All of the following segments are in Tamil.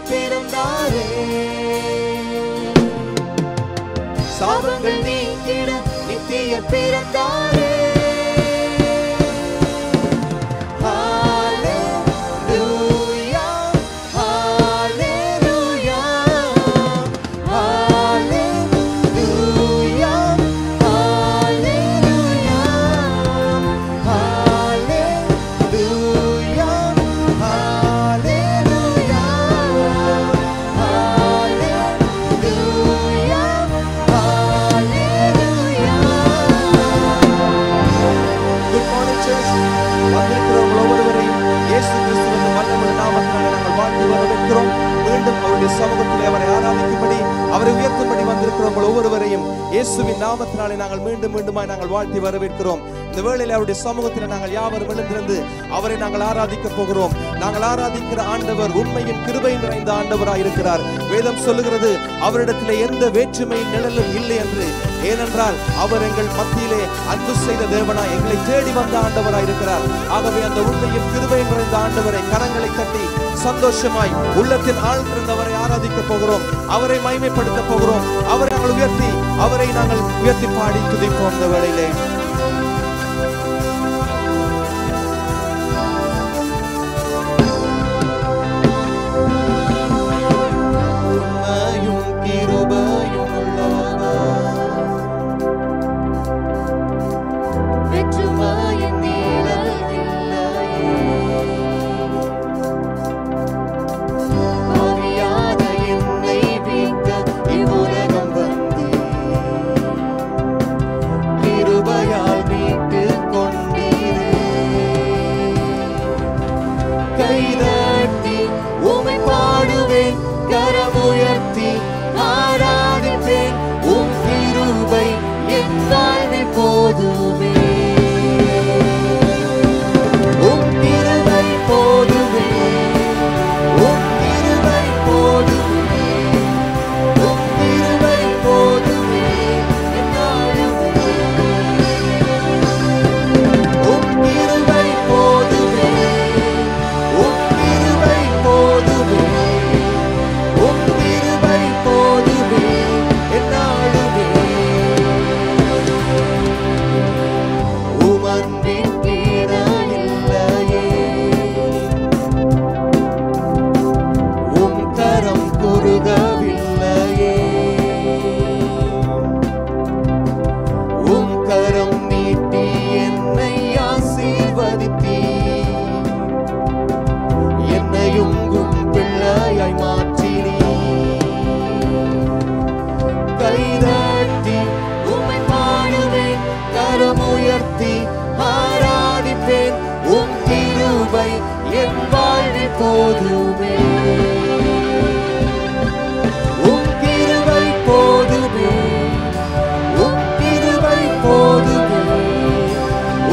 பிறந்தாரே. சாபங்கள் நீக்கிட நித்திய பிறந்தாரே. சமூகத்திலே அவரை ஆராதிக்கும்படி அவரை உயர்த்தும்படி வந்திருக்கிறோம் ஒவ்வொருவரையும் இயேசுவின் நாமத்தினாலே நாங்கள் மீண்டும் மீண்டுமாய் நாங்கள் வாழ்த்தி வரவேற்கிறோம். இந்த வேளையில் அவருடைய சமூகத்தில் நாங்கள் யாவரும் எழுந்திருந்து அவரை நாங்கள் ஆராதிக்க போகிறோம். நாங்கள் ஆராதிக்கிற ஆண்டவர் உண்மையும் கிருபையும் நிறைந்த ஆண்டவராய் இருக்கிறார். வேதம் சொல்லுகிறது அவரிடத்திலே எந்த வேற்றுமையின் நிழலும் இல்லை என்று. ஏனென்றால் அவர் எங்கள் மத்தியிலே அன்பு செய்த தேவனாய் எங்களை தேடி வந்த ஆண்டவராய் இருக்கிறார். ஆகவே அந்த உண்மையும் கிருபையும் நிறைந்த ஆண்டவரை கரங்களை தட்டி சந்தோஷமாய் உள்ளத்தின் ஆழ்ந்திருந்தவரை ஆராதிக்க போகிறோம். அவரை மகிமைப்படுத்த போகிறோம். அவரை நாங்கள் உயர்த்தி அவரை நாங்கள் உயர்த்தி பாடி துதிப்போம். இந்த வேளையிலே கிருபையா போதுமே, உம் கிருபை போதுமே, உம் கிருபை போதுமே,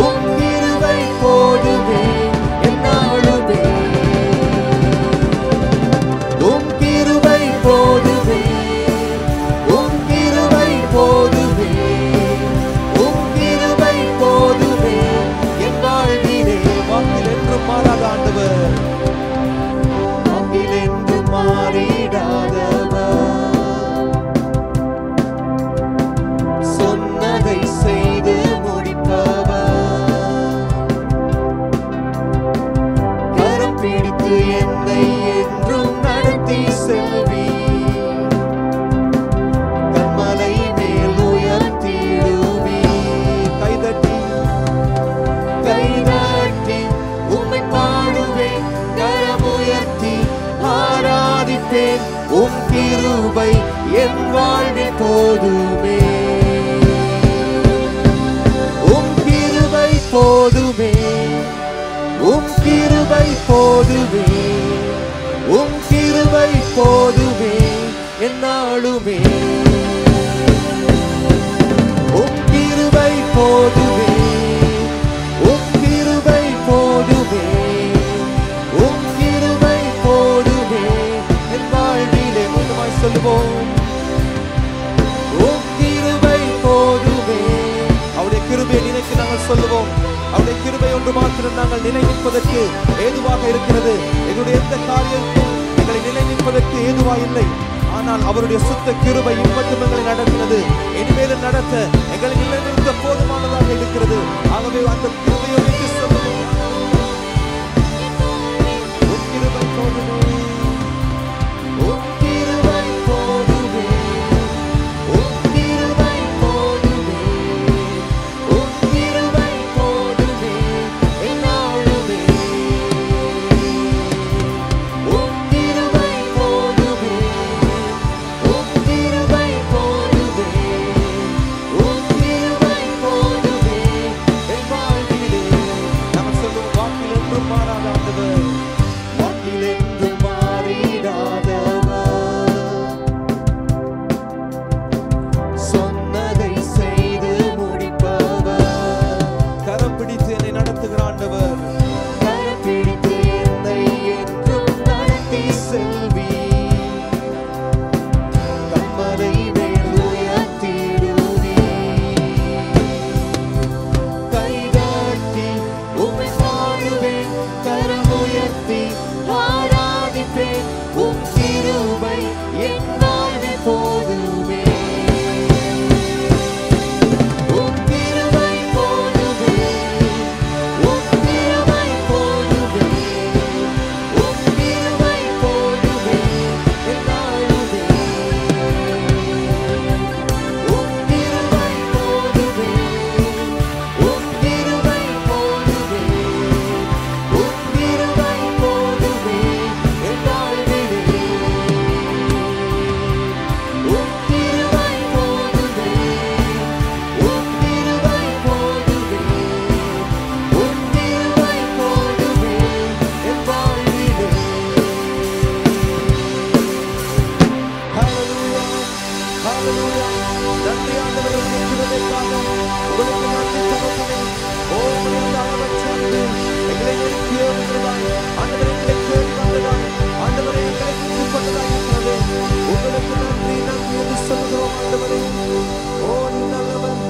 உம் கிருபை போதுமே என்னாலுமே, உம் கிருபை போதுமே, உம் கிருபை போதுமே, உம் கிருபை போதுமே என் வாழ்விலே. வாக்கில் என்றும் மாறாத ஆண்டவர், வாக்கில் என்றும் மாறிடாதவர், சொன்னதை செய்து முடிப்பவர், கரம் பிடித்து என்னை என்றும் நடத்தி செல்வி, கண்மலை மேல் உயர்த்திடுவி. கைதட்டி கைதட்டி உம்மை பாடுவேன், கரம் உயர்த்தி ஆராதிப்பேன், உம் கிருபை என் வாழ்வில் போதுமே, உம் கிருபை போதுமே, உம் கிருபை போதுமே, உம் கிருபை போதுமே என்னாலுமே, உம் கிருபை போதுமே, உம் கிருபை போதுமே, உம் கிருபை போதுமே என் வாழ்விலே. மீண்டுமாய் சொல்லுவோம், உம் கிருபை போதுமே. அவருடைய கிருபையை நினைத்து நாங்கள் சொல்லுவோம், அவருடைய கிருபை ஒன்று மாத்திரம் நாங்கள் நிலை நிற்பதற்கு ஏதுவாக இருக்கிறது. எங்களுடைய எந்த காரியத்தும் எங்களை நிலை நிற்பதற்கு ஏதுவாக இல்லை. ஆனால் அவருடைய சுத்த கிருபை இப்பட்டும் எங்களை நடத்தினது, இனிமேலும் நடத்த எங்களை நிலை நிறுத்த போதுமானதாக இருக்கிறது. ஆகவே அந்த கிருபையை வைத்து சொல்லுவோம், உம் கிருபை போதுமே, உம் கிருபை போதுமே, உம் கிருபை போதுமே, உம் கிருபை போதுமே என்னாலுமே, உம் கிருபை போதுமே, உம் கிருபை போதுமே, உம் கிருபை போதுமே என் வாழ்விலே. நாங்கள் சொல்லும் வாக்கில் என்றும் மாறாத ஆண்டவர், வாக்கில் என்றும் மாறிடாதவர், சொன்னதை செய்து முடிப்பவர், கரம் பிடித்து என்னை நடத்துகிற ஆண்டவர், கரம் பிடித்து என்னை என்றும் நடத்தி செல்வி, கண்மலை மேல் உயர்த்திடுவி, கைதட்டி உம்மை பாடுவேன், கரம் உயர்த்தி ஆராதிப்பேன், உம் கிருபை என் வாழ்வில் போதுமே, உம் கிருபை போதுமே, உம் கிருபை போதுமே, உம் கிருபை போதுமே என்னாலுமே, உம் கிருபை போதுமே, உம் கிருபை போதுமே, உம் கிருபை போதுமே என் வாழ்விலே, உம் கிருபை போதுமே, உம் கிருபை போதுமே, உம் கிருபை போதுமே என் வாழ்விலே. ஹல்லேலூயா, ஹல்லேலூயா. நன்றி ஆண்டவரே, உம்முடைய கிருபைக்காக உங்களுக்கு நன்றி செலுத்துகிறேன். ஓ உம்முடைய அளவற்ற அன்பு எங்களை நெருக்கி வருகிறதாய், ஆண்டவரே எங்களை தேடி வந்ததாய், ஆண்டவரே எங்களை மீட்டுக் கொண்டதாய் இருக்கிறது. உங்களுக்கு நன்றி நன்றி என்று சொல்கிறோம் ஆண்டவரே. ஓ நீ நல்லவர்,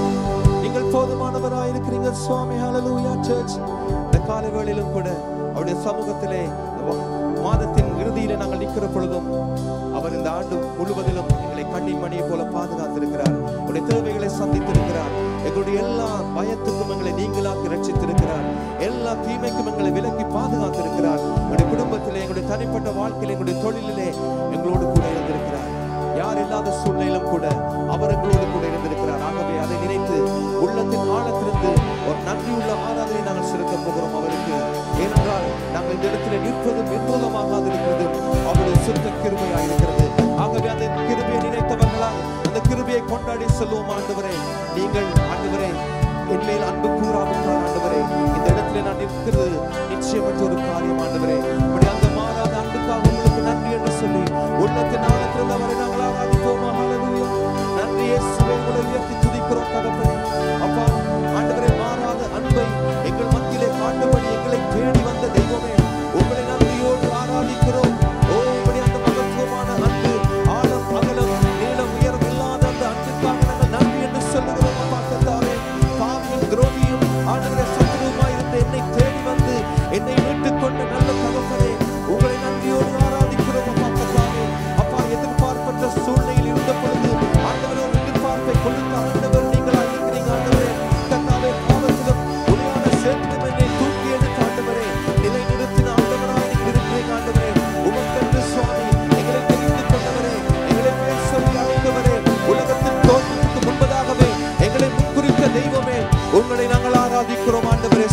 நீங்கள் போதுமானவராய் இருக்கிறீங்க சுவாமி. ஹல்லேலூயா. சர்ச் இந்த காலை வேளையிலும் கூட அவருடைய சமூகத்திலே மாதத்தின் இறுதியிலே நாங்கள் நிற்கிற பொழுதும் அவர் இந்த ஆண்டு முழுவதிலும் எங்களை கண்ணின் மணியை போல பாதுகாத்திருக்கிறார். உடைய தேவைகளை சந்தித்திருக்கிறார். எங்களுடைய எல்லா பயத்துக்கும் எங்களை நீங்களாக்கி ரட்சித்திருக்கிறார். எல்லா தீமைக்கும் எங்களை விலக்கி பாதுகாத்திருக்கிறார். எங்களுடைய குடும்பத்திலே, எங்களுடைய தனிப்பட்ட வாழ்க்கையிலே, எங்களுடைய தொழிலிலே எங்களோடு கூட இருந்திருக்கிறார். யார் இல்லாத சூழ்நிலையிலும் கூட அவர் எங்களோடு கூட இருந்திருக்கிறார். ஆகவே அதை நினைத்து உள்ளத்தின் ஆழத்திலிருந்து ஒரு நன்றியுள்ள ஆராதனை நாங்கள் செலுத்த போகிறோம் அவருக்கு. ஏனென்றால் நாங்கள் இந்த இடத்துல நிற்பதும் நிர்மூலமாகாது இருக்கிறது அவருடைய சுத்த கிருபையாக இருக்கிறது. ஆகவே அந்த கிருபையை நினைத்தவர்களால் அந்த கிருபையை கொண்டாடி சொல்லுவோம். ஆண்டவரே, நீங்கள் ஆண்டவரே என்மேல் அன்பு கூறாவிட்டால் ஆண்டவரே இந்த இடத்துல நான் நிற்கிறது நிச்சயமற்ற ஒரு காரியம். ஆண்டவரே, அந்த மாறாத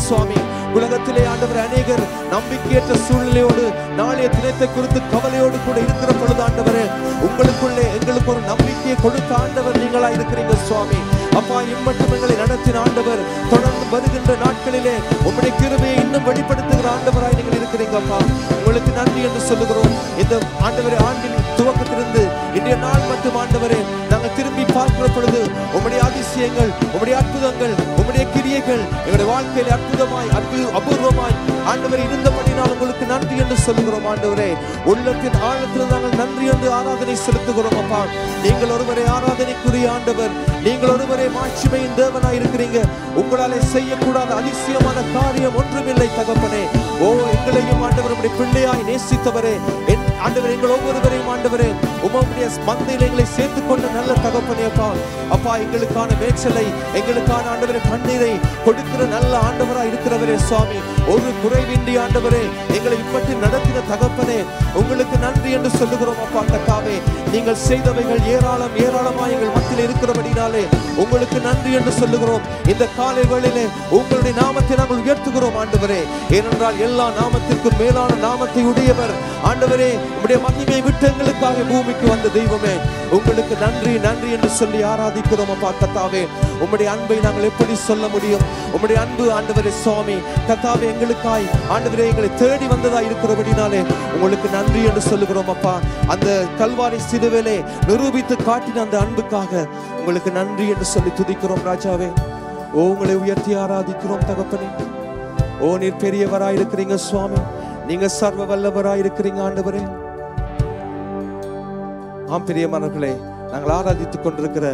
சுவாமி. உலகத்திலே ஆண்டவர் அநேகர் நம்பிக்கையற்ற சூழ்நிலையோடு நாளைய தினத்தை குறித்து கவலையோடு கூட இருக்கிற பொழுது ஆண்டவரே, உங்களுக்குள்ளே எங்களுக்கு ஒரு நம்பிக்கையை கொடுத்த ஆண்டவர் நீங்களா இருக்கிறீங்க சுவாமி. அப்பா, இம்மட்டும் எங்களை நடத்தின ஆண்டவர், தொடர்ந்து வருகின்ற நாட்களிலே உம்முடைய கிருபையை இன்னும் வெளிப்படுத்துகிற ஆண்டவராய் நீங்கள் இருக்கிறீங்க அப்பா. உங்களுக்கு நன்றி என்று சொல்லுகிறோம். இந்த ஆண்டவரே, ஆண்டின் துவக்கத்திலிருந்து இன்றைய நாள் மட்டும் ஆண்டவரே நாங்கள் திரும்பி பார்க்கிற பொழுது உம்முடைய அதிசயங்கள், உம்முடைய அற்புதங்கள், உம்முடைய கிரியைகள் எங்களுடைய வாழ்க்கையில அற்புதமாய் அபூர்வமாய் ஆண்டவரே இருந்தபடினால் உங்களுக்கு நன்றி என்று சொல்லுகிறோம் ஆண்டவரே. உள்ளத்தின் ஆழத்தில் நாங்கள் நன்றி என்று ஆராதனை செலுத்துகிறோம் அப்பா. நீங்கள் ஒருவரே ஆராதனைக்குரிய ஆண்டவர், நீங்கள் ஒருவரே மாட்சிமையின் தேவனாய் இருக்கிறீங்க. உங்களாலே செய்யக்கூடாத அதிசயமான காரியம் ஒன்றுமில்லை தகப்பனே. ஓ, எங்களையும் ஆண்டவர் உம்முடைய பிள்ளையாய் நேசித்தவரே, ஆண்டவர் எங்கள் ஒவ்வொருவரையும் ஆண்டவரே உம்முடைய மந்தையில் எங்களை சேர்த்துக் கொண்ட நல்ல தகப்பனே அப்பா. அப்பா, எங்களுக்கான மேய்ச்சலை, எங்களுக்கான ஆண்டவரை கண்ணீரை கொடுக்கிற நல்ல ஆண்டவரா இருக்கிறவரே சுவாமி. ஒரு குறைவின்றி ஆண்டவரே எங்களை இப்படி நடத்தின தகப்பனே, உங்களுக்கு நன்றி என்று சொல்லுகிறோம் அப்பா. கர்த்தாவே, நீங்கள் செய்தவைகள் ஏராளம் ஏராளமாய் எங்கள் மத்தியில் இருக்கிறபடினாலே உங்களுக்கு நன்றி என்று சொல்லுகிறோம். இந்த காலை வேளையிலே உங்களுடைய நாமத்தை நாங்கள் உயர்த்துகிறோம் ஆண்டவரே. ஏனென்றால் எல்லா நாமத்திற்கும் மேலான நாமத்தை உடையவர் ஆண்டவரே. உம்முடைய மகிமையை விட்டு எங்களுக்காக பூமிக்கு வந்த தெய்வமே, உங்களுக்கு நன்றி நன்றி என்று சொல்லி ஆராதிக்கிறோம் அப்பா. கர்த்தாவே, உம்முடைய அன்பை நாங்கள் எப்படி சொல்ல முடியும்? உம்முடைய அன்பு ஆண்டவரே சுவாமி கர்த்தாவே எங்களுக்காய் ஆண்டவரே எங்களை தேடி வந்ததா இருக்கிறபடினாலே உங்களுக்கு நன்றி என்று சொல்லுகிறோம் அப்பா. அந்த கல்வாரி சிலுவையிலே நிரூபித்து காட்டின அந்த அன்புக்காக உங்களுக்கு நன்றி என்று சொல்லி துதிக்கிறோம் ராஜாவே. ஓ, உங்களை உயர்த்தி ஆராதிக்கிறோம் தகப்பனே. ஓ, நீர் பெரியவராய் இருக்கிறீங்க சுவாமி, நீங்க சர்வ வல்லவராய் இருக்கிறீங்க ஆண்டவரே. ஆம் பிரியமானவர்களே, நாங்கள் ஆராதித்துக் கொண்டிருக்கிற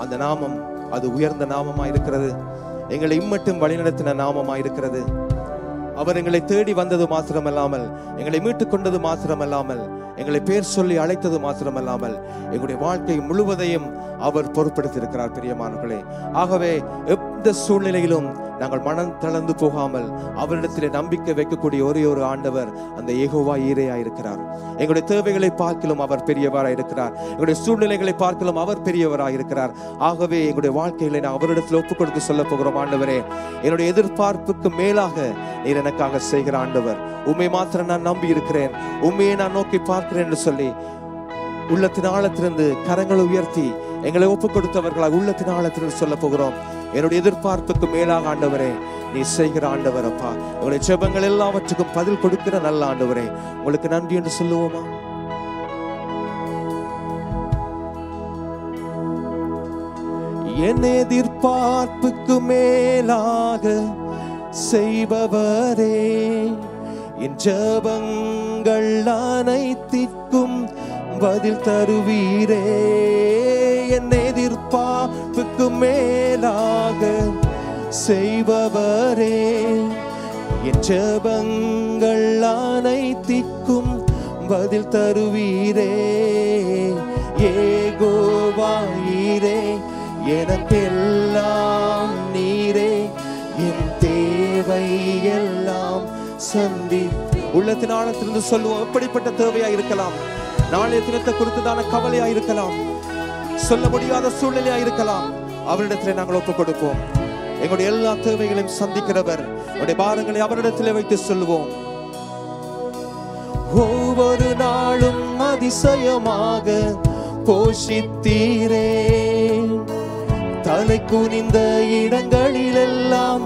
அந்த நாமம் அது உயர்ந்த நாமமாய் இருக்கிறது. எங்களை இம்மட்டும் வழிநடத்தின நாமமாய் இருக்கிறது. அவர் எங்களை தேடி வந்தது மாத்திரமல்லாமல், எங்களை மீட்டுக் கொண்டது மாத்திரமல்லாமல், எங்களை பேர் சொல்லி அழைத்தது மாத்திரமல்லாமல், எங்களுடைய வாழ்க்கை முழுவதையும் அவர் பொறுப்படுத்தியிருக்கிறார் பிரியமானவர்களே. ஆகவே எந்த சூழ்நிலையிலும் நாங்கள் மனம் தளர்ந்து போகாமல் அவரிடத்திலே நம்பிக்கை வைக்கக்கூடிய ஒரே ஒரு ஆண்டவர் அந்த யெகோவா ஈரேயாய் இருக்கிறார். எங்களுடைய தேவைகளை பார்க்கலும் அவர் பெரியவராய் இருக்கிறார். எங்களுடைய சூழ்நிலைகளை பார்க்கலும் அவர் பெரியவராய் இருக்கிறார். ஆகவே எங்களுடைய வாழ்க்கைகளை நான் அவரிடத்தில் ஒப்புக் கொடுத்து சொல்ல போகிறோம். ஆண்டவரே, என்னுடைய எதிர்பார்ப்புக்கு மேலாக நீர் எனக்காக செய்கிற ஆண்டவர், உம்மை மாத்திரம் நான் நம்பி இருக்கிறேன், உம்மையை நான் நோக்கி பார்க்கிறேன் என்று சொல்லி உள்ளத்தின் ஆழத்திலிருந்து கரங்களை உயர்த்தி எங்களை ஒப்புக் கொடுத்தவர்களாக உள்ளத்தின் ஆழத்திலிருந்து சொல்ல போகிறோம். என்னுடைய எதிர்பார்ப்புக்கு மேலாக ஆண்டவரே நீ செய்கிற ஆண்டவர் அப்பா. உங்களுடைய ஜெபங்கள் எல்லாவற்றுக்கும் பதில் கொடுக்கிற நல்ல ஆண்டவரே, உங்களுக்கு நன்றி என்று சொல்லுவோமா? என் எதிர்பார்ப்புக்கு மேலாக செய்பவரே, என் ஜெபங்கள் அனைத்திற்கும் பதில் தருவீரே. என் எதிர்பார்ப்புக்கு மேலாக செய்பவரே, என் ஜெபங்கள் அனைத்திற்கும் பதில் தருவீரே. யெகோவா ஈரே, எனக்கெல்லாம் நீரே, என் தேவை எல்லாம் சந்தி. உள்ளத்தின் ஆழத்திலிருந்து சொல்லுவோம். எப்படிப்பட்ட தேவையா இருக்கலாம், நாளைய தினத்தை குறித்துதான கவலையா இருக்கலாம், சொல்ல முடியாத சூழ்நிலையா இருக்கலாம், அவரிடத்திலே நாங்கள் ஒப்புக் கொடுப்போம். எங்களுடைய எல்லா தேவைகளையும் சந்திக்கிறவர், அவருடைய பாரங்களை அவரிடத்திலே வைத்து சொல்லுவோம். ஒவ்வொரு நாளும் அதிசயமாக போஷித்தீரே, தலை குனிந்த இடங்களிலெல்லாம்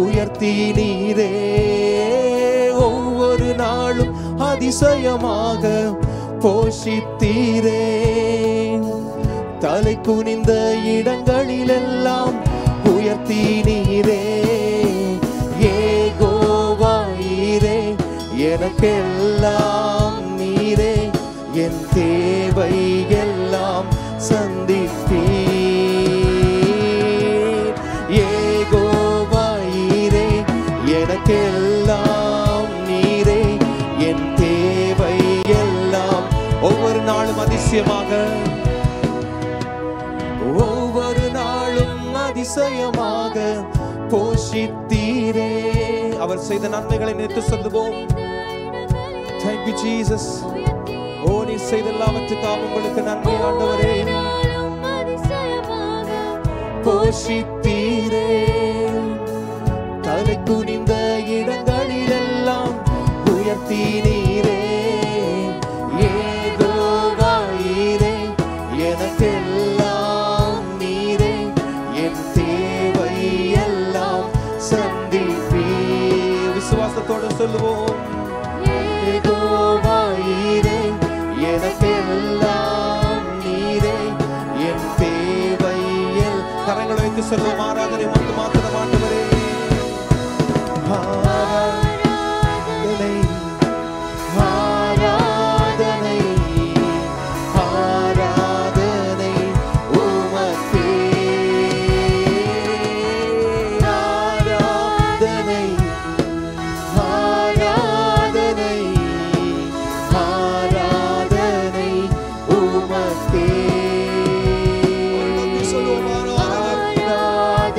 உயர்த்தினீரே. ஒவ்வொரு நாளும் அதிசயமாக போஷித்தீரே, தலை குனிந்த இடங்களிலெல்லாம் உயர்த்தினீரே. யெகோவா ஈரே, எனக்கெல்லாம் நீரே, என் தேவை எல்லாம் சந்திப்பீர். யெகோவா ஈரே, எனக்கெல்லாம் நீரே, என் தேவை எல்லாம். ஒவ்வொரு நாளும் அதிசயமாக, ஒவ்வொரு நாளும் அதிசயமாக போஷித்தீரே. அவர் செய்த நன்மைகளை நினைத்து சொல்லுவோம். Thank you Jesus. ஓ, நீ செய்த எல்லாவற்றுக்காக உங்களுக்கு நன்றி ஆண்டவரே. போஷித்தீரே, தலை தலை குனிந்த இடங்களிலெல்லாம் உயர்த்தினீரே. யெகோவா ஈரே, எனக்கெல்லாம் நீரே, என் தேவை எல்லாம் சந்திப்பீ. விசுவாசத்தோடு சொல்லுவோம். யெகோவா ஈரே, எனக்கெல்லாம் நீரே, என் தேவை எல்லாம். கரங்களை வைத்து சொல்லுவோம். ஆராதனை ஒன்று மாத்திரம் ஆண்டவரே. ஆராதனை ஆராதனை ஆராதனை உமக்கே. ஆராதனை ஆராதனை ஆராதனை உமக்கே.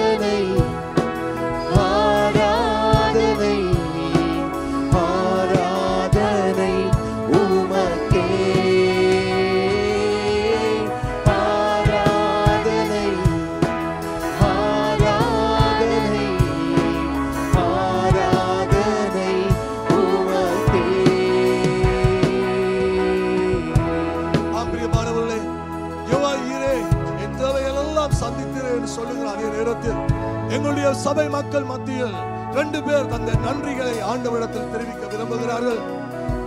ஆராதனை ஆராதனை ஆராதனை உமக்கே. ஆராதனை ஆராதனை ஆராதனை உமக்கே. பிரியமானவர்களே, யெகோவா ஈரே, என் தேவைகளெல்லாம் சந்தித்தீரே என்று சொல்லுகிற அதே நேரத்தில் எங்களுடைய சபை மக்கள் மத்தியில் 2 பேர் தந்த நன்றிகளை ஆண்டவரிடத்தில் தெரிவிக்க விரும்புகிறார்கள்.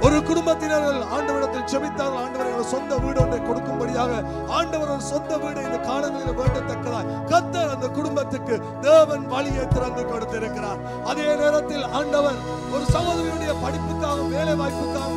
ஒரு குடும்பத்தினர்கள் ஆண்டவரிடத்தில் ஜெபித்தார்கள். ஆண்டவர் எங்கள் சொந்த வீடு ஒன்றை கொடுக்கும்படியாக ஆண்டவர் ஒரு சொந்த வீடு இந்த காலங்களில் வேண்டத்தக்கதாய் கர்த்தர் அந்த குடும்பத்துக்கு தேவன் வழியை திறந்து கொடுத்திருக்கிறார். அதே நேரத்தில் ஆண்டவர் ஒரு சகோதரியுடைய படிப்புக்காக, வேலை வாய்ப்புக்காக,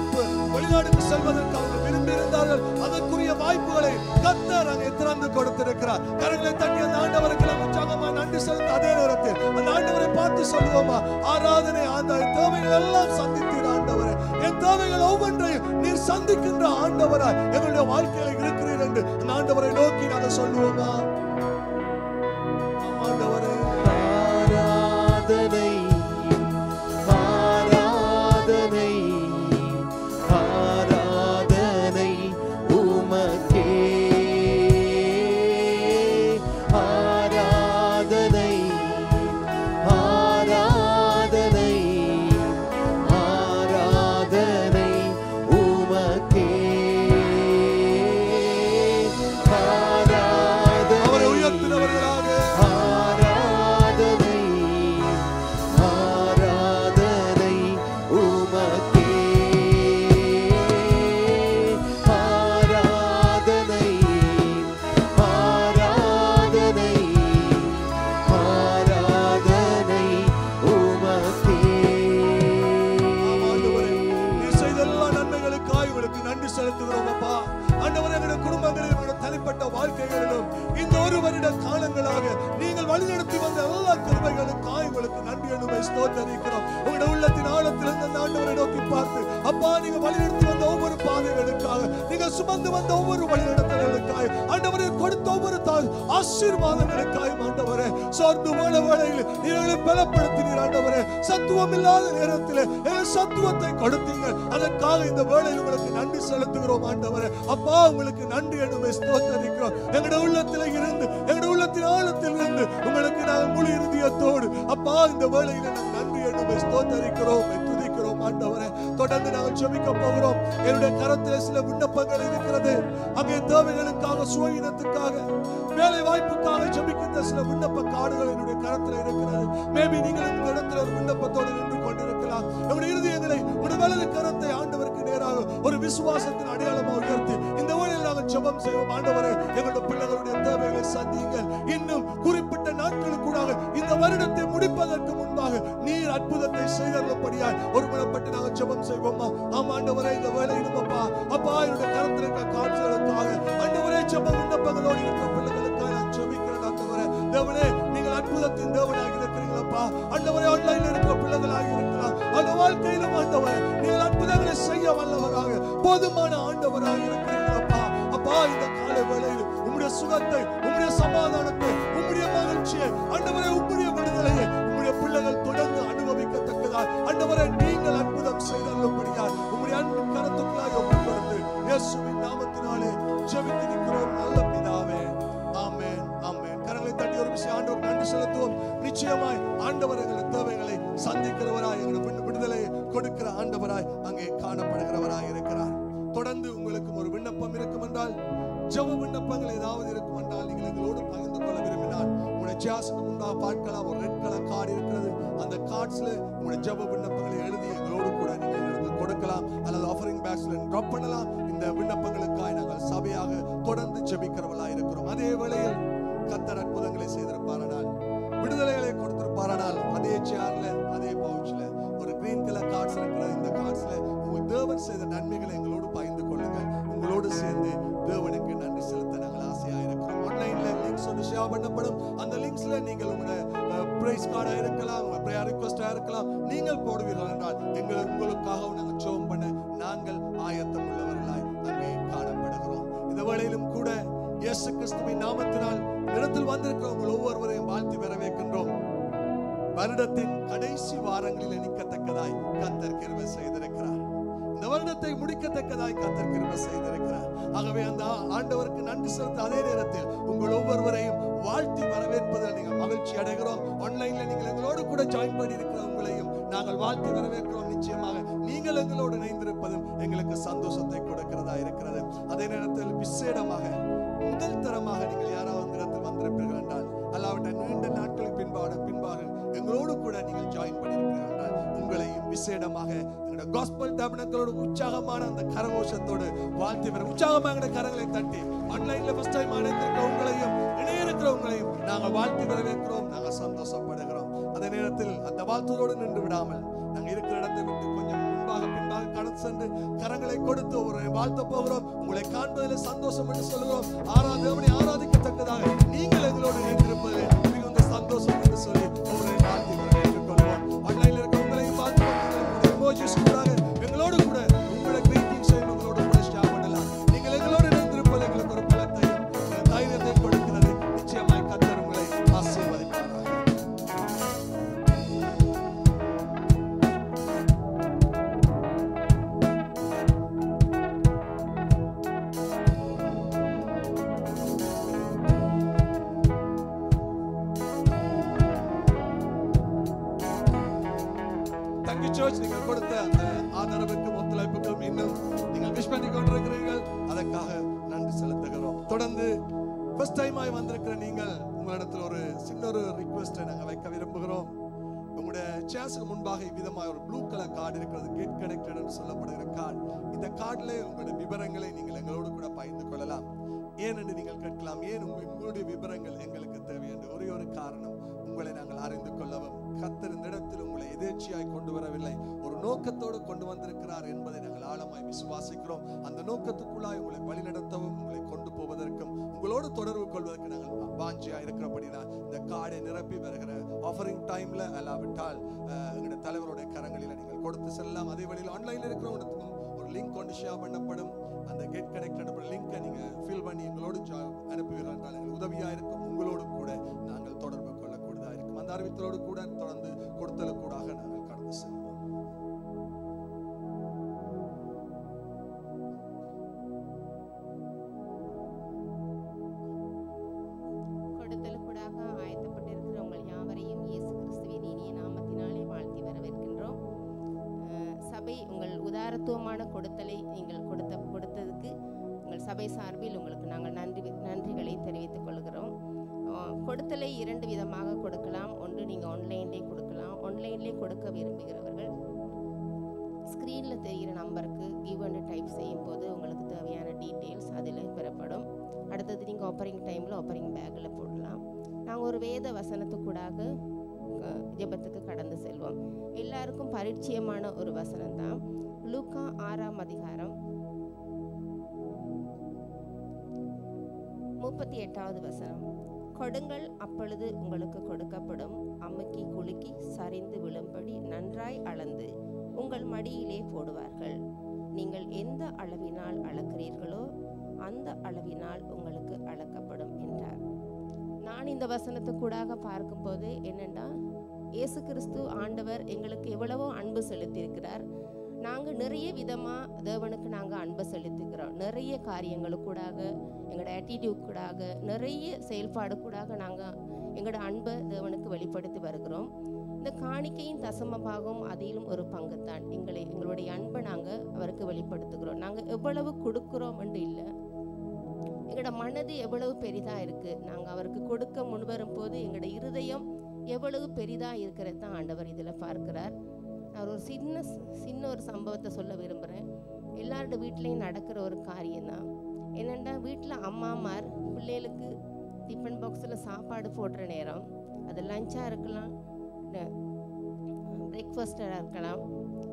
வெளிநாடுக்கு செல்வதற்காக விரும்பி இருந்தார்கள். அதற்குரிய வாய்ப்புகளை கர்த்தர் அங்கே திறந்து கொடுத்திருக்கிறார். கரங்களை தட்டி அந்த ஆண்டவருக்கு உற்சாகமா நன்றி செலுத்த அதே நேரத்தில் அந்த ஆண்டவரை பார்த்து சொல்லுவோமா, ஆராதனை அந்த தேவைகள் எல்லாம் சந்தித்தீர் ஆண்டவரே. என் தேவைகள் ஒவ்வொன்றையும் நீர் சந்திக்கின்ற ஆண்டவராய் எங்களுடைய வாழ்க்கையில இருக்கிறீர் என்று அந்த ஆண்டவரை நோக்கி நாங்கள் சொல்லுவோமா. ஆண்டவரே, ஆராதனை ஆராதனை ஆராதனை உமக்கே. ஆராதனை ஆராதனை ஆராதனை உமக்கே. ஆராதனை அவரை உயர்த்தினவர்களாக ஆராதனை ஆராதனை உமக்கே. ஆராதனை ஆராதனை ஆராதனை உமக்கே. ஆண்டவரே, நீர் செய்த எல்லா நன்மைகளுக்காக உங்களுக்கு நன்றி செலுத்துகிறோம் அப்பா. ஆண்டவரே, எங்களுடைய குடும்பங்களிலும் எங்களுடைய தனிப்பட்ட வாழ்க்கைகளிலும் இந்த ஒரு வருட காலங்களாக நீங்கள் வழிநடத்தி வந்த எல்லா கிருபைகளுக்காக உங்களுக்கு நன்றி என்று ஸ்தோத்திரிக்கிறோம். உங்களுடைய உள்ளத்தின் ஆழத்திலிருந்து அந்த ஆண்டவரை நோக்கி பார்த்து, அப்பா, நீங்க வழிநடத்தி வந்த ஒவ்வொரு பாதைகளுக்காக, நீங்க சுமந்து வந்த ஒவ்வொரு வழிநடத்தல்களுக்காக, ஆண்டவரே கொடுத்த ஒவ்வொரு ஆசீர்வாதங்களுக்காக ஆண்டவரே, சோர்ந்து போன வேளையில் நீங்களை பலப்படுத்தினீர் ஆண்டவரே. சத்துவம் இல்லாத நேரத்தில் எங்கள் சத்துவத்தை கொடுத்தீங்க. அதற்காக இந்த வேளையில் உங்களுக்கு நன்றி செலுத்துகிறோம் ஆண்டவரே. அப்பா, உங்களுக்கு நன்றி என்று ஸ்தோத்திரிக்கிறோம். எங்களுடைய உள்ளத்தில் இருந்து, எங்களுடைய உள்ளத்தின் ஆழத்தில் இருந்து உங்களுக்கு நாங்கள் முழு இருதயத்தோடு அப்பா இந்த வேளையில் நாங்கள் நன்றி என்று ஸ்தோத்திரிக்கிறோம், துதிக்கிறோம் ஆண்டவரே. தொடர்ந்து நாங்கள் ஜெபிக்க போகிறோம். என்னுடைய கரத்தில் சில விண்ணப்பங்கள் இருக்கிறது. அங்கே தேவைகளுக்காக, சுயநலத்துக்காக, வேலை வாய்ப்புக்காக ஜெபிக்கின்ற சில விண்ணப்ப கார்டுகள் என்னுடைய கரத்தில் இருக்கிறது. மேபி நீங்கள் இந்த இடத்துல ஒரு விண்ணப்பத்தோடு நின்று கொண்டிருக்கலாம். நம்முடைய இருதயங்களை உடைய வலது கரத்தை ஆண்டவருக்கு நேராக ஒரு விசுவாசத்தின் அடையாளமாக உயர்த்தி இந்த வேளையில் நாங்கள் ஜெபம் செய்வோம். ஆண்டவரே, எங்களுடைய பிள்ளைகளுடைய தேவைகளை சந்தியுங்கள். இன்னும் குறிப்பிட்ட நாட்களுக்கூடாக இந்த வருடத்தை முடிப்பதற்கு முன்பாக நீர் அற்புதத்தை செய்தருளும்படியாய் ஒருமனப்பட்டு நாங்கள் ஜெபம் செய்வோமா. ஆமா ஆண்டவரே, இந்த வேளையிலும் அப்பா அப்பா என்னுடைய கரத்தில் இருக்கிற காட்சிகளுக்காக ஆண்டவரே ஜெப விண்ணப்பங்களோடு இருக்கிற பிள்ளைகளுக்காக நான் ஜெபிக்கிறேன் ஆண்டவரே. தேவனே, நீங்கள் அற்புதத்தின் தேவனாக இருக்கிறீங்களப்பா. ஆண்டவரே, ஆன்லைன்ல இருக்கிற பிள்ளைகளாக இருக்கலாம். அந்த வாழ்க்கையிலும் ஆண்டவரே நீங்கள் அற்புதங்களை செய்ய வல்லவராக, போதுமான ஆண்டவராக இருக்கிறீங்களப்பா. அப்பா, இந்த கால வேளையில் உம்முடைய சுகத்தை, உம்முடைய சமாதானத்தை, உம்முடைய மகிழ்ச்சியை ஆண்டவரே, உம்முடைய விடுதலையை உம்முடைய பிள்ளைகள் தொடர்ந்து அனுபவிக்கத்தக்கதாய் ஆண்டவரே நீங்கள் அற்புதம் செய்தருளும்படியாய் உம்முடைய அன்பின் கரத்துக்குள்ளாய் ஒப்புக்கொடுத்து இயேசுவின் நாமத்தினாலே ஜெபித்து நிற்கிறோம் நல்ல பிதாவே. ஆமென், ஆமென். கரங்களை தட்டி ஒரு விஷயம் ஆண்டவர் நன்றி செலுத்துவோம். நிச்சயமாய் ஆண்டவர் எங்கள் தேவைகளை சந்திக்கிறவராய், எங்களுக்கு விடுதலை கொடுக்கிற ஆண்டவராய் அங்கே காணப்படுகிறவராய் இருக்கிறார். தொடர்ந்து உங்களுக்கு ஒரு விண்ணப்பம் இருக்கும் என்றால், ஜெப விண்ணப்பங்கள் ஏதாவது இருக்கும் என்றால் நீங்கள் எங்களோடு பகிர்ந்து கொள்ள விரும்பினால் உங்களுடைய சேர்ஸுக்கு முன்பாக பார்க்கலாம், ஒரு ரெட் கலர் கார்டு இருக்கிறது. அந்த கார்ட்ஸ்ல உங்களுடைய ஜெப விண்ணப்பங்களை எழுதி எங்களோடு கூட நீங்கள் எடுத்து கொடுக்கலாம், அல்லது ஆஃபரிங் பேக்ஸ்ல டிராப் பண்ணலாம். இந்த விண்ணப்பங்களுக்காக நாங்கள் சபையாக தொடர்ந்து ஜெபிக்கிறவர்களாக இருக்கிறோம். அதே வேளையில் கர்த்தர் அற்புதங்களை செய்திருப்பாரானால், விடுதலைகளை கொடுத்திருப்பாரானால், அதே சேர்ல அதே பவுச்ல ஒரு கிரீன் கலர் கார்ட்ஸ் இருக்கிறது. இந்த கார்ட்ஸ்ல உங்கள் தேவன் செய்த நன்மைகளை எங்களோடு பகிர்ந்து கொள்ளுங்கள். உங்களோடு சேர்ந்து தேவனுக்கு நன்றி செலுத்த நாங்கள் ஆசையாக இருக்கிறோம். ஆன்லைன்ல லிங்க்ஸ் ஷேர் பண்ணப்படும். அந்த லிங்க்ஸ்ல நீங்கள் உங்களுடைய பிரைஸ் கார்டா இருக்கலாம், உங்க பிரேயர் ரிக்வெஸ்டா இருக்கலாம், நீங்கள் போடுவீர்கள் என்றால் உங்களுக்காக நாங்கள் ஜெபம் பண்ண நாங்கள் ஆயத்தம் உள்ளவர்களாய் அங்கே காணப்படுகிறோம். இந்த வேளையிலும் கூட இயேசு கிறிஸ்துவின் நாமத்தினால் இடத்தில் வந்திருக்கிற உங்கள் ஒவ்வொருவரையும் வாழ்த்தி வரவேற்கின்றோம். வருடத்தின் கடைசி வாரங்களில் நிற்கத்தக்கதாய் கர்த்தர் கிருபை செய்திருக்கிறார். இந்த வருடத்தை முடிக்கத்தக்கதாய் கர்த்தர் கிருபை செய்திருக்கிறார். ஆகவே அந்த ஆண்டவருக்கு நன்றி செலுத்த அதே நேரத்தில் உங்கள் ஒவ்வொருவரையும் வாழ்த்தி வரவேற்பதில் நீங்கள் மகிழ்ச்சி அடைகிறோம். ஆன்லைன்ல நீங்கள் எங்களோடு கூட ஜாயின் பண்ணி இருக்கிற உங்களையும் நாங்கள் வாழ்த்தி வரவேற்கிறோம். நிச்சயமாக நீங்கள் எங்களோடு இணைந்திருப்பதும் எங்களுக்கு சந்தோஷத்தை கொடுக்கிறதா இருக்கிறது. அதே நேரத்தில் விசேடமாக முதல் தரமாக நீங்கள் யாராவது இடத்தில் வந்திருப்பீர்கள் என்றால், அல்லாவிட்ட நீண்ட நாட்களுக்கு பின்பாக எங்களோடு கூட நீங்கள் ஜாயின் பண்ணியிருப்பீர்கள் என்றால், உங்களையும் விசேடமாக எங்களுடைய காஸ்பல் டேபர்னக்கிளோட உற்சாகமான அந்த கரகோஷத்தோடு வாழ்த்தி வர உற்சாகமாக கரங்களை தட்டி ஆன்லைன்ல ஃபர்ஸ்ட் டைம் இணைந்திருக்கிற உங்களையும் இணைய இருக்கிற உங்களையும் நாங்கள் வாழ்த்தி வரவேற்கிறோம். நாங்கள் சந்தோஷப்படுகிறோம். அதே நேரத்தில் அந்த வாழ்த்தோடு நின்று விடாமல் நாங்கள் இருக்கிற இடத்தை விட்டு கொஞ்சம் பின்பாக கடந்து சென்று கரங்களை கொடுத்து ஒரு வாழ்த்த போகிறோம். உங்களை காண்பதில் சந்தோஷம் என்று சொல்லுகிறோம். ஆராதிக்கத்தக்கதாக நீங்கள் எங்களோடு இணைந்திருப்பது மிகுந்த சந்தோஷம் என்று சொல்லி உங்களை வாழ்த்தி வரவேற்றுக்கொள்வோம். ஆன்லைன்ல இருக்கிற உங்களையும் வாழ்த்து எங்களோடு கூட உங்களை கிரீட்டிங்ஸ் எங்களோடு கூட ஷேர் பண்ணலாம். நீங்கள் எங்களோடு இணைந்திருப்பது எங்களுக்கு ஒரு பலத்தையும் தைரியத்தை கொடுக்கிறது. நிச்சயமாய் கர்த்தர் உங்களை ஆசீர்வதிப்பார். நீங்கள் கொடுத்த அந்த ஆதரவுக்கும் ஒத்துழைப்புக்கும் இன்னும் நீங்கள் விஷ் பண்ணி கொண்டிருக்கிறீர்கள். அதற்காக நன்றி செலுத்துகிறோம். தொடர்ந்து ஃபர்ஸ்ட் டைம் ஆய் வந்திருக்கிற நீங்கள் உங்களிடத்தில் ஒரு சின்ன ஒரு ரிக்வெஸ்டை நாங்கள் வைக்க விரும்புகிறோம். உங்களுடைய சேர்ஸுக்கு முன்பாக இவ்விதமாக ஒரு ப்ளூ கலர் கார்டு இருக்கிறது, கேட் கனெக்டட் என்று சொல்லப்படுகிற கார்டு. இந்த கார்டில் உங்களுடைய விவரங்களை நீங்கள் எங்களோடு கூட பகிர்ந்து கொள்ளலாம். ஏன் என்று நீங்கள் கேட்கலாம். ஏன் உங்களுடைய விவரங்கள் எங்களுக்கு தேவை என்று ஒரே ஒரு காரணம், உங்களை நாங்கள் அறிந்து கொள்ளவும். கர்த்தர் இந்த இடத்தில் உங்களை எதேச்சியாய் கொண்டு வரவில்லை, ஒரு நோக்கத்தோடு கொண்டு வந்திருக்கிறார் என்பதை நாங்கள் ஆழமாய் விசுவாசிக்கிறோம். அந்த நோக்கத்துக்குள்ளாய் உங்களை வழிநடத்தவும் உங்களை கொண்டு போவதற்கும் உங்களோடு தொடர்பு கொள்வதற்கு நாங்கள் வாஞ்சியா இருக்கிறபடினால் இந்த கார்டை நிரப்பி வருகிற ஆஃபரிங் டைம்ல அல்லாவிட்டால் எங்களுடைய தலைவருடைய கரங்களில் நீங்கள் கொடுத்து செல்லலாம். அதே வழியில் ஆன்லைன்ல இருக்கிறவங்களுக்கும் ஒரு லிங்க் கொண்டு ஷேர் பண்ணப்படும். அந்த கெட் கனெக்டட் லிங்கை நீங்க ஃபில் பண்ணி எங்களோடு அனுப்புவீர்கள் என்றால் எங்களுக்கு உதவியா இருக்கும். உங்களோடு கூட நாங்கள் தொடர்பு கொள்ளக்கூடியதா இருக்கும். அந்த அறிவித்தலோடு கூட தொடர்ந்து கொடுத்தலுக்கூடாக நாங்கள் கடந்து செல்வோம். கொடுத்தலுக்கூடாக ஆயத்தப்பட்டிருக்கிற உங்கள் யாவரையும் இயேசு கிறிஸ்துவின் இனிய நாமத்தினாலே வாழ்த்தி வரவேற்கின்றோம். சபை உங்கள் உதாரத்துவமான கொடுத்தலை நீங்கள் கொடுத்ததுக்கு உங்கள் சபை சார்பில் உங்களுக்கு நாங்கள் நன்றிகளை தெரிவித்துக் கொள்கிறோம். கொடுத்தலை 2 விதமாக கொடுக்கலாம். ஒன்று நீங்கள் ஆன்லைன்லேயே கொடுக்கலாம். ஆன்லைன்லேயே கொடுக்க விரும்புகிறவர்கள் ஸ்க்ரீனில் தெரிகிற நம்பருக்கு கிவ் அண்ட் டைப் செய்யும் போது உங்களுக்கு தேவையான டீட்டெயில்ஸ் அதில் பெறப்படும். அடுத்தது நீங்கள் ஆப்பரிங் டைமில் ஆப்பரிங் பேக்கில் போடலாம். நாங்கள் ஒரு வேத வசனத்துக்கூடாக ஜெபத்துக்கு கடந்து செல்வோம். எல்லாருக்கும் பரிச்சயமான ஒரு வசனம் தான் லூக்கா 6ஆம் அதிகாரம் 38வது வசனம். கொடுங்கள், அப்பொழுது உங்களுக்கு கொடுக்கப்படும். அமுக்கி குலுக்கி சரிந்து விழும்படி நன்றாய் அளந்து உங்கள் மடியிலே போடுவார்கள். நீங்கள் எந்த அளவினால் அளக்கிறீர்களோ அந்த அளவினால் உங்களுக்கு அளக்கப்படும் என்றார். நான் இந்த வசனத்துக்கூடாக பார்க்கும்போது என்னென்னா, இயேசு கிறிஸ்து ஆண்டவர் எங்களுக்கு எவ்வளவோ அன்பு செலுத்தியிருக்கிறார். நாங்கள் நிறைய விதமாக தேவனுக்கு நாங்கள் அன்பு செலுத்திக்கிறோம். நிறைய காரியங்களுக்கூடாக, எங்களோட ஆட்டிடியூட் கூடாக, நிறைய செயல்பாடு கூடாக நாங்கள் எங்களோட அன்பை தேவனுக்கு வெளிப்படுத்தி வருகிறோம். இந்த இந்த காணிக்கையின் தசம பாகம் அதிலும் ஒரு பங்கு தான். எங்களுடைய அன்பை நாங்கள் அவருக்கு வெளிப்படுத்துகிறோம். நாங்கள் எவ்வளவு கொடுக்குறோம் என்று இல்லை, எங்களோட மனது எவ்வளவு பெரிதாக இருக்குது. நாங்கள் அவருக்கு கொடுக்க முன்வரும் போது எங்களோட இருதயம் எவ்வளவு பெரிதாக இருக்கிறது தான் ஆண்டவர் இதில் பார்க்கிறார். நான் ஒரு சின்ன ஒரு சம்பவத்தை சொல்ல விரும்புகிறேன். எல்லாரோட வீட்லேயும் நடக்கிற ஒரு காரியம்தான். என்னென்னா, வீட்டில் அம்மாமார் பிள்ளைகளுக்கு டிஃபன் பாக்ஸில் சாப்பாடு போடுற நேரம், அது லஞ்சாக இருக்கலாம், பிரேக்ஃபாஸ்டாக இருக்கலாம்,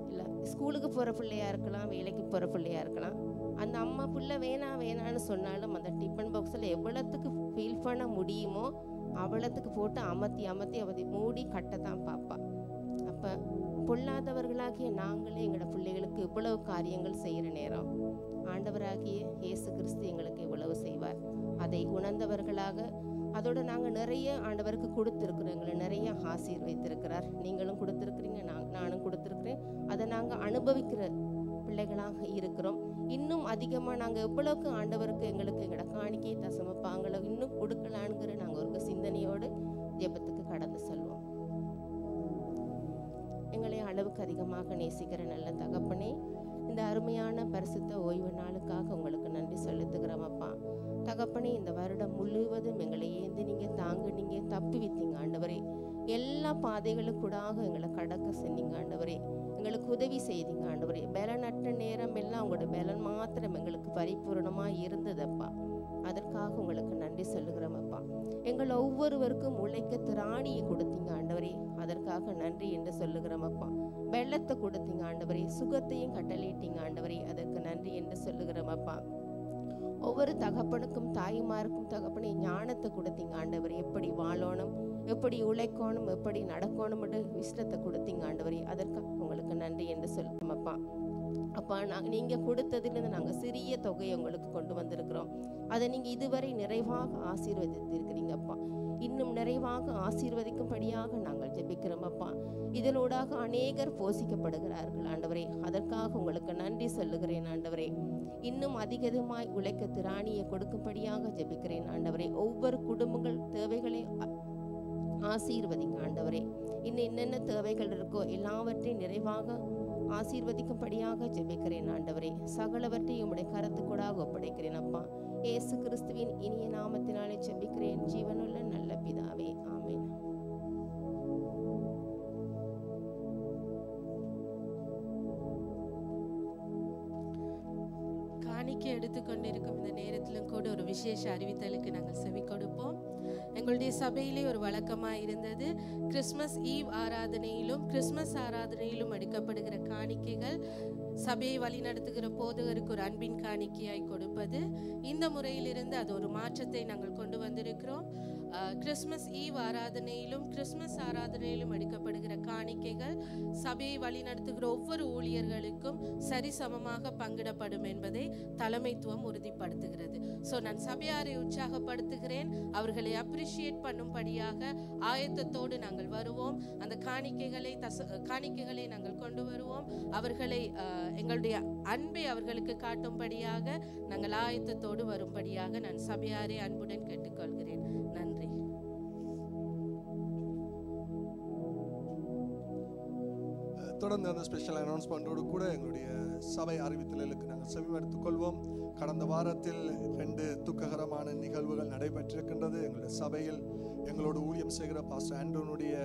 இல்லை ஸ்கூலுக்கு போகிற பிள்ளையாக இருக்கலாம், வேலைக்கு போகிற பிள்ளையாக இருக்கலாம். அந்த அம்மா பிள்ளை வேணான்னு சொன்னாலும் அந்த டிஃபன் பாக்ஸில் எவ்வளோத்துக்கு ஃபீல் பண்ண முடியுமோ அவ்வளோத்துக்கு போட்டு அமர்த்தி மூடி கட்டத்தான் பார்ப்பா. அப்போ பொல்லாதவர்களாகிய நாங்களே எங்களோட பிள்ளைகளுக்கு இவ்வளவு காரியங்கள் செய்கிற நேரம், ஆண்டவராகிய இயேசு கிறிஸ்து எங்களுக்கு இவ்வளவு செய்வார். அதை உணர்ந்தவர்களாக, அதோடு நாங்கள் நிறைய ஆண்டவருக்கு கொடுத்துருக்குறோம். எங்களை நிறைய ஆசீர்வதித்திருக்கிறார். நீங்களும் கொடுத்துருக்குறீங்க, நானும் கொடுத்துருக்குறேன். அதை நாங்கள் அனுபவிக்கிற பிள்ளைகளாக இருக்கிறோம். இன்னும் அதிகமாக நாங்கள் எவ்வளவுக்கு ஆண்டவருக்கு எங்களோட காணிக்கை தசம பாங்களை இன்னும் கொடுக்கலான்ங்கிற நாங்கள் ஒரு சிந்தனையோடு ஜெபத்துக்கு கடந்து செல்வோம். எங்களை அளவுக்கு அதிகமாக நேசிக்கிற நல்ல தகப்பனே, இந்த அருமையான பரிசுத்த ஓய்வு நாளுக்காக உங்களுக்கு நன்றி செலுத்துகிறோம் அப்பா. தகப்பனே, இந்த வருடம் முழுவதும் எங்களை ஏந்தி நீங்கள் தாங்குனீங்க, தப்பி வித்தீங்க ஆண்டவரே. எல்லா பாதைகளுக்கூடாக எங்களை கடக்க செஞ்சீங்க ஆண்டவரே. எங்களுக்கு உதவி செய்தீங்க ஆண்டவரே. பலனற்ற நேரம் எல்லாம் உங்களோட பலன் மாத்திரம் எங்களுக்கு பரிபூர்ணமாக இருந்ததப்பா. அதற்காக உங்களுக்கு நன்றி சொல்லுகிறோம் அப்பா. எங்கள் ஒவ்வொருவருக்கும் உழைக்க திராணியை கொடுத்தீங்க ஆண்டவரே, அதற்காக நன்றி என்று சொல்லுகிறோம் அப்பா. வெள்ளத்தை கொடுத்தீங்க ஆண்டவரே, சுகத்தையும் கட்டளையிட்டீங்க ஆண்டவரே, அதற்கு நன்றி என்று சொல்லுகிறோம் அப்பா. ஒவ்வொரு தகப்பனுக்கும் தாய்மாருக்கும் தகப்பனே ஞானத்தை கொடுத்தீங்க ஆண்டவரே. எப்படி வாழணும், எப்படி உழைக்கணும், எப்படி நடக்கணும் விஷ்டத்தை கொடுத்தீங்க ஆண்டவரே, அதற்காக உங்களுக்கு நன்றி என்று சொல்லுவோம் அப்பா. அப்பா, நீங்கள் கொடுத்ததுலேருந்து நாங்கள் சிறிய தொகையை உங்களுக்கு கொண்டு வந்திருக்கிறோம். அதை நீங்கள் இதுவரை நிறைவாக ஆசீர்வதித்திருக்கிறீங்க அப்பா. இன்னும் நிறைவாக ஆசீர்வதிக்கும்படியாக நாங்கள் ஜெபிக்கிறோம் அப்பா. இதனூடாக அநேகர் போஷிக்கப்படுகிறார்கள் ஆண்டவரே, அதற்காக உங்களுக்கு நன்றி சொல்லுகிறேன் ஆண்டவரே. இன்னும் அதிகமாய் உழைக்க திராணியை கொடுக்கும்படியாக ஜெபிக்கிறேன் ஆண்டவரே. ஒவ்வொரு குடும்பங்கள் தேவைகளை ஆசீர்வதிங்க ஆண்டவரே. இன்னும் என்னென்ன தேவைகள் இருக்கோ எல்லாவற்றையும் நிறைவாக ஆசீர்வதிக்கும்படியாக ஜெபிக்கிறேன் ஆண்டவரே. சகலவற்றையும் உடைய கரத்துக்கூடாக ஒப்படைக்கிறேன் அப்பா. இயேசு கிறிஸ்துவின் இனிய நாமத்தினாலே ஜெபிக்கிறேன் ஜீவனுள்ள நல்ல பிதாவே, ஆமென். காணிக்கை எடுத்துக்கொண்டிருக்கும் இந்த நேரத்திலும் கூட ஒரு விசேஷ அறிவித்தலுக்கு நாங்கள் செவி கொடுப்போம். எங்களுடைய சபையிலே ஒரு வழக்கமாக இருந்தது, கிறிஸ்மஸ் ஈவ் ஆராதனையிலும் கிறிஸ்மஸ் ஆராதனையிலும் எடுக்கப்படுகிற காணிக்கைகள் சபையை வழிநடத்துகிற போதகருக்கு ஒரு அன்பின் காணிக்கையாய் கொடுப்பது. இந்த முறையிலிருந்து அது ஒரு மாற்றத்தை நாங்கள் கொண்டு வந்திருக்கிறோம். கிறிஸ்மஸ் ஈவ் ஆராதனையிலும் கிறிஸ்மஸ் ஆராதனையிலும் எடுக்கப்படுகிற காணிக்கைகள் சபையை வழிநடத்துகிற ஒவ்வொரு ஊழியர்களுக்கும் சரிசமமாக பங்கிடப்படும் என்பதை தலைமைத்துவம் உறுதிப்படுத்துகிறது. ஸோ நான் சபையாரை உற்சாகப்படுத்துகிறேன், அவர்களை அப்ரிஷியேட் பண்ணும்படியாக ஆயத்தத்தோடு நாங்கள் வருவோம். அந்த காணிக்கைகளை நாங்கள் கொண்டு வருவோம். அவர்களை எங்களுடைய அன்பை அவர்களுக்கு காட்டும்படியாக நாங்கள் ஆயத்தத்தோடு வரும்படியாக நான் சபையாரை அன்புடன் கேட்டுக்கொள்கிறேன். நன்றி. தொடர்ந்து அந்த ஸ்பெஷல் அனௌன்ஸ்மெண்டோடு கூட எங்களுடைய சபை அறிவித்தலுக்கு நாங்கள் செவிமடுத்துக் கொள்வோம். கடந்த வாரத்தில் 2 துக்ககரமான நிகழ்வுகள் நடைபெற்றிருக்கின்றது. எங்களுடைய சபையில் எங்களோடு ஊழியம் செய்கிற பாஸ்டர் ஆண்டோனுடைய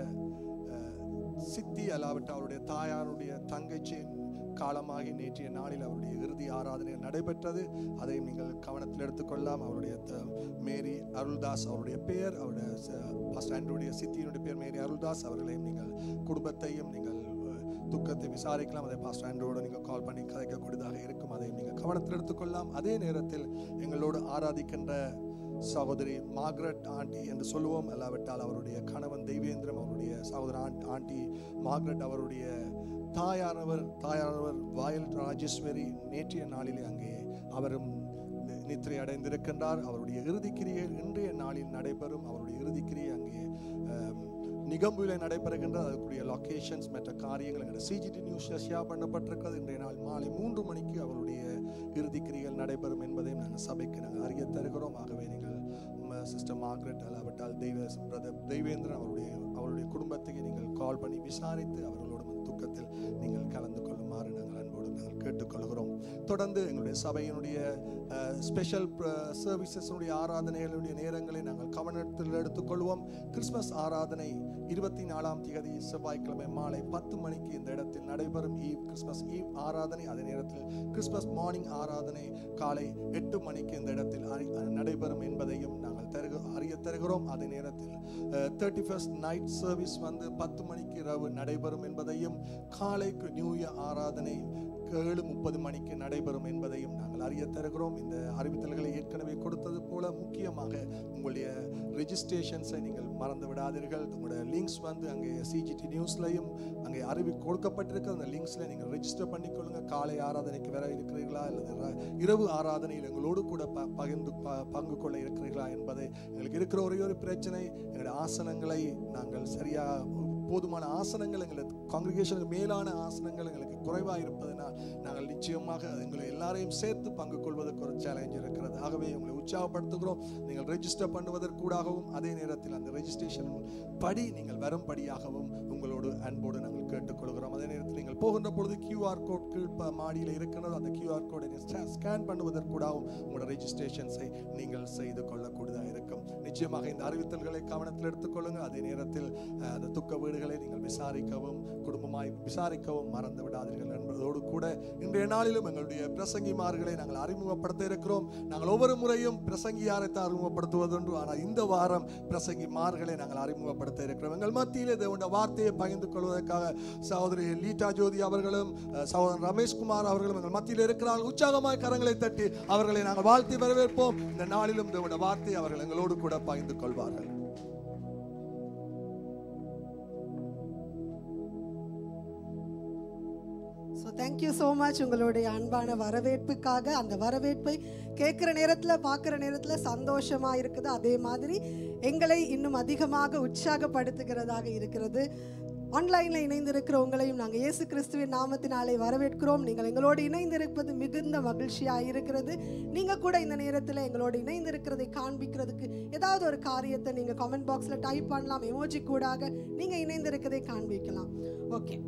சித்தி அல்லாவிட்ட அவருடைய தாயாருடைய தங்கச்சியின் காலமாகி நேற்றைய நாளில் அவருடைய இறுதி ஆராதனை நடைபெற்றது. அதையும் நீங்கள் கவனத்தில் எடுத்துக்கொள்ளலாம். அவருடைய மேரி அருள்தாஸ் அவருடைய பெயர், அவருடைய பாஸ்டர் ஆண்டோனுடைய சித்தியினுடைய பெயர் மேரி அருள்தாஸ். அவர்களையும் நீங்கள் குடும்பத்தையும் நீங்கள் துக்கத்தை விசாரிக்கலாம். அதை பாஸ்டர் ஆண்டோடு நீங்கள் கால் பண்ணி கதைக்கக்கூடியதாக இருக்கும். அதையும் நீங்கள் கவனத்தில் எடுத்துக்கொள்ளலாம். அதே நேரத்தில் எங்களோடு ஆராதிக்கின்ற சகோதரி மார்கரெட் ஆண்டி என்று சொல்லுவோம், அல்லாவிட்டால் அவருடைய கணவன் தெய்வேந்திரம், அவருடைய சகோதர ஆண்டி மார்கரெட், அவருடைய தாயானவர் வாயல் ராஜேஸ்வரி நேற்றைய நாளிலே அங்கே அவரும் நித்திரை அடைந்திருக்கின்றார். அவருடைய இறுதிக்கிரியை இன்றைய நாளில் நடைபெறும். அவருடைய இறுதிக்கிரியை அங்கே நிகம்புவில் நடைபெறுகின்றது. அதுக்குரிய லொக்கேஷன்ஸ் மற்ற காரியங்கள் எங்கள் சிஜிடி நியூஸில் ஷேர் பண்ணப்பட்டிருக்கிறது. இன்றைய நாள் மாலை 3 மணிக்கு அவருடைய இறுதிக்கிரிகள் நடைபெறும் என்பதையும் நாங்கள் சபைக்கு நாங்கள் அறிய தருகிறோம். ஆகவே நீங்கள் சிஸ்டர் மார்கரெட் அல்லாவிட்டால் பிரதர் தெய்வேந்திரன் அவருடைய குடும்பத்துக்கு நீங்கள் கால் பண்ணி விசாரித்து அவர்களோட துக்கத்தில் நீங்கள் கலந்து கொள்ளுமாறு நாங்கள் அன்போடு நாங்கள் கேட்டுக்கொள்கிறோம். தொடர்ந்து எங்களுடைய சபையினுடைய ஸ்பெஷல் சர்வீசஸுடைய ஆராதனைகளுடைய நேரங்களை நாங்கள் கவனத்தில் எடுத்துக்கொள்வோம். கிறிஸ்மஸ் ஆராதனை 24ஆம் தேதி செவ்வாய்க்கிழமை மாலை 10 மணிக்கு இந்த இடத்தில் நடைபெறும். கிறிஸ்மஸ் ஈவ் ஆராதனை. அதே நேரத்தில் கிறிஸ்மஸ் மார்னிங் ஆராதனை காலை 8 மணிக்கு இந்த இடத்தில் நடைபெறும் என்பதையும் நாங்கள் அறிய தருகிறோம். அதே நேரத்தில் 31st நைட் சர்வீஸ் 10 மணிக்கு இரவு நடைபெறும் என்பதையும், காலைக்கு நியூ இயர் ஆராதனை 7:30 மணிக்கு நடைபெறும் என்பதையும் நாங்கள் அறிய தருகிறோம். இந்த அறிவித்தல்களை ஏற்கனவே கொடுத்தது போல முக்கியமாக உங்களுடைய ரெஜிஸ்ட்ரேஷன்ஸை நீங்கள் மறந்து விடாதீர்கள். உங்களுடைய லிங்க்ஸ் அங்கே CGT நியூஸ்லையும் அங்கே கொடுக்கப்பட்டிருக்க அந்த லிங்க்ஸில் நீங்கள் ரெஜிஸ்டர் பண்ணிக்கொள்ளுங்க. காலை ஆராதனைக்கு வர இருக்கிறீர்களா அல்லது இரவு ஆராதனையில் எங்களோடு கூட பங்கு கொள்ள இருக்கிறீர்களா என்பதை எங்களுக்கு இருக்கிற ஒரே ஒரு பிரச்சனை, எங்களுடைய ஆசனங்களை நாங்கள் சரியாக போதுமான ஆசனங்கள் எங்களுக்கு காங்கிரிகேஷனுக்கு மேலான ஆசனங்கள் எங்களுக்கு குறைவாக இருப்பதனால் நாங்கள் நிச்சயமாக எங்களை எல்லாரையும் சேர்த்து பங்கு கொள்வதற்கு ஒரு சேலஞ்ச் இருக்கிறது. ஆகவே உங்களை உற்சாகப்படுத்துகிறோம். நீங்கள் ரெஜிஸ்டர் பண்ணுவதற்கூடாகவும் அதே நேரத்தில் அந்த ரெஜிஸ்ட்ரேஷன் படி நீங்கள் வரும்படியாகவும் உங்களோடு அன்போடு நாங்கள் கேட்டுக்கொள்கிறோம். அதே நேரத்தில் நீங்கள் போகின்ற பொழுது QR கோட் கீழ் மாடியில் இருக்கிறது. அந்த QR கோடை ஸ்கேன் பண்ணுவதற்கூடாகவும் உங்களோட ரெஜிஸ்ட்ரேஷன்ஸை நீங்கள் செய்து கொள்ளக்கூடியதாக இருக்கும். நிச்சயமாக இந்த அறிவித்தல்களை கவனத்தில் எடுத்துக்கொள்ளுங்கள். அதே நேரத்தில் அந்த துக்க வீடுகளை நீங்கள் விசாரிக்கவும் குடும்பமாய் விசாரிக்கவும் மறந்து விடாதீர்கள் என்பதோடு கூட இன்றைய நாளிலும் எங்களுடைய பிரசங்கிமார்களை நாங்கள் அறிமுகப்படுத்த இருக்கிறோம். நாங்கள் ஒவ்வொரு முறையும் பிரசங்கியாரைத்தான் அறிமுகப்படுத்துவதுண்டு. ஆனால் இந்த வாரம் பிரசங்கிமார்களை நாங்கள் அறிமுகப்படுத்த இருக்கிறோம். எங்கள் மத்தியிலே தேவனுடைய வார்த்தையை பகிர்ந்து கொள்வதற்காக சகோதரி லீட்டா ஜோதி அவர்களும் சகோதரன் ரமேஷ்குமார் அவர்களும் எங்கள் மத்தியில் இருக்கிறார்கள். உற்சாகமாய் கரங்களை தட்டி அவர்களை நாங்கள் வாழ்த்தி வரவேற்போம். இந்த நாளிலும் தேவனுடைய வார்த்தை அவர்கள் எங்களோடு கூட பகிர்ந்து கொள்வார்கள். Thank you so much உங்களுடைய அன்பான வரவேற்புக்காக. அந்த வரவேற்பை கேட்குற நேரத்தில் பார்க்குற நேரத்தில் சந்தோஷமாக இருக்குது. அதே மாதிரி எங்களை இன்னும் அதிகமாக உற்சாகப்படுத்துகிறதாக இருக்கிறது. ஆன்லைனில் இணைந்திருக்கிற உங்களையும் நாங்கள் இயேசு கிறிஸ்துவின் நாமத்தினாலே வரவேற்கிறோம். நீங்கள் எங்களோடு இணைந்திருப்பது மிகுந்த மகிழ்ச்சியாக இருக்கிறது. நீங்கள் கூட இந்த நேரத்தில் எங்களோடு இணைந்திருக்கிறதை காண்பிக்கிறதுக்கு ஏதாவது ஒரு காரியத்தை நீங்கள் கமெண்ட் பாக்ஸில் டைப் பண்ணலாம். எமோஜி கூடாக நீங்கள் இணைந்திருக்கிறதை காண்பிக்கலாம். ஓகே,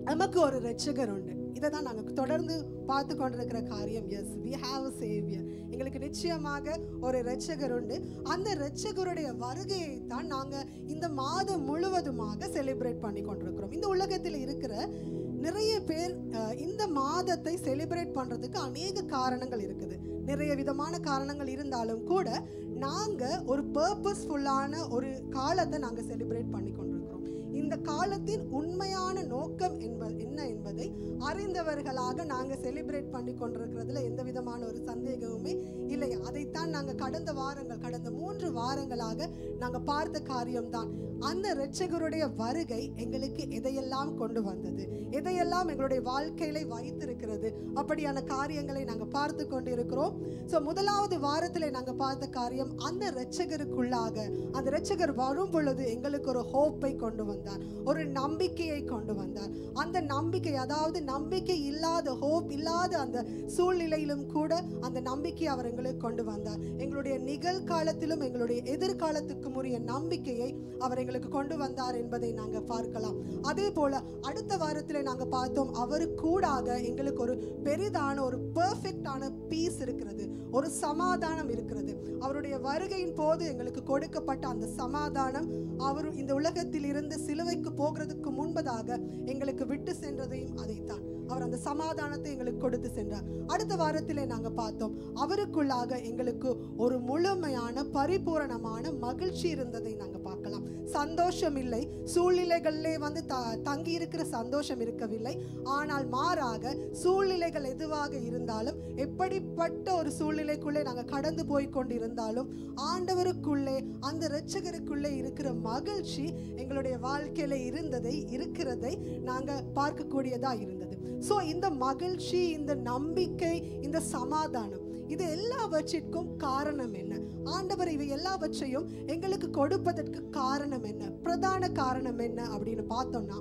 நமக்கு ஒரு இரட்சகர் உண்டு. இதை தான் நாங்கள் தொடர்ந்து பார்த்து கொண்டிருக்கிற காரியம். Yes, we have a savior. எங்களுக்கு நிச்சயமாக ஒரு இரட்சகர் உண்டு. அந்த இரட்சகருடைய வருகையை தான் நாங்கள் இந்த மாதம் முழுவதுமாக செலிப்ரேட் பண்ணி கொண்டிருக்கிறோம். இந்த உலகத்தில் இருக்கிற நிறைய பேர் இந்த மாதத்தை செலிப்ரேட் பண்ணுறதுக்கு அநேக காரணங்கள் இருக்குது. நிறைய விதமான காரணங்கள் இருந்தாலும் கூட நாங்கள் ஒரு பர்பஸ்ஃபுல்லான ஒரு காலத்தை நாங்கள் செலிப்ரேட் பண்ணி கொண்டிருக்கிறோம். இந்த காலத்தின் உண்மையான நோக்கம் என்ன என்பதை அறிந்தவர்களாக நாங்கள் செலிப்ரேட் பண்ணி கொண்டிருக்கிறதுல எந்த விதமான ஒரு சந்தேகமுமே இல்லை. அதைத்தான் நாங்கள் கடந்த 3 வாரங்களாக நாங்கள் பார்த்த காரியம்தான். அந்த இரட்சகருடைய வருகை எங்களுக்கு எதையெல்லாம் கொண்டு வந்தது, எதையெல்லாம் எங்களுடைய வாழ்க்கையில வைத்திருக்கிறது, அப்படியான காரியங்களை நாங்கள் பார்த்து கொண்டு இருக்கிறோம். ஸோ முதலாவது வாரத்தில் நாங்கள் பார்த்த காரியம், அந்த இரட்சகருக்குள்ளாக அந்த இரட்சகர் வரும் பொழுது எங்களுக்கு ஒரு ஹோப்பை கொண்டு வந்தார், ஒரு நம்பிக்கையை கொண்டு வந்தார். அந்த நம்பிக்கை, அதாவது நம்பிக்கை இல்லாத, ஹோப் இல்லாத அந்த சூழ்நிலையிலும் கூட அந்த நம்பிக்கையை அவர் எங்களுக்கு கொண்டு வந்தார். எங்களுடைய நிகழ்காலத்திலும் எங்களுடைய எதிர்காலத்துக்கும் உரிய நம்பிக்கையை அவர் எங்களுக்கு கொண்டு வந்தார் என்பதை நாங்கள் பார்க்கலாம். அதே போல அடுத்த வாரத்தில் நாங்கள் பார்த்தோம், அவருக்கூடாக எங்களுக்கு ஒரு பெரிதான ஒரு பெர்ஃபெக்டான பீஸ் இருக்கிறது, ஒரு சமாதானம் இருக்கிறது. அவருடைய வருகையின் போது எங்களுக்கு கொடுக்கப்பட்ட அந்த சமாதானம் அவர் இந்த உலகத்தில் இருந்து சிலுவைக்கு போகிறதுக்கு முன்பதாக எங்களுக்கு விட்டு சென்றதையும் அதைத்தான். அவர் அந்த சமாதானத்தை எங்களுக்கு கொடுத்து சென்றார். அடுத்த வாரத்திலே நாங்கள் பார்த்தோம், அவருக்குள்ளாக எங்களுக்கு ஒரு முழுமையான பரிபூரணமான மகிழ்ச்சி இருந்ததை நாங்கள் பார்க்கலாம். சந்தோஷம் இல்லை, சூழ்நிலைகளிலே தங்கி இருக்கிற சந்தோஷம் இருக்கவில்லை. ஆனால் மாறாக சூழ்நிலைகள் எதுவாக இருந்தாலும், எப்படிப்பட்ட ஒரு சூழ்நிலைக்குள்ளே நாங்கள் கடந்து போய் கொண்டிருந்தாலும், ஆண்டவருக்குள்ளே அந்த இரட்சகருக்குள்ளே இருக்கிற மகிழ்ச்சி எங்களுடைய வாழ்க்கையில இருக்கிறதை நாங்கள் பார்க்கக்கூடியதா இருந்தது. ஸோ இந்த மகிழ்ச்சி, இந்த நம்பிக்கை, இந்த சமாதானம், இது எல்லாவற்றிற்கும் காரணம் என்ன? ஆண்டவர் இவை எல்லாவற்றையும் எங்களுக்கு கொடுப்பதற்கு காரணம் என்ன? பிரதான காரணம் என்ன அப்படின்னு பார்த்தோம்னா,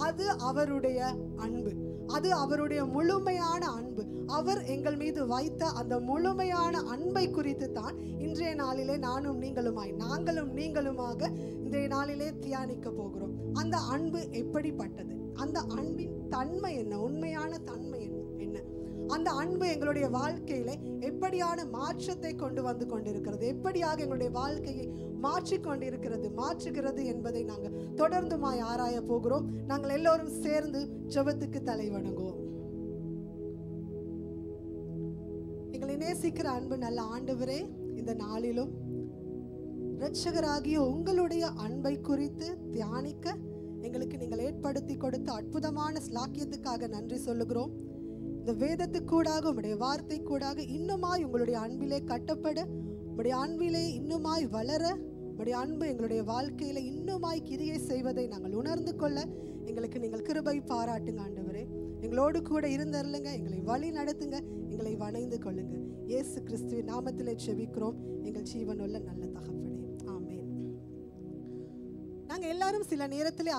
அது அவருடைய அன்பு, அது அவருடைய முழுமையான அன்பு. அவர் எங்கள் மீது வைத்த அந்த முழுமையான அன்பை குறித்து தான் இன்றைய நாளிலே நானும் நீங்களுமாக இன்றைய நாளிலே தியானிக்க போகிறோம். அந்த அன்பு எப்படிப்பட்டது, அந்த அன்பின் தன்மை என்ன, உண்மையான தன்மை என்ன, அந்த அன்பு எங்களுடைய வாழ்க்கையில எப்படியான மாற்றத்தை கொண்டு வந்து கொண்டிருக்கிறது, எப்படியாக எங்களுடைய வாழ்க்கையை மாற்றுகிறது என்பதை நாங்கள் தொடர்ந்துமாய் ஆராய போகிறோம். நாங்கள் எல்லோரும் சேர்ந்து ஜெபத்துக்கு தலை வணங்குவோம். எங்களை நேசிக்கிற அன்பு நல்ல ஆண்டவரே, இந்த நாளிலும் இரட்சகராகிய உங்களுடைய அன்பை குறித்து தியானிக்க எங்களுக்கு நீங்கள் ஏற்படுத்தி கொடுத்த அற்புதமான ஸ்லாக்கியத்துக்காக நன்றி சொல்லுகிறோம். இந்த வேதத்துக்கூடாக உங்களுடைய வார்த்தை கூடாக இன்னுமாய் உங்களுடைய அன்பிலே கட்டப்பட, உங்களுடைய அன்பிலே இன்னுமாய் வளர, உங்களுடைய அன்பு எங்களுடைய வாழ்க்கையில இன்னுமாய் கிரியை செய்வதை நாங்கள் உணர்ந்து கொள்ள எங்களுக்கு நீங்கள் கிருபை பாராட்டுங்க ஆண்டவரே. எங்களோடு கூட இருந்தருளுங்க, எங்களை வழி நடத்துங்க, எங்களை வணைந்து கொள்ளுங்க. இயேசு கிறிஸ்துவின் நாமத்திலே ஜெபிக்கிறோம் எங்கள் ஜீவனுள்ள நல்ல தகப்பனே, ஆமென். நாங்கள் எல்லாரும் சில நேரத்தில்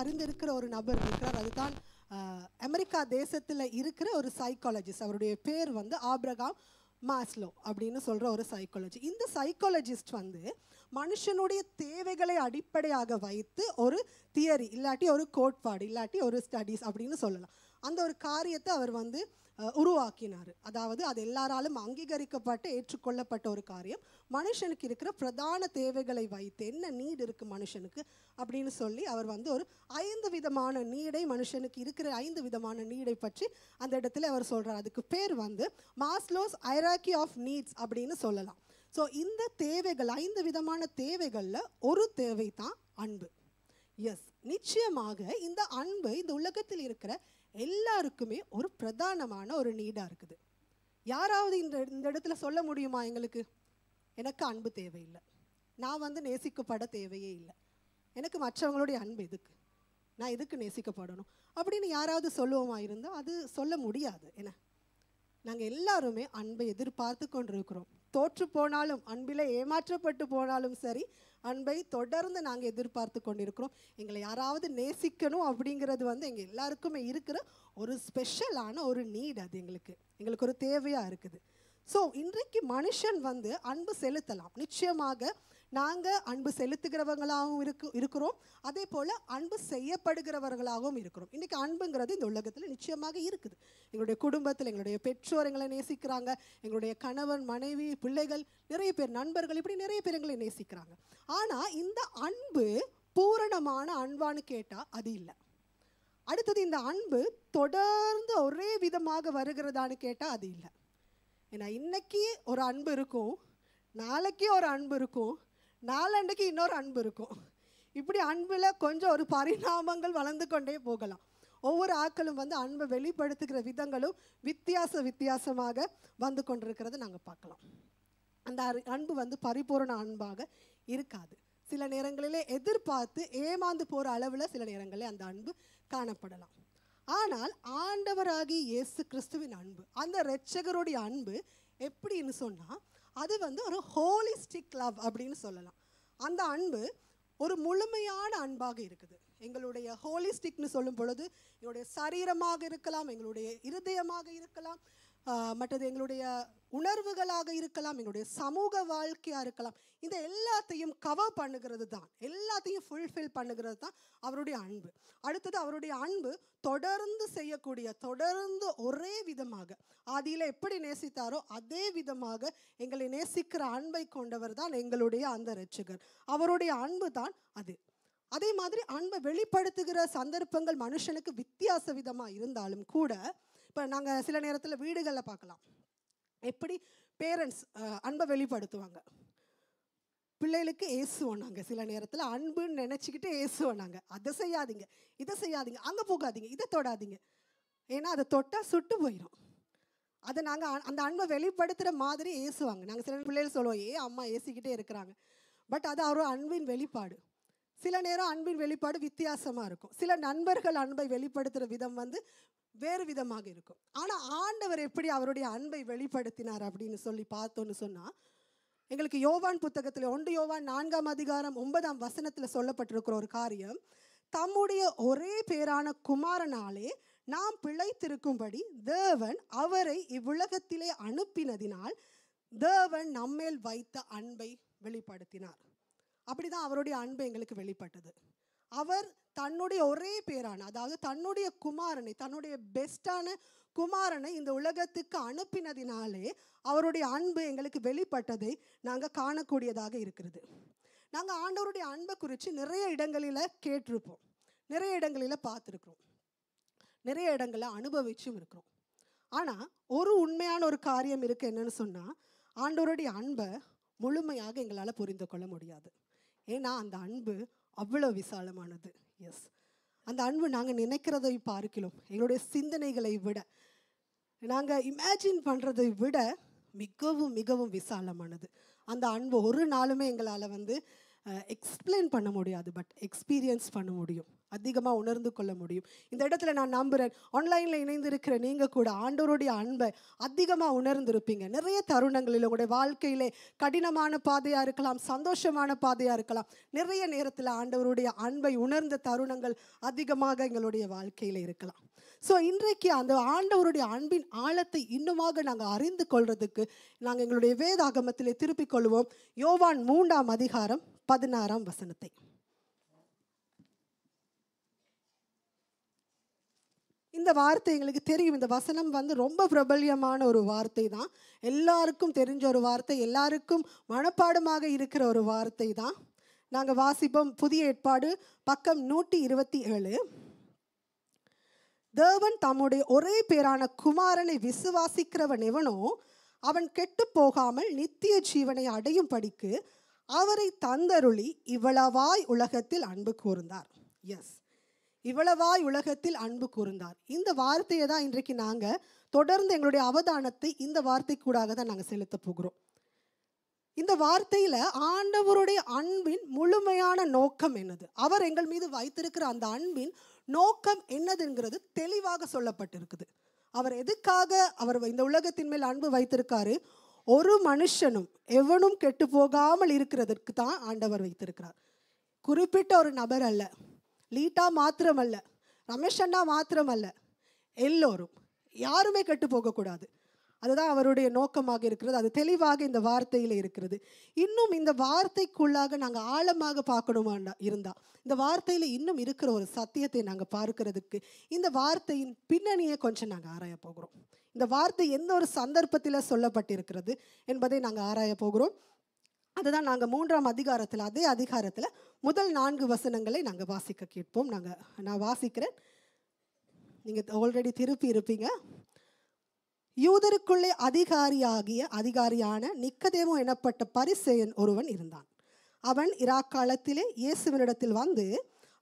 அறிந்திருக்கிற ஒரு நபர் இருக்கிறார். அதுதான் அமெரிக்கா தேசத்தில் இருக்கிற ஒரு சைக்காலஜிஸ்ட். அவருடைய பேர் வந்து ஆப்ரகாம் மாஸ்லோ அப்படின்னு சொல்கிற ஒரு சைக்காலஜி. இந்த சைக்காலஜிஸ்ட் வந்து மனுஷனுடைய தேவைகளை அடிப்படையாக வைத்து ஒரு தியரி இல்லாட்டி ஒரு கோட்பாடு இல்லாட்டி ஒரு ஸ்டடீஸ் அப்படின்னு சொல்லலாம், அந்த ஒரு காரியத்தை அவர் வந்து உருவாக்கினார். அதாவது அது எல்லாராலும் அங்கீகரிக்கப்பட்டு ஏற்றுக்கொள்ளப்பட்ட ஒரு காரியம். மனுஷனுக்கு இருக்கிற பிரதான தேவைகளை வைத்து என்ன நீட் இருக்குது மனுஷனுக்கு அப்படின்னு சொல்லி அவர் வந்து ஒரு 5 விதமான நீடை, மனுஷனுக்கு இருக்கிற 5 விதமான நீடை பற்றி அந்த இடத்துல அவர் சொல்கிறார். அதுக்கு பேர் வந்து மாஸ்லோஸ் ஹைரார்கி ஆஃப் நீட்ஸ் அப்படின்னு சொல்லலாம். ஸோ இந்த தேவைகள் 5 விதமான தேவைகளில் ஒரு தேவை தான் அன்பு. எஸ், நிச்சயமாக இந்த அன்பு இந்த உலகத்தில் இருக்கிற எல்லாருக்குமே ஒரு பிரதானமான ஒரு நீடாக இருக்குது. யாராவது இந்த இடத்துல சொல்ல முடியுமா, எனக்கு அன்பு தேவையில்லை, நான் வந்து நேசிக்கப்பட தேவையே இல்லை, எனக்கு மற்றவங்களுடைய அன்பு எதுக்கு, நான் எதுக்கு நேசிக்கப்படணும் அப்படின்னு யாராவது சொல்லுவோமா இருந்தால் அது சொல்ல முடியாது. ஏன்னா நாங்கள் எல்லாருமே அன்பை எதிர்பார்த்து கொண்டிருக்கிறோம். தோற்று போனாலும், அன்பில் ஏமாற்றப்பட்டு போனாலும் சரி, அன்பை தொடர்ந்து நாங்கள் எதிர்பார்த்து கொண்டிருக்கிறோம். எங்களை யாராவது நேசிக்கணும் அப்படிங்கிறது வந்து எங்கள் எல்லாருக்குமே இருக்கிற ஒரு ஸ்பெஷலான ஒரு நீட். அது எங்களுக்கு ஒரு தேவையாக இருக்குது. ஸோ இன்றைக்கு மனுஷன் வந்து அன்பு செலுத்தலாம். நிச்சயமாக நாங்கள் அன்பு செலுத்துகிறவங்களாகவும் இருக்கிறோம், அதே போல் அன்பு செய்யப்படுகிறவர்களாகவும் இருக்கிறோம். இன்றைக்கி அன்புங்கிறது இந்த உலகத்தில் நிச்சயமாக இருக்குது. எங்களுடைய குடும்பத்தில் எங்களுடைய பெற்றோர் எங்களை நேசிக்கிறாங்க, எங்களுடைய கணவன் மனைவி பிள்ளைகள் நிறைய பேர், நண்பர்கள், இப்படி நிறைய பேர் எங்களை நேசிக்கிறாங்க. ஆனால் இந்த அன்பு பூரணமான அன்பான்னு கேட்டால் அது இல்லை. அடுத்தது, இந்த அன்பு தொடர்ந்து ஒரே விதமாக வருகிறதான்னு கேட்டால் அது இல்லை. ஏன்னா இன்னைக்கு ஒரு அன்பு இருக்கும், நாளைக்கு ஒரு அன்பு இருக்கும், நாளன்னைக்கு இன்னொரு அன்பு இருக்கும். இப்படி அன்பில் கொஞ்சம் ஒரு பரிணாமங்கள் வளர்ந்து கொண்டே போகலாம். ஒவ்வொரு ஆட்களும் வந்து அன்பை வெளிப்படுத்துகிற விதங்களும் வித்தியாசமாக வந்து கொண்டிருக்கிறத நாங்கள் பார்க்கலாம். அந்த அன்பு வந்து பரிபூரண அன்பாக இருக்காது. சில நேரங்களிலே எதிர்பார்த்து ஏமாந்து போகிற அளவில் சில நேரங்களில் அந்த அன்பு காணப்படலாம். ஆனால் ஆண்டவராகி இயேசு கிறிஸ்துவின் அன்பு, அந்த இரட்சகருடைய அன்பு எப்படின்னு சொன்னால் அது வந்து ஒரு ஹோலிஸ்டிக் லவ் அப்படின்னு சொல்லலாம். அந்த அன்பு ஒரு முழுமையான அன்பாக இருக்குது. எங்களுடைய ஹோலிஸ்டிக்னு சொல்லும் பொழுது எங்களுடைய சரீரமாக இருக்கலாம், எங்களுடைய இருதயமாக இருக்கலாம், மற்றது எங்களுடைய உணர்வுகளாக இருக்கலாம், எங்களுடைய சமூக வாழ்க்கையாக இருக்கலாம். இந்த எல்லாத்தையும் கவர் பண்ணுகிறது தான், எல்லாத்தையும் ஃபுல்ஃபில் பண்ணுகிறது தான் அவருடைய அன்பு. அடுத்தது, அவருடைய அன்பு தொடர்ந்து செய்யக்கூடிய, தொடர்ந்து ஒரே விதமாக ஆதியில் எப்படி நேசித்தாரோ அதே விதமாக எங்களை நேசிக்கிற அன்பை கொண்டவர் தான் எங்களுடைய அந்த இரட்சகர். அவருடைய அன்பு தான் அது. அதே மாதிரி அன்பை வெளிப்படுத்துகிற சந்தர்ப்பங்கள் மனுஷனுக்கு வித்தியாச விதமாக இருந்தாலும் கூட, இப்போ நாங்கள் சில நேரத்தில் வீடுகளில் பார்க்கலாம், எப்படி பேரண்ட்ஸ் அன்பை வெளிப்படுத்துவாங்க. பிள்ளைகளுக்கு ஏசுவோம், சில நேரத்தில் அன்புன்னு நினச்சிக்கிட்டு ஏசுவோம். அதை செய்யாதீங்க, இதை செய்யாதீங்க, அங்கே போகாதீங்க, இதை தொடாதீங்க, ஏன்னா அதை தொட்டால் சுட்டு போயிடும். அதை நாங்கள் அந்த அன்பை வெளிப்படுத்துகிற மாதிரி ஏசுவாங்க. நாங்கள் சில பிள்ளைகள் சொல்லுவோம், அம்மா ஏசிக்கிட்டே இருக்கிறாங்க. பட் அது ஒரு அன்பின் வெளிப்பாடு. சில நேரம் அன்பின் வெளிப்பாடு வித்தியாசமாக இருக்கும். சில நண்பர்கள் அன்பை வெளிப்படுத்துகிற விதம் வந்து வேறு விதமாக இருக்கும். ஆனால் ஆண்டவர் எப்படி அவருடைய அன்பை வெளிப்படுத்தினார் அப்படின்னு சொல்லி பார்த்தோன்னு சொன்னால், எங்களுக்கு யோவான் புத்தகத்தில் 1 யோவான் 4ஆம் அதிகாரம் 9ஆம் வசனத்தில் சொல்லப்பட்டிருக்கிற ஒரு காரியம், தம்முடைய ஒரே பேரான குமாரனாலே நாம் பிழைத்திருக்கும்படி தேவன் அவரை இவ்வுலகத்திலே அனுப்பினதினால் தேவன் நம்மேல் வைத்த அன்பை வெளிப்படுத்தினார். அப்படிதான் அவருடைய அன்பு எங்களுக்கு வெளிப்பட்டது. அவர் தன்னுடைய ஒரே பேரான, அதாவது தன்னுடைய குமாரனை, தன்னுடைய பெஸ்டான குமாரனை இந்த உலகத்துக்கு அனுப்பினதினாலே அவருடைய அன்பு எங்களுக்கு வெளிப்பட்டதை நாங்கள் காணக்கூடியதாக இருக்கிறது. நாங்கள் ஆண்டவருடைய அன்பை குறித்து நிறைய இடங்களில் கேட்டிருப்போம், நிறைய இடங்களில் பார்த்துருக்குறோம், நிறைய இடங்களில் அனுபவிச்சும் இருக்கிறோம். ஆனால் ஒரு உண்மையான ஒரு காரியம் இருக்குது. என்னன்னு சொன்னால், ஆண்டவருடைய அன்பை முழுமையாக எங்களால் புரிந்து கொள்ள முடியாது. ஏன்னா அந்த அன்பு அவ்வளோ விசாலமானது. எஸ், அந்த அன்பு நாங்கள் நினைக்கிறதை பார்க்கிறோம், எங்களுடைய சிந்தனைகளை விட, நாங்கள் இமேஜின் பண்ணுறதை விட மிகவும் மிகவும் விசாலமானது. அந்த அன்பு ஒரு நாளுமே எங்களால் எக்ஸ்பிளைன் பண்ண முடியாது, பட் எக்ஸ்பீரியன்ஸ் பண்ண முடியும், அதிகமாக உணர்ந்து கொள்ள முடியும். இந்த இடத்துல நான் நம்புகிறேன், ஆன்லைனில் இணைந்திருக்கிற நீங்கள் கூட ஆண்டவருடைய அன்பை அதிகமாக உணர்ந்திருப்பீங்க. நிறைய தருணங்களில் உங்களுடைய வாழ்க்கையிலே கடினமான பாதையாக இருக்கலாம், சந்தோஷமான பாதையாக இருக்கலாம், நிறைய நேரத்தில் ஆண்டவருடைய அன்பை உணர்ந்த தருணங்கள் அதிகமாக எங்களுடைய வாழ்க்கையில் இருக்கலாம். ஸோ இன்றைக்கு அந்த ஆண்டவருடைய அன்பின் ஆழத்தை இன்னுமாக நாங்கள் அறிந்து கொள்றதுக்கு நாங்கள் எங்களுடைய வேதாகமத்திலே திருப்பிக் கொள்வோம். யோவான் 3ஆம் அதிகாரம் 16ஆம் வசனத்தை. இந்த வார்த்தை எங்களுக்கு தெரியும். இந்த வசனம் ரொம்ப பிரபல்யமான ஒரு வார்த்தை தான், எல்லாருக்கும் தெரிஞ்ச ஒரு வார்த்தை, எல்லாருக்கும் மனப்பாடமாக இருக்கிற ஒரு வார்த்தை தான். நாங்கள் வாசிப்போம். புதிய ஏற்பாடு பக்கம் 127. தேவன் தம்முடைய ஒரே பேரான குமாரனை விசுவாசிக்கிறவன் எவனோ அவன் கெட்டு போகாமல் நித்திய ஜீவனை அடையும் படிக்கு அவரை தந்தருளி இவ்வளவாய் உலகத்தில் அன்பு கூர்ந்தார். எஸ், இவ்வளவாய் உலகத்தில் அன்பு கூர்ந்தார். இந்த வார்த்தையை தான் இன்றைக்கு நாங்கள் தொடர்ந்து எங்களுடைய அவதானத்தை இந்த வார்த்தைக்கூடாக தான் நாங்கள் செலுத்த போகிறோம். இந்த வார்த்தையில் ஆண்டவருடைய அன்பின் முழுமையான நோக்கம் என்னது, அவர் எங்கள் மீது வைத்திருக்கிற அந்த அன்பின் நோக்கம் என்னதுங்கிறது தெளிவாக சொல்லப்பட்டிருக்குது. அவர் எதுக்காக அவர் இந்த உலகத்தின் மேல் அன்பு வைத்திருக்காரு? ஒரு மனுஷனும் எவனும் கெட்டு போகாமல் இருக்கிறதற்கு தான் ஆண்டவர் வைத்திருக்கிறார். குறிப்பிட்ட ஒரு நபர் அல்ல, லீட்டா மாத்திரம் அல்ல, ரமேஷ் அண்ணா மாத்திரம் அல்ல, எல்லோரும், யாருமே கெட்டு போகக்கூடாது. அதுதான் அவருடைய நோக்கமாக இருக்கிறது. அது தெளிவாக இந்த வார்த்தையில் இருக்கிறது. இன்னும் இந்த வார்த்தைக்குள்ளாக நாங்கள் ஆழமாக பார்க்கணுமாண்டா இருந்தால், இந்த வார்த்தையில் இன்னும் இருக்கிற ஒரு சத்தியத்தை நாங்கள் பார்க்கறதுக்கு இந்த வார்த்தையின் பின்னணியை கொஞ்சம் நாங்கள் ஆராய போகிறோம். இந்த வார்த்தை எந்த ஒரு சந்தர்ப்பத்தில் சொல்லப்பட்டிருக்கிறது என்பதை நாங்கள் ஆராய போகிறோம். அதுதான் நாங்கள் 3ஆம் அதிகாரத்தில், அதே அதிகாரத்தில் முதல் 4 வசனங்களை நாங்கள் வாசிக்க கேட்போம். நான் வாசிக்கிறேன், நீங்கள் ஆல்ரெடி திருப்பி இருப்பீங்க. யூதருக்குள்ளே அதிகாரியான நிக்கதேமு எனப்பட்ட பரிசேயன் ஒருவன் இருந்தான். அவன் இராக்காலத்திலே இயேசுவினிடத்தில் வந்து,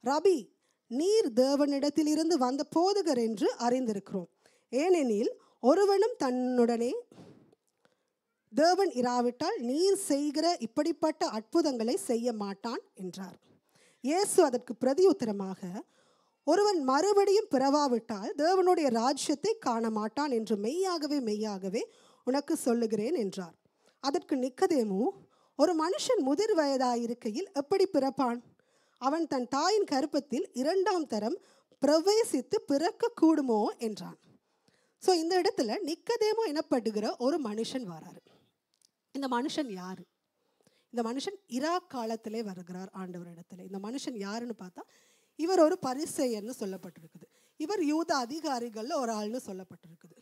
ரபி, நீர் தேவனிடத்திலிருந்து வந்த போதகர் என்று அறிந்திருக்கிறோம். ஏனெனில் ஒருவனும் தன்னுடனே தேவன் இராவிட்டால் நீர் செய்கிற இப்படிப்பட்ட அற்புதங்களை செய்ய மாட்டான் என்றார். இயேசு அதற்கு பிரதியுத்தரமாக, ஒருவன் மறுபடியும் பிறவாவிட்டால் தேவனுடைய ராஜ்யத்தை காண மாட்டான் என்று மெய்யாகவே மெய்யாகவே உனக்கு சொல்லுகிறேன் என்றார். அதற்கு நிக்கதேமு, ஒரு மனுஷன் முதிர் வயதாயிருக்கையில் எப்படி பிறப்பான்? அவன் தன் தாயின் கர்ப்பத்தில் 2ஆம் தரம் பிரவேசித்து பிறக்க கூடுமோ என்றான். ஸோ இந்த இடத்துல நிக்கதேமு எனப்படுகிற ஒரு மனுஷன் வராரு. இந்த மனுஷன் யாரு? இந்த மனுஷன் இராக் காலத்திலே வருகிறார் ஆண்டவரிடத்துல. இந்த மனுஷன் யாருன்னு பார்த்தா, இவர் ஒரு பரிசேயன்னு சொல்லப்பட்டிருக்குது. இவர் யூத அதிகாரிகள்ல ஒரு ஆள்னு சொல்லப்பட்டிருக்குது.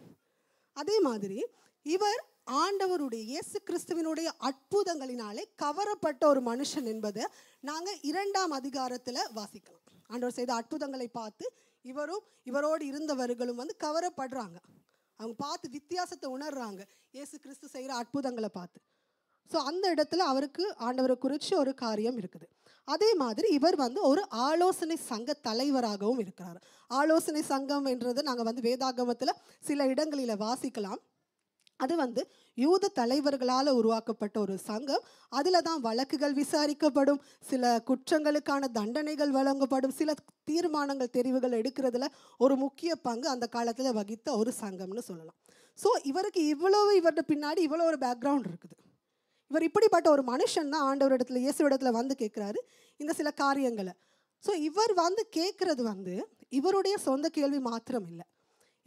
அதே மாதிரி இவர் ஆண்டவருடைய இயேசு கிறிஸ்துவினுடைய அற்புதங்களினாலே கவரப்பட்ட ஒரு மனுஷன் என்பதை நாங்கள் 2ஆம் அதிகாரத்தில் வாசிக்கலாம். ஆண்டவர் செய்த அற்புதங்களை பார்த்து இவரோடு இருந்தவர்களும் கவரப்படுறாங்க. அவங்க பார்த்து வித்தியாசத்தை உணர்றாங்க இயேசு கிறிஸ்து செய்கிற அற்புதங்களை பார்த்து. ஸோ அந்த இடத்துல அவருக்கு ஆண்டவரை குறித்து ஒரு காரியம் இருக்குது. அதே மாதிரி இவர் ஒரு ஆலோசனை சங்க தலைவராகவும் இருக்கிறார். ஆலோசனை சங்கம் என்றது நாங்கள் வேதாகமத்தில் சில இடங்களில் வாசிக்கலாம். அது யூத தலைவர்களால் உருவாக்கப்பட்ட ஒரு சங்கம். அதில் தான் வழக்குகள் விசாரிக்கப்படும், சில குற்றங்களுக்கான தண்டனைகள் வழங்கப்படும், சில தீர்மானங்கள் தெரிவுகள் எடுக்கிறதுல ஒரு முக்கிய பங்கு அந்த காலத்தில் வகித்த ஒரு சங்கம்னு சொல்லலாம். ஸோ இவருக்கு இவரோட பின்னாடி இவ்வளோ ஒரு பேக்ரவுண்ட் இருக்குது. இவர் இப்படிப்பட்ட ஒரு மனுஷன் தான் ஆண்டவர் இடத்துல, இயேசு இடத்துல கேட்குறாரு இந்த சில காரியங்களை. ஸோ இவர் கேட்குறது இவருடைய சொந்த கேள்வி மாத்திரம் இல்லை,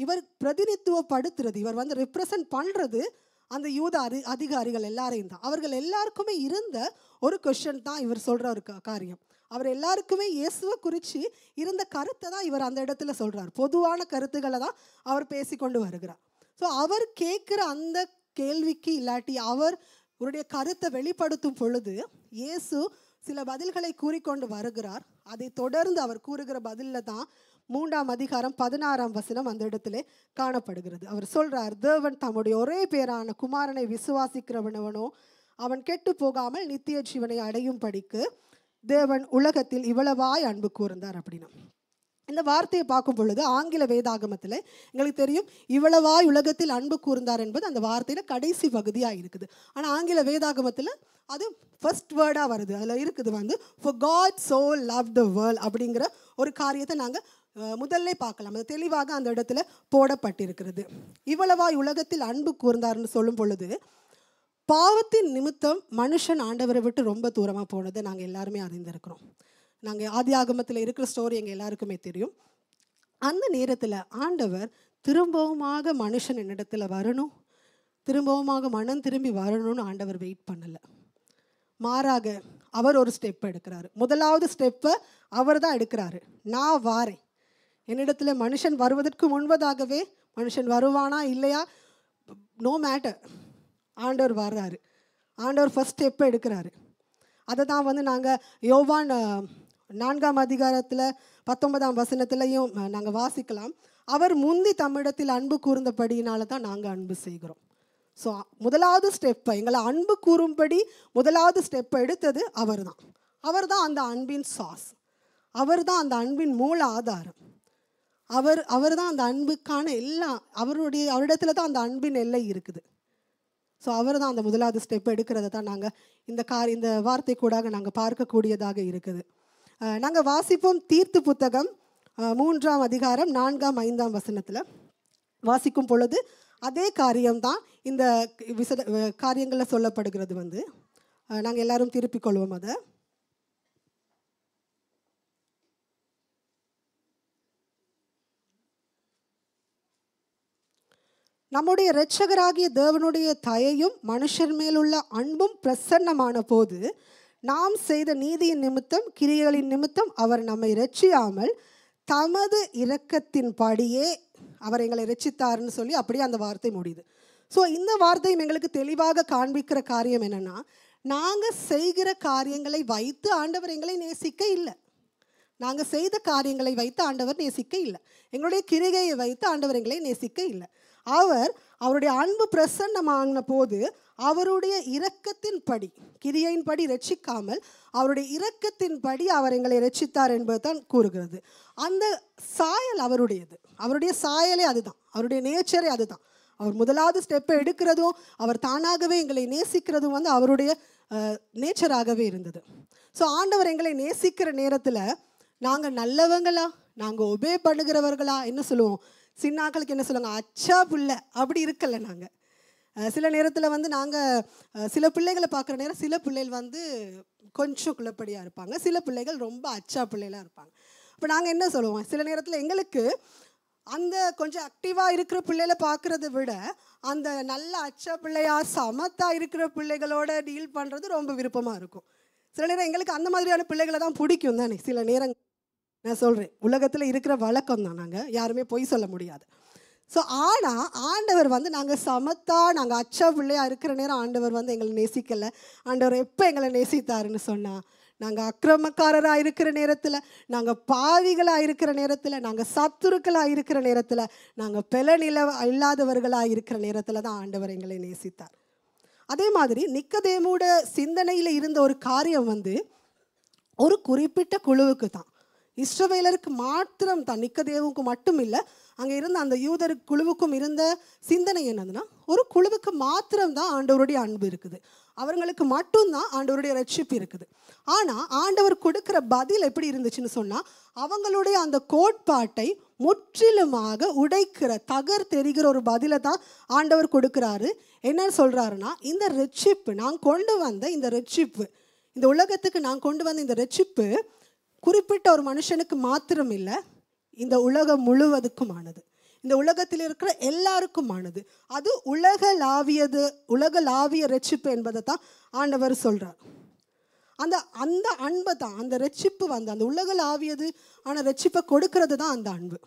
இவர் பிரதிநிதித்துவப்படுத்துறது, இவர் வந்து ரெப்ரசன்ட் பண்ணுறது அந்த யூத அதிகாரிகள் எல்லாரையும் தான். அவர்கள் எல்லாருக்குமே இருந்த ஒரு கொஸ்டின் தான் இவர் சொல்கிற ஒரு காரியம். அவர் எல்லாருக்குமே இயேசுவை குறித்து இருந்த கருத்தை தான் இவர் அந்த இடத்துல சொல்கிறார். பொதுவான கருத்துக்களை தான் அவர் பேசிக்கொண்டு வருகிறார். ஸோ அவர் கேட்குற அந்த கேள்விக்கு இல்லாட்டி அவருடைய கருத்தை வெளிப்படுத்தும் பொழுது இயேசு சில பதில்களை கூறிக்கொண்டு வருகிறார். அதை தொடர்ந்து அவர் கூறுகிற பதிலில் தான் 3ஆம் அதிகாரம் 16ஆம் வசனம் அந்த இடத்துல காணப்படுகிறது. அவர் சொல்றார், தேவன் தம்முடைய ஒரே பேரான குமாரனை விசுவாசிக்கிறவனவனோ அவன் கெட்டு போகாமல் நித்திய ஜீவனை அடையும் படிக்கு தேவன் உலகத்தில் இவ்வளவாய் அன்பு கூர்ந்தார் அப்படின்னா. இந்த வார்த்தையை பார்க்கும் பொழுது ஆங்கில வேதாகமத்தில் எங்களுக்கு தெரியும் இவ்வளவாய் உலகத்தில் அன்பு கூர்ந்தார் என்பது அந்த வார்த்தையில் கடைசி பகுதியாக இருக்குது. ஆனால் ஆங்கில வேதாகமத்தில் அது ஃபர்ஸ்ட் வேர்டாக வருது. அதில் இருக்குது வந்து for God so loved the world அப்படிங்கிற ஒரு காரியத்தை நாங்கள் முதல்ல பார்க்கலாம். அது தெளிவாக அந்த இடத்துல போடப்பட்டிருக்கிறது. இவ்வளவாய் உலகத்தில் அன்பு கூர்ந்தார்னு சொல்லும் பொழுது பாவத்தின் நிமித்தம் மனுஷன் ஆண்டவரை விட்டு ரொம்ப தூரமாக போனதை நாங்கள் எல்லாருமே அறிந்திருக்கிறோம். நாங்கள் ஆதி ஆகமத்தில் இருக்கிற ஸ்டோரி எங்கள் எல்லாருக்குமே தெரியும். அந்த நேரத்தில் ஆண்டவர் திரும்பவுமாக மனுஷன் என்னிடத்துல வரணும், திரும்பவுமாக மனம் திரும்பி வரணும்னு ஆண்டவர் வெயிட் பண்ணலை. மாறாக அவர் ஒரு ஸ்டெப் எடுக்கிறாரு. முதலாவது ஸ்டெப்பை அவர் தான் எடுக்கிறாரு. நான் வாரேன், என்னிடத்துல மனுஷன் வருவதற்கு முன்பதாகவே, மனுஷன் வருவானா இல்லையா நோ மேட்டர், ஆண்டவர் வர்றாரு. ஆண்டவர் ஃபர்ஸ்ட் ஸ்டெப்பை எடுக்கிறாரு. அதை தான் வந்து நாங்கள் யோவான் 4ஆம் அதிகாரத்தில் 19ஆம் வசனத்திலையும் நாங்கள் வாசிக்கலாம். அவர் முந்தி தம்மிடத்தில் அன்பு கூர்ந்தபடியினால தான் நாங்கள் அன்பு செய்கிறோம். ஸோ முதலாவது ஸ்டெப்பை, எங்களை அன்பு கூறும்படி முதலாவது ஸ்டெப்பை எடுத்தது அவர் தான். அவர் தான் அந்த அன்பின் சாஸ், அவர் தான் அந்த அன்பின் மூல ஆதாரம், அவர் தான் அந்த அன்புக்கான எல்லாம், அவரிடத்துல தான் அந்த அன்பின் எல்லை இருக்குது. ஸோ அவர் தான் அந்த முதலாவது ஸ்டெப் எடுக்கிறத தான் நாங்கள் இந்த வார்த்தை கூடாக நாங்கள் பார்க்கக்கூடியதாக இருக்குது. நாங்கள் வாசிப்போம் தீர்த்து புத்தகம் 3ஆம் அதிகாரம் 4ஆம் 5ஆம் வசனத்தில் வாசிக்கும் பொழுது அதே காரியம்தான் இந்த காரியங்களில் சொல்லப்படுகிறது. வந்து நாங்கள் எல்லாரும் திருப்பிக் கொள்வோம். அதை நம்முடைய இரட்சகராகிய தேவனுடைய தயையும் மனுஷர் மேலுள்ள அன்பும் பிரசன்னமான போது நாம் செய்த நீதியின் நிமித்தம் கிரியைகளின் நிமித்தம் அவர் நம்மை இரட்சியாமல் தமது இரக்கத்தின் படியே அவர் எங்களை இரட்சித்தார்னு சொல்லி அப்படியே அந்த வார்த்தை முடியுது. ஸோ இந்த வார்த்தையும் எங்களுக்கு தெளிவாக காண்பிக்கிற காரியம் என்னென்னா, நாங்கள் செய்கிற காரியங்களை வைத்து ஆண்டவர் எங்களை நேசிக்க இல்லை. நாங்கள் செய்த காரியங்களை வைத்து ஆண்டவர் நேசிக்க இல்லை. எங்களுடைய கிரிகையை வைத்து ஆண்டவர் எங்களை நேசிக்க இல்லை. அவருடைய அன்பு பிரசன்னமான போது அவருடைய இரக்கத்தின் படி, கிரியையின் படி ரட்சிக்காமல் அவருடைய இரக்கத்தின் படி அவர் எங்களை ரட்சித்தார் என்பது தான் கூறுகிறது. அந்த சாயல் அவருடையது, அவருடைய சாயலே அதுதான், அவருடைய நேச்சரே அதுதான். அவர் முதலாவது ஸ்டெப்பை எடுக்கிறதும் அவர் தானாகவே எங்களை நேசிக்கிறதும் வந்து அவருடைய நேச்சராகவே இருந்தது. ஸோ ஆண்டவர் எங்களை நேசிக்கிற நேரத்தில் நாங்கள் நல்லவங்களா, நாங்கள் ஒபே பண்ணுகிறவர்களா, என்ன சொல்லுவோம், சின்னாக்களுக்கு என்ன சொல்லுவாங்க, அச்சா பிள்ளை அப்படி இருக்கல. நாங்கள் சில நேரத்தில் வந்து நாங்கள் சில பிள்ளைகளை பார்க்குற நேரம் சில பிள்ளைகள் வந்து கொஞ்சம் குள்ளப்படியாக இருப்பாங்க, சில பிள்ளைகள் ரொம்ப அச்சா பிள்ளைகளாக இருப்பாங்க. அப்போ நாங்கள் என்ன சொல்லுவோம், சில நேரத்தில் எங்களுக்கு அந்த கொஞ்சம் ஆக்டிவாக இருக்கிற பிள்ளைகளை பார்க்குறத விட அந்த நல்ல அச்சா பிள்ளையாக சமத்தாக இருக்கிற பிள்ளைகளோட டீல் பண்ணுறது ரொம்ப விருப்பமாக இருக்கும். சில நேரம் எங்களுக்கு அந்த மாதிரியான பிள்ளைகளை தான் பிடிக்கும் தானே. சில நேரம் நான் சொல்கிறேன், உலகத்தில் இருக்கிற வழக்கம் தான், நாங்கள் யாருமே பொய் சொல்ல முடியாது. ஸோ ஆனால் ஆண்டவர் வந்து நாங்கள் சமத்தாக நாங்கள் அச்சா பிள்ளையாக இருக்கிற நேரம் ஆண்டவர் வந்து எங்களை நேசிக்கலை. ஆண்டவர் எப்போ எங்களை நேசித்தாருன்னு சொன்னால், நாங்கள் அக்கிரமக்காரராக இருக்கிற நேரத்தில், நாங்கள் பாவிகளாக இருக்கிற நேரத்தில், நாங்கள் சத்துருக்களாக இருக்கிற நேரத்தில், நாங்கள் பெலநில இல்லாதவர்களாக இருக்கிற நேரத்தில் தான் ஆண்டவர் எங்களை நேசித்தார். அதே மாதிரி நிக்கதேமோட சிந்தனையில் இருந்த ஒரு காரியம் வந்து ஒரு குறிப்பிட்ட குழுவுக்கு தான், இஸ்ரவேலருக்கு மாத்திரம் தான், நிக்கதேமுக்கு மட்டும் இல்லை, அங்கே இருந்த அந்த யூதர் குழுவுக்கும் இருந்த சிந்தனை என்னதுன்னா, ஒரு குழுவுக்கு மாத்திரம் தான் ஆண்டவருடைய அன்பு இருக்குது, அவங்களுக்கு மட்டும்தான் ஆண்டவருடைய ரட்சிப்பு இருக்குது. ஆனால் ஆண்டவர் கொடுக்குற பதில் எப்படி இருந்துச்சுன்னு சொன்னால், அவங்களுடைய அந்த கோட்பாட்டை முற்றிலுமாக உடைக்கிற தெரிகிற ஒரு பதிலை தான் ஆண்டவர் கொடுக்குறாரு. என்ன சொல்கிறாருன்னா, இந்த ரட்சிப்பு நான் கொண்டு வந்த இந்த ரட்சிப்பு, இந்த உலகத்துக்கு நான் கொண்டு வந்த இந்த ரட்சிப்பு குறிப்பிட்ட ஒரு மனுஷனுக்கு மாத்திரம் இல்லை, இந்த உலகம் முழுவதுக்குமானது. இந்த உலகத்தில் இருக்கிற எல்லாருக்குமானது. அது உலகளாவிய ரட்சிப்பு என்பதை தான் ஆண்டவர் சொல்கிறார். அந்த அன்பை தான், அந்த ரட்சிப்பு அந்த உலகளாவியது ஆனால் ரட்சிப்பை கொடுக்கறது தான் அந்த அன்பு.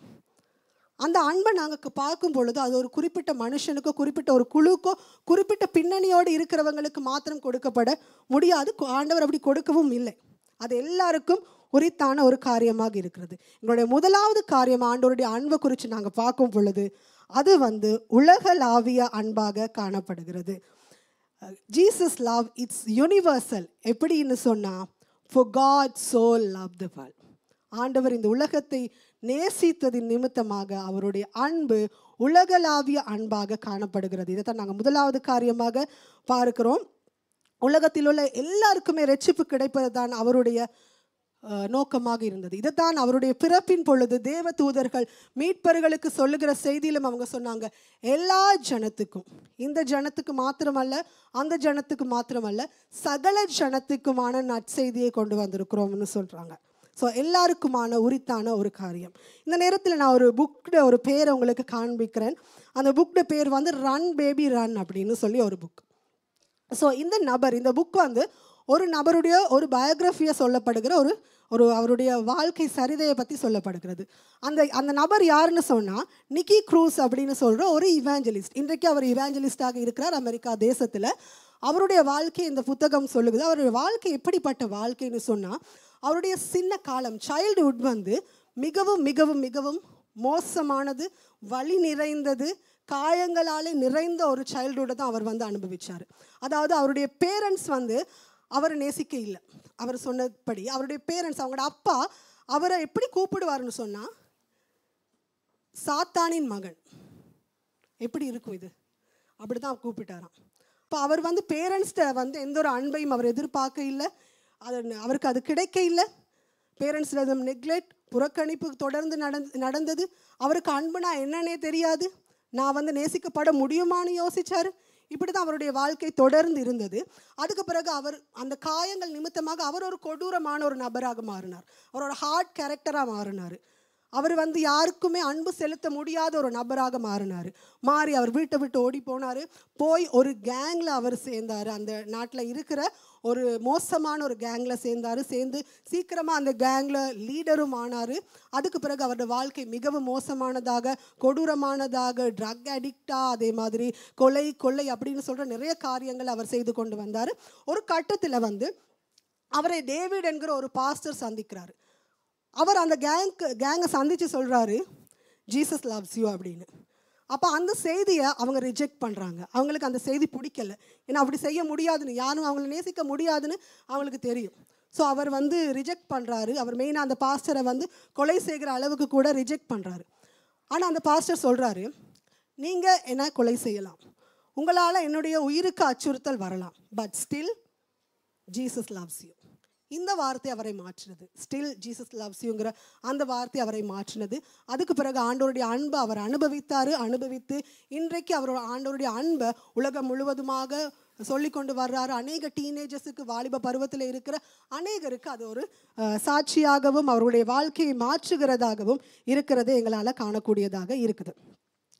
அந்த அன்பை நாங்கள் பார்க்கும் பொழுது அது ஒரு குறிப்பிட்ட மனுஷனுக்கோ குறிப்பிட்ட ஒரு குழுக்கோ குறிப்பிட்ட பின்னணியோடு இருக்கிறவங்களுக்கு மாத்திரம் கொடுக்கப்பட முடியாது. ஆண்டவர் அப்படி கொடுக்கவும் இல்லை. அது எல்லாருக்கும் உரித்தான ஒரு காரியமாக இருக்கிறது. எங்களுடைய முதலாவது காரியம் ஆண்டவருடைய அன்பை குறித்து நாங்கள் பார்க்கும் பொழுது அது உலகளாவிய அன்பாக காணப்படுகிறது. Jesus love it's universal. எப்படின்னு சொன்னால், for God so loved the world. ஆண்டவர் இந்த உலகத்தை நேசித்ததின் நிமித்தமாக அவருடைய அன்பு உலகளாவிய அன்பாக காணப்படுகிறது. இதைத்தான் நாங்கள் முதலாவது காரியமாக பார்க்கிறோம். உலகத்தில் உள்ள எல்லாருக்குமே ரட்சிப்பு கிடைப்பது தான் அவருடைய நோக்கமாக இருந்தது. இதைத்தான் அவருடைய பிறப்பின் பொழுது தேவ தூதர்கள் மீட்பர்களுக்கு சொல்லுகிற செய்தியிலும் அவங்க சொன்னாங்க, எல்லா ஜனத்துக்கும், இந்த ஜனத்துக்கு மாத்திரமல்ல, அந்த ஜனத்துக்கு மாத்திரமல்ல, சகல ஜனத்துக்குமான நற்செய்தியை கொண்டு வந்திருக்கிறோம்னு சொல்கிறாங்க. ஸோ எல்லாருக்குமான உரித்தான ஒரு காரியம். இந்த நேரத்தில் நான் ஒரு பேரை உங்களுக்கு காண்பிக்கிறேன். அந்த புக்கோட பேர் ரன் பேபி ரன் அப்படின்னு சொல்லி ஒரு புக். ஸோ இந்த புக் ஒரு நபருடைய ஒரு பயோகிராஃபியை சொல்லப்படுகிற அவருடைய வாழ்க்கை சரிதையை பற்றி சொல்லப்படுகிறது. அந்த நபர் யாருன்னு சொன்னால் நிக்கி க்ரூஸ் அப்படின்னு சொல்கிற ஒரு இவாஞ்சலிஸ்ட். இன்றைக்கு அவர் இவாஞ்சலிஸ்டாக இருக்கிறார் அமெரிக்கா தேசத்தில். அவருடைய வாழ்க்கை இந்த புத்தகம் சொல்லுகிறது. அவருடைய வாழ்க்கை எப்படிப்பட்ட வாழ்க்கைன்னு சொன்னால், அவருடைய சின்ன காலம் சைல்டுஹுட் மிகவும் மிகவும் மிகவும் மோசமானது, வலி நிறைந்தது, காயங்களாலே நிறைந்த ஒரு சைல்டுஹுட்டை தான் அவர் அனுபவிச்சார். அதாவது அவருடைய பேரண்ட்ஸ் அவரை நேசிக்க இல்லை. அவர் சொன்னபடி அவருடைய பேரண்ட்ஸ், அவங்களோட அப்பா அவரை எப்படி கூப்பிடுவார்னு சொன்னால், சாத்தானின் மகன். எப்படி இருக்கும் இது? அப்படி தான் கூப்பிட்டாராம். இப்போ அவர் பேரண்ட்ஸ்கிட்ட எந்த ஒரு அன்பையும் அவர் எதிர்பார்க்க இல்லை. அவருக்கு அது கிடைக்க இல்லை. பேரண்ட்ஸில் நெக்லெக்ட், புறக்கணிப்பு தொடர்ந்து நடந்தது. அவருக்கு அன்புனா என்னன்னே தெரியாது. நான் நேசிக்கப்பட முடியுமான்னு யோசிச்சார். இப்படி தான் அவருடைய வாழ்க்கை தொடர்ந்து இருந்தது. அதுக்கு பிறகு அவர் அந்த காயங்கள் நிமித்தமாக அவர் ஒரு கொடூரமான ஒரு நபராக மாறினார். அவர் ஒரு ஹார்ட் கேரக்டராக மாறினார். அவர் யாருக்குமே அன்பு செலுத்த முடியாத ஒரு நபராக மாறி அவர் வீட்டை விட்டு ஓடி போனார். போய் ஒரு கேங்கில் அவர் சேர்ந்தார். அந்த நாட்டில் இருக்கிற ஒரு மோசமான ஒரு கேங்கில் சேர்ந்து சீக்கிரமாக அந்த கேங்கில் லீடரும் ஆனார். அதுக்கு பிறகு அவருடைய வாழ்க்கை மிகவும் மோசமானதாக, கொடூரமானதாக, ட்ரக் அடிக்டாக, அதே மாதிரி கொள்ளை அப்படின்னு சொல்கிற நிறைய காரியங்கள் அவர் செய்து கொண்டு வந்தார். ஒரு கட்டத்தில் அவரை டேவிட் என்கிற ஒரு பாஸ்டர் சந்திக்கிறார். அவர் அந்த கேங்கை சந்தித்து சொல்கிறாரு, ஜீசஸ் லவ்ஸ் யூ அப்படின்னு. அப்போ அந்த செய்தியை அவங்க ரிஜெக்ட் பண்ணுறாங்க. அவங்களுக்கு அந்த செய்தி பிடிக்கலை. ஏன்னா அப்படி செய்ய முடியாதுன்னு, யாரும் அவங்கள நேசிக்க முடியாதுன்னு அவங்களுக்கு தெரியும். ஸோ அவர் ரிஜெக்ட் பண்ணுறாரு. அவர் மெயினாக அந்த பாஸ்டரை கொலை செய்கிற அளவுக்கு கூட ரிஜெக்ட் பண்ணுறாரு. ஆனால் அந்த பாஸ்டர் சொல்கிறாரு, நீங்கள் என்ன கொலை செய்யலாம், உங்களால் என்னுடைய உயிருக்கு அச்சுறுத்தல் வரலாம், but still Jesus loves you. இந்த வார்த்தை அவரை மாற்றினது. ஸ்டில் ஜீசஸ் லவ்ஸ் யூங்கிற அந்த வார்த்தை அவரை மாற்றினது. அதுக்கு பிறகு ஆண்டவருடைய அன்பை அவர் அனுபவித்து இன்றைக்கு ஆண்டவருடைய அன்பை உலகம் முழுவதுமாக சொல்லி கொண்டு வர்றாரு. அநேக டீனேஜர்ஸுக்கு, வாலிப பருவத்தில் இருக்கிற அநேகருக்கு அது ஒரு சாட்சியாகவும் அவருடைய வாழ்க்கையை மாற்றுகிறதாகவும் இருக்கிறது எங்களால் காணக்கூடியதாக இருக்குது.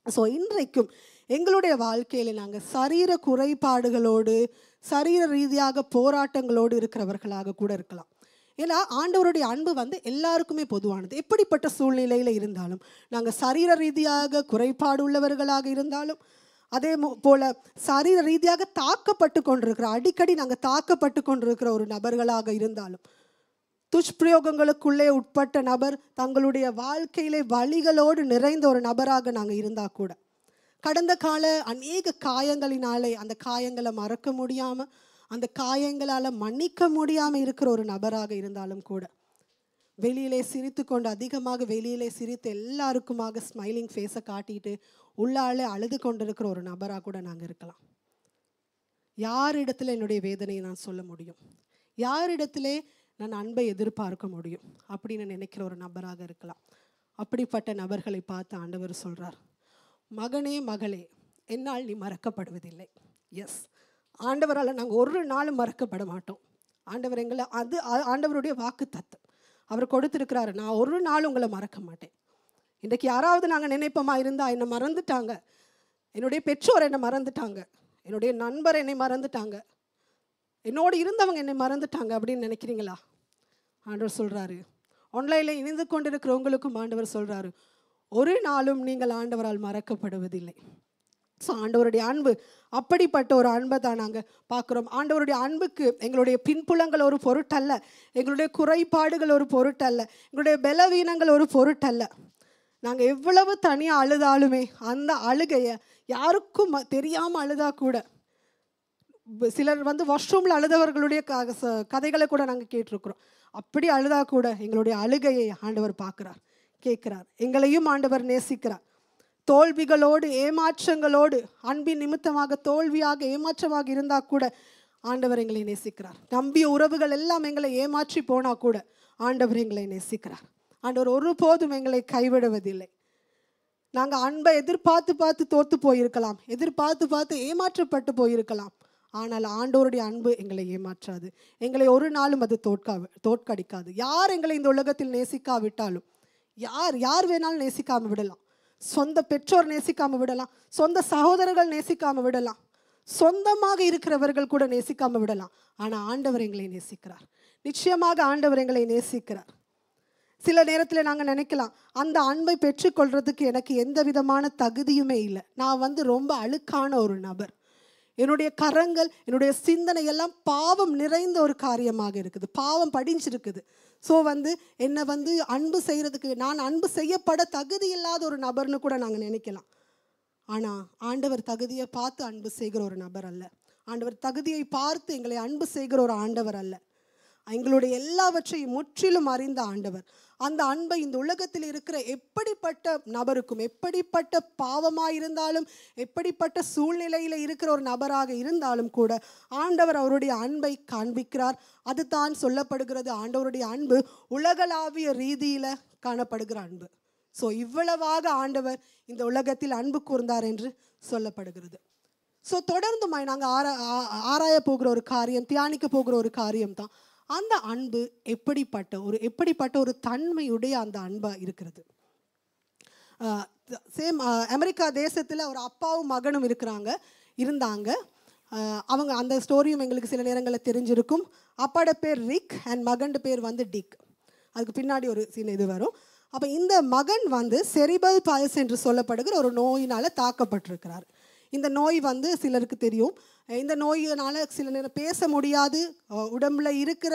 ஸோ இன்றைக்கும் எங்களுடைய வாழ்க்கையில் நாங்கள் சரீர குறைபாடுகளோடு, சரீர ரீதியாக போராட்டங்களோடு இருக்கிறவர்களாக கூட இருக்கலாம். ஏன்னா ஆண்டவருடைய அன்பு எல்லாருக்குமே பொதுவானது. எப்படிப்பட்ட சூழ்நிலையில் இருந்தாலும், நாங்கள் சரீர ரீதியாக குறைபாடு உள்ளவர்களாக இருந்தாலும், அதே போல் சரீர ரீதியாக தாக்கப்பட்டு கொண்டிருக்கிற, அடிக்கடி நாங்கள் தாக்கப்பட்டு கொண்டிருக்கிற ஒரு நபர்களாக இருந்தாலும், துஷ்பிரயோகங்களுக்குள்ளே உட்பட்ட நபர், தங்களுடைய வாழ்க்கையிலே வலிகளோடு நிறைந்த ஒரு நபராக நாங்கள் இருந்தால் கூட, கடந்த கால அநேக காயங்களினாலே அந்த காயங்களை மறக்க முடியாமல், அந்த காயங்களால் மன்னிக்க முடியாமல் இருக்கிற ஒரு நபராக இருந்தாலும் கூட, வெளியிலே சிரித்து கொண்டு, அதிகமாக வெளியிலே சிரித்து எல்லாருக்குமாக ஸ்மைலிங் ஃபேஸை காட்டிட்டு உள்ளாலே அழுது கொண்டிருக்கிற ஒரு நபராக கூட நாங்கள் இருக்கலாம். யாரிடத்துல என்னுடைய வேதனையை நான் சொல்ல முடியும், யாரிடத்திலே நான் அன்பை எதிர்பார்க்க முடியும் அப்படின்னு நினைக்கிற ஒரு நபராக இருக்கலாம். அப்படிப்பட்ட நபர்களை பார்த்து ஆண்டவர் சொல்கிறார், மகனே மகளே, என்னால் நீ மறக்கப்படுவதில்லை. எஸ், ஆண்டவரால் நாங்கள் ஒரு நாளும் மறக்கப்பட மாட்டோம். ஆண்டவர் எங்களை ஆண்டவருடைய வாக்கு தத்தம் அவர் கொடுத்துருக்கிறாரு, நான் ஒரு நாள் உங்களை மறக்க மாட்டேன். இன்றைக்கு யாராவது நாங்கள் நினைப்போமா இருந்தால் என்னை மறந்துட்டாங்க, என்னுடைய பெற்றோர் என்னை மறந்துட்டாங்க, என்னுடைய நண்பர் என்னை மறந்துட்டாங்க, என்னோடு இருந்தவங்க என்னை மறந்துட்டாங்க அப்படின்னு நினைக்கிறீங்களா? ஆண்டவர் சொல்கிறாரு, ஆன்லைனில் இணைந்து கொண்டிருக்கிற உங்களுக்கும் ஆண்டவர் சொல்கிறாரு, ஒரு நாளும் நீங்கள் ஆண்டவரால் மறக்கப்படுவதில்லை. ஸோ ஆண்டவருடைய அன்பு அப்படிப்பட்ட ஒரு அன்பை தான் நாங்கள் பார்க்குறோம். ஆண்டவருடைய அன்புக்கு எங்களுடைய பின்புலங்கள் ஒரு பொருட்டல்ல, எங்களுடைய குறைபாடுகள் ஒரு பொருட்டல்ல, எங்களுடைய பலவீனங்கள் ஒரு பொருட்டல்ல. நாங்கள் எவ்வளவு தனியாக அழுதாலுமே அந்த அழுகையை யாருக்கும் தெரியாமல் அழுதா கூட, சிலர் வாஷ்ரூமில் அழுதவர்களுடைய கதைகளை கூட நாங்கள் கேட்டிருக்கிறோம். அப்படி அழுதா கூட எங்களுடைய அழுகையை ஆண்டவர் பார்க்குறார், கேட்குறார். எங்களையும் ஆண்டவர் நேசிக்கிறார். தோல்விகளோடு ஏமாற்றங்களோடு அன்பின் நிமித்தமாக தோல்வியாக ஏமாற்றமாக இருந்தால் கூட ஆண்டவர் எங்களை நேசிக்கிறார். நம்பிய உறவுகள் எல்லாம் எங்களை ஏமாற்றி போனால் கூட ஆண்டவர் எங்களை நேசிக்கிறார். ஆண்டவர் ஒருபோதும் எங்களை கைவிடுவதில்லை. நாங்கள் அன்பை எதிர்பார்த்து தோற்று போயிருக்கலாம், எதிர்பார்த்து ஏமாற்றப்பட்டு போயிருக்கலாம். ஆனால் ஆண்டவருடைய அன்பு எங்களை ஏமாற்றாது, எங்களை ஒரு நாளும் அது தோற்கடிக்காது. யார் எங்களை இந்த உலகத்தில் நேசிக்காவிட்டாலும், யார் வேணாலும் நேசிக்காமல் விடலாம். சொந்த பெற்றோர் நேசிக்காமல் விடலாம், சொந்த சகோதரர்கள் நேசிக்காமல் விடலாம், சொந்தமாக இருக்கிறவர்கள் கூட நேசிக்காமல் விடலாம். ஆனால் ஆண்டவர் எங்களை நேசிக்கிறார். நிச்சயமாக ஆண்டவர் எங்களை நேசிக்கிறார். சில நேரத்தில் நாங்கள் நினைக்கலாம், அந்த அன்பை பெற்றுக்கொள்றதுக்கு எனக்கு எந்த விதமான தகுதியுமே இல்லை, நான் ரொம்ப அழுக்கான ஒரு நபர், என்னுடைய கரங்கள் என்னுடைய சிந்தனை எல்லாம் பாவம் நிறைந்த ஒரு காரியமாக இருக்குது, பாவம் படிஞ்சிருக்குது. ஸோ என்னை அன்பு செய்கிறதுக்கு நான் அன்பு செய்யப்பட தகுதி இல்லாத ஒரு நபர்னு கூட நாங்கள் நினைக்கலாம். ஆனால் ஆண்டவர் தகுதியை பார்த்து அன்பு செய்கிற ஒரு நபர் அல்ல. ஆண்டவர் தகுதியை பார்த்து எங்களை அன்பு செய்கிற ஒரு ஆண்டவர் அல்ல. எங்களுடைய எல்லாவற்றையும் முற்றிலும் அறிந்த ஆண்டவர். அந்த அன்பை இந்த உலகத்தில் இருக்கிற எப்படிப்பட்ட நபருக்கும், எப்படிப்பட்ட பாவமாயிருந்தாலும், எப்படிப்பட்ட சூழ்நிலையில் இருக்கிற ஒரு நபராக இருந்தாலும் கூட ஆண்டவர் அவருடைய அன்பை காண்பிக்கிறார். அது தான் சொல்லப்படுகிறது, ஆண்டவருடைய அன்பு உலகளாவிய ரீதியில் காணப்படுகிற அன்பு. ஸோ இவ்வளவாக ஆண்டவர் இந்த உலகத்தில் அன்பு கூர்ந்தார் என்று சொல்லப்படுகிறது. ஸோ தொடர்ந்துமாய் நாங்கள் ஆராய போகிற ஒரு காரியம், தியானிக்க போகிற ஒரு காரியம் தான் அந்த அன்பு எப்படிப்பட்ட ஒரு தன்மையுடைய அந்த அன்பாக இருக்கிறது. சேம் அமெரிக்கா தேசத்தில் ஒரு அப்பாவும் மகனும் இருந்தாங்க. அவங்க அந்த ஸ்டோரியும் எங்களுக்கு சில நேரங்களில் தெரிஞ்சிருக்கும். அப்பாவோட பேர் ரிக் அண்ட் மகன் பேர் டிக். அதுக்கு பின்னாடி ஒரு சின்ன இது வரும். அப்போ இந்த மகன் செரிபல் பால்சி என்று சொல்லப்படுகிற ஒரு நோயினால் தாக்கப்பட்டிருக்கிறார். இந்த நோய் சிலருக்கு தெரியும். இந்த நோயினால் சில நேரம் பேச முடியாது, உடம்புல இருக்கிற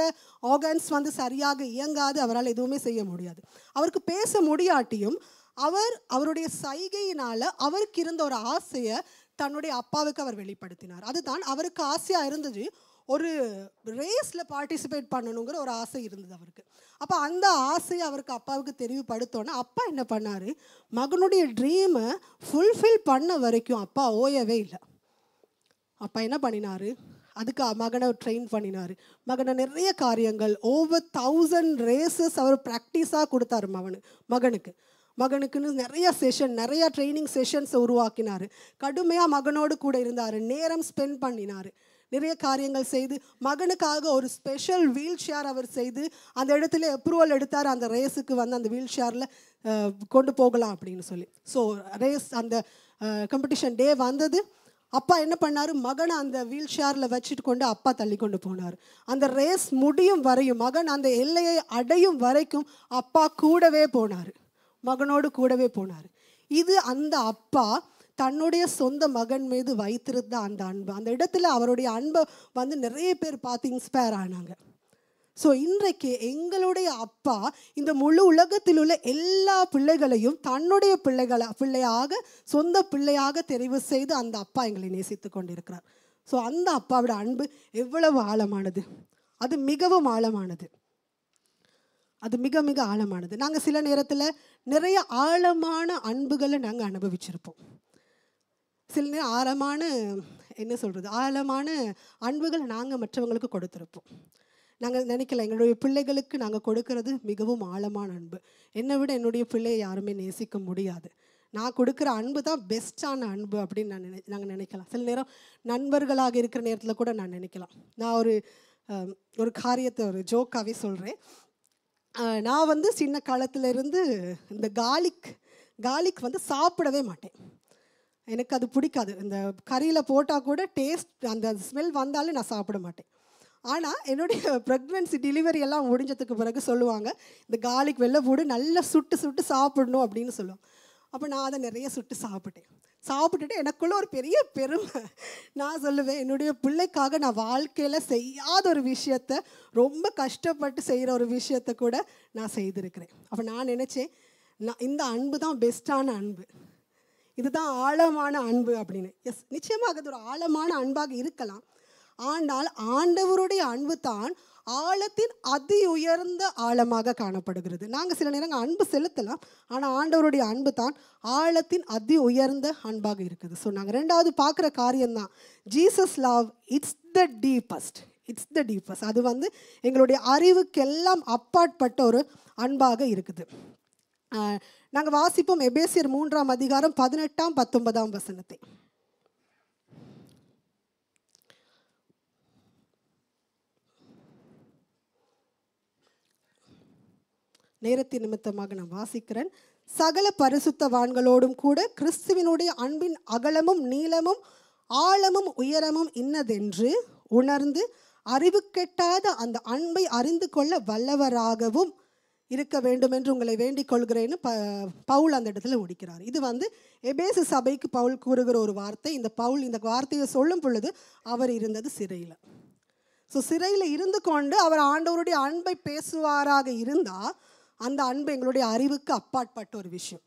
ஆர்கன்ஸ் சரியாக இயங்காது, அவரால் எதுவுமே செய்ய முடியாது. அவருக்கு பேச முடியாட்டியும் அவருடைய சைகையினால் அவருக்கு இருந்த ஒரு ஆசையை தன்னுடைய அப்பாவுக்கு அவர் வெளிப்படுத்தினார். அதுதான் அவருக்கு ஆசையாக இருந்தது, ஒரு ரேஸில் பார்ட்டிசிபேட் பண்ணணுங்கிற ஒரு ஆசை இருந்தது அவருக்கு. அப்போ அந்த ஆசையை அவருக்கு அப்பாவுக்கு தெரிவுபடுத்தோன்னா அப்பா என்ன பண்ணார், மகனுடைய ட்ரீமை ஃபுல்ஃபில் பண்ண வரைக்கும் அப்பா ஓயவே இல்லை. அப்பா என்ன பண்ணினார், அதுக்கு மகனை ட்ரெயின் பண்ணினார். மகனை நிறைய காரியங்கள், ஓவர் 1000 ரேசஸ் அவர் ப்ராக்டிஸாக கொடுத்தாரு மகனுக்குன்னு நிறைய செஷன், நிறைய ட்ரைனிங் செஷன்ஸை உருவாக்கினார். கடுமையாக மகனோடு கூட இருந்தார், நேரம் ஸ்பெண்ட் பண்ணினார், நிறைய காரியங்கள் செய்து மகனுக்காக ஒரு ஸ்பெஷல் வீல் சேர் அவர் செய்து அந்த இடத்துல அப்ரூவல் எடுத்தார், அந்த ரேஸுக்கு அந்த வீல் சேரில் கொண்டு போகலாம் அப்படின்னு சொல்லி. ஸோ ரேஸ் அந்த காம்படிஷன் டே வந்தது. அப்பா என்ன பண்ணார், மகனை அந்த வீல் சேரில் வச்சுட்டு கொண்டு அப்பா தள்ளி கொண்டு போனார். அந்த ரேஸ் முடியும் வரையும், மகன் அந்த எல்லையை அடையும் வரைக்கும் அப்பா கூடவே போனார், மகனோடு கூடவே போனார். இது அந்த அப்பா தன்னுடைய சொந்த மகன் மீது வைத்திருந்த அந்த அன்பு. அந்த இடத்துல அவருடைய அன்பை நிறைய பேர் பார்த்து இன்ஸ்பயர் ஆனாங்க. ஸோ இன்றைக்கு எங்களுடைய அப்பா இந்த முழு உலகத்தில் உள்ள எல்லா பிள்ளைகளையும் தன்னுடைய பிள்ளையாக சொந்த பிள்ளையாக தெரிவு செய்து அந்த அப்பா எங்களை நேசித்து கொண்டிருக்கிறார். ஸோ அந்த அப்பாவோட அன்பு எவ்வளவு ஆழமானது, அது மிகவும் ஆழமானது, அது மிக மிக ஆழமானது. நாங்கள் சில நேரத்தில் நிறைய ஆழமான அன்புகளை நாங்கள் அனுபவிச்சிருப்போம். சில நேரம் ஆழமான அன்புகளை நாங்கள் மற்றவங்களுக்கு கொடுத்துருப்போம். நாங்கள் நினைக்கல எங்களுடைய பிள்ளைகளுக்கு நாங்கள் கொடுக்கறது மிகவும் ஆழமான அன்பு. என்னை விட என்னுடைய பிள்ளையை யாருமே நேசிக்க முடியாது, நான் கொடுக்குற அன்பு தான் பெஸ்ட்டான அன்பு அப்படின்னு நாங்கள் நினைக்கலாம். சில நேரம் நண்பர்களாக இருக்கிற நேரத்தில் கூட நான் நினைக்கலாம். நான் ஒரு காரியத்தை ஒரு ஜோக்காகவே சொல்கிறேன். நான் சின்ன காலத்திலேருந்து இந்த கார்லிக் வந்து சாப்பிடவே மாட்டேன். எனக்கு அது பிடிக்காது. இந்த கறியில் போட்டால் கூட டேஸ்ட் அந்த ஸ்மெல் வந்தாலும் நான் சாப்பிட மாட்டேன். ஆனால் என்னுடைய ப்ரெக்னென்சி டெலிவரி எல்லாம் முடிஞ்சதுக்கு பிறகு சொல்லுவாங்க, இந்த கார்லிக் வெள்ளை பூடு நல்லா சுட்டு சுட்டு சாப்பிடணும் அப்படின்னு சொல்லுவாங்க. அப்போ நான் அதை நிறைய சுட்டு சாப்பிட்டுட்டு எனக்குள்ள ஒரு பெரிய பெருமை. நான் சொல்லுவேன், என்னுடைய பிள்ளைக்காக நான் வாழ்க்கையில் செய்யாத ஒரு விஷயத்தை, ரொம்ப கஷ்டப்பட்டு செய்கிற ஒரு விஷயத்தை கூட நான் செய்திருக்கிறேன். அப்போ நான் நினச்சேன், நான் இந்த அன்பு தான் பெஸ்ட்டான அன்பு, இதுதான் ஆழமான அன்பு அப்படின்னு. எஸ், நிச்சயமாக அது ஒரு ஆழமான அன்பாக இருக்கலாம். ஆனால் ஆண்டவருடைய அன்பு தான் ஆழத்தின் அதி உயர்ந்த ஆழமாக காணப்படுகிறது. நாங்கள் சில நேரங்கள் அன்பு செலுத்தலாம், ஆனால் ஆண்டவருடைய அன்பு தான் ஆழத்தின் அதி உயர்ந்த அன்பாக இருக்குது. ஸோ நாங்கள் ரெண்டாவது பார்க்குற காரியம்தான் Jesus love. It's the deepest. அது வந்து எங்களுடைய அறிவுக்கெல்லாம் அப்பாற்பட்ட ஒரு அன்பாக இருக்குது. நாங்கள் வாசிப்போம் எபேசியர் 3ஆம் அதிகாரம் 18, 19 வசனத்தை. நேரத்தின் நிமித்தமாக நான் வாசிக்கிறேன். சகல பரிசுத்தவான்களோடும் கூட கிறிஸ்துவினுடைய அன்பின் அகலமும் நீளமும் ஆழமும் உயரமும் இன்னதென்று உணர்ந்து அறிவு கெட்டாத அந்த அன்பை அறிந்து கொள்ள வல்லவராகவும் இருக்க வேண்டும் என்று உங்களை வேண்டிக் கொள்கிறேன்னு பவுல் அந்த இடத்துல முடிக்கிறார். இது வந்து எபேசு சபைக்கு பவுல் கூறுகிற ஒரு வார்த்தை. இந்த பவுல் இந்த வார்த்தையை சொல்லும் பொழுது அவர் இருந்தது சிறையில். ஸோ சிறையில் இருந்து கொண்டு அவர் ஆண்டவருடைய அன்பை பேசுவாராக இருந்தால் அந்த அன்பு எங்களுடைய அறிவுக்கு அப்பாற்பட்ட ஒரு விஷயம்.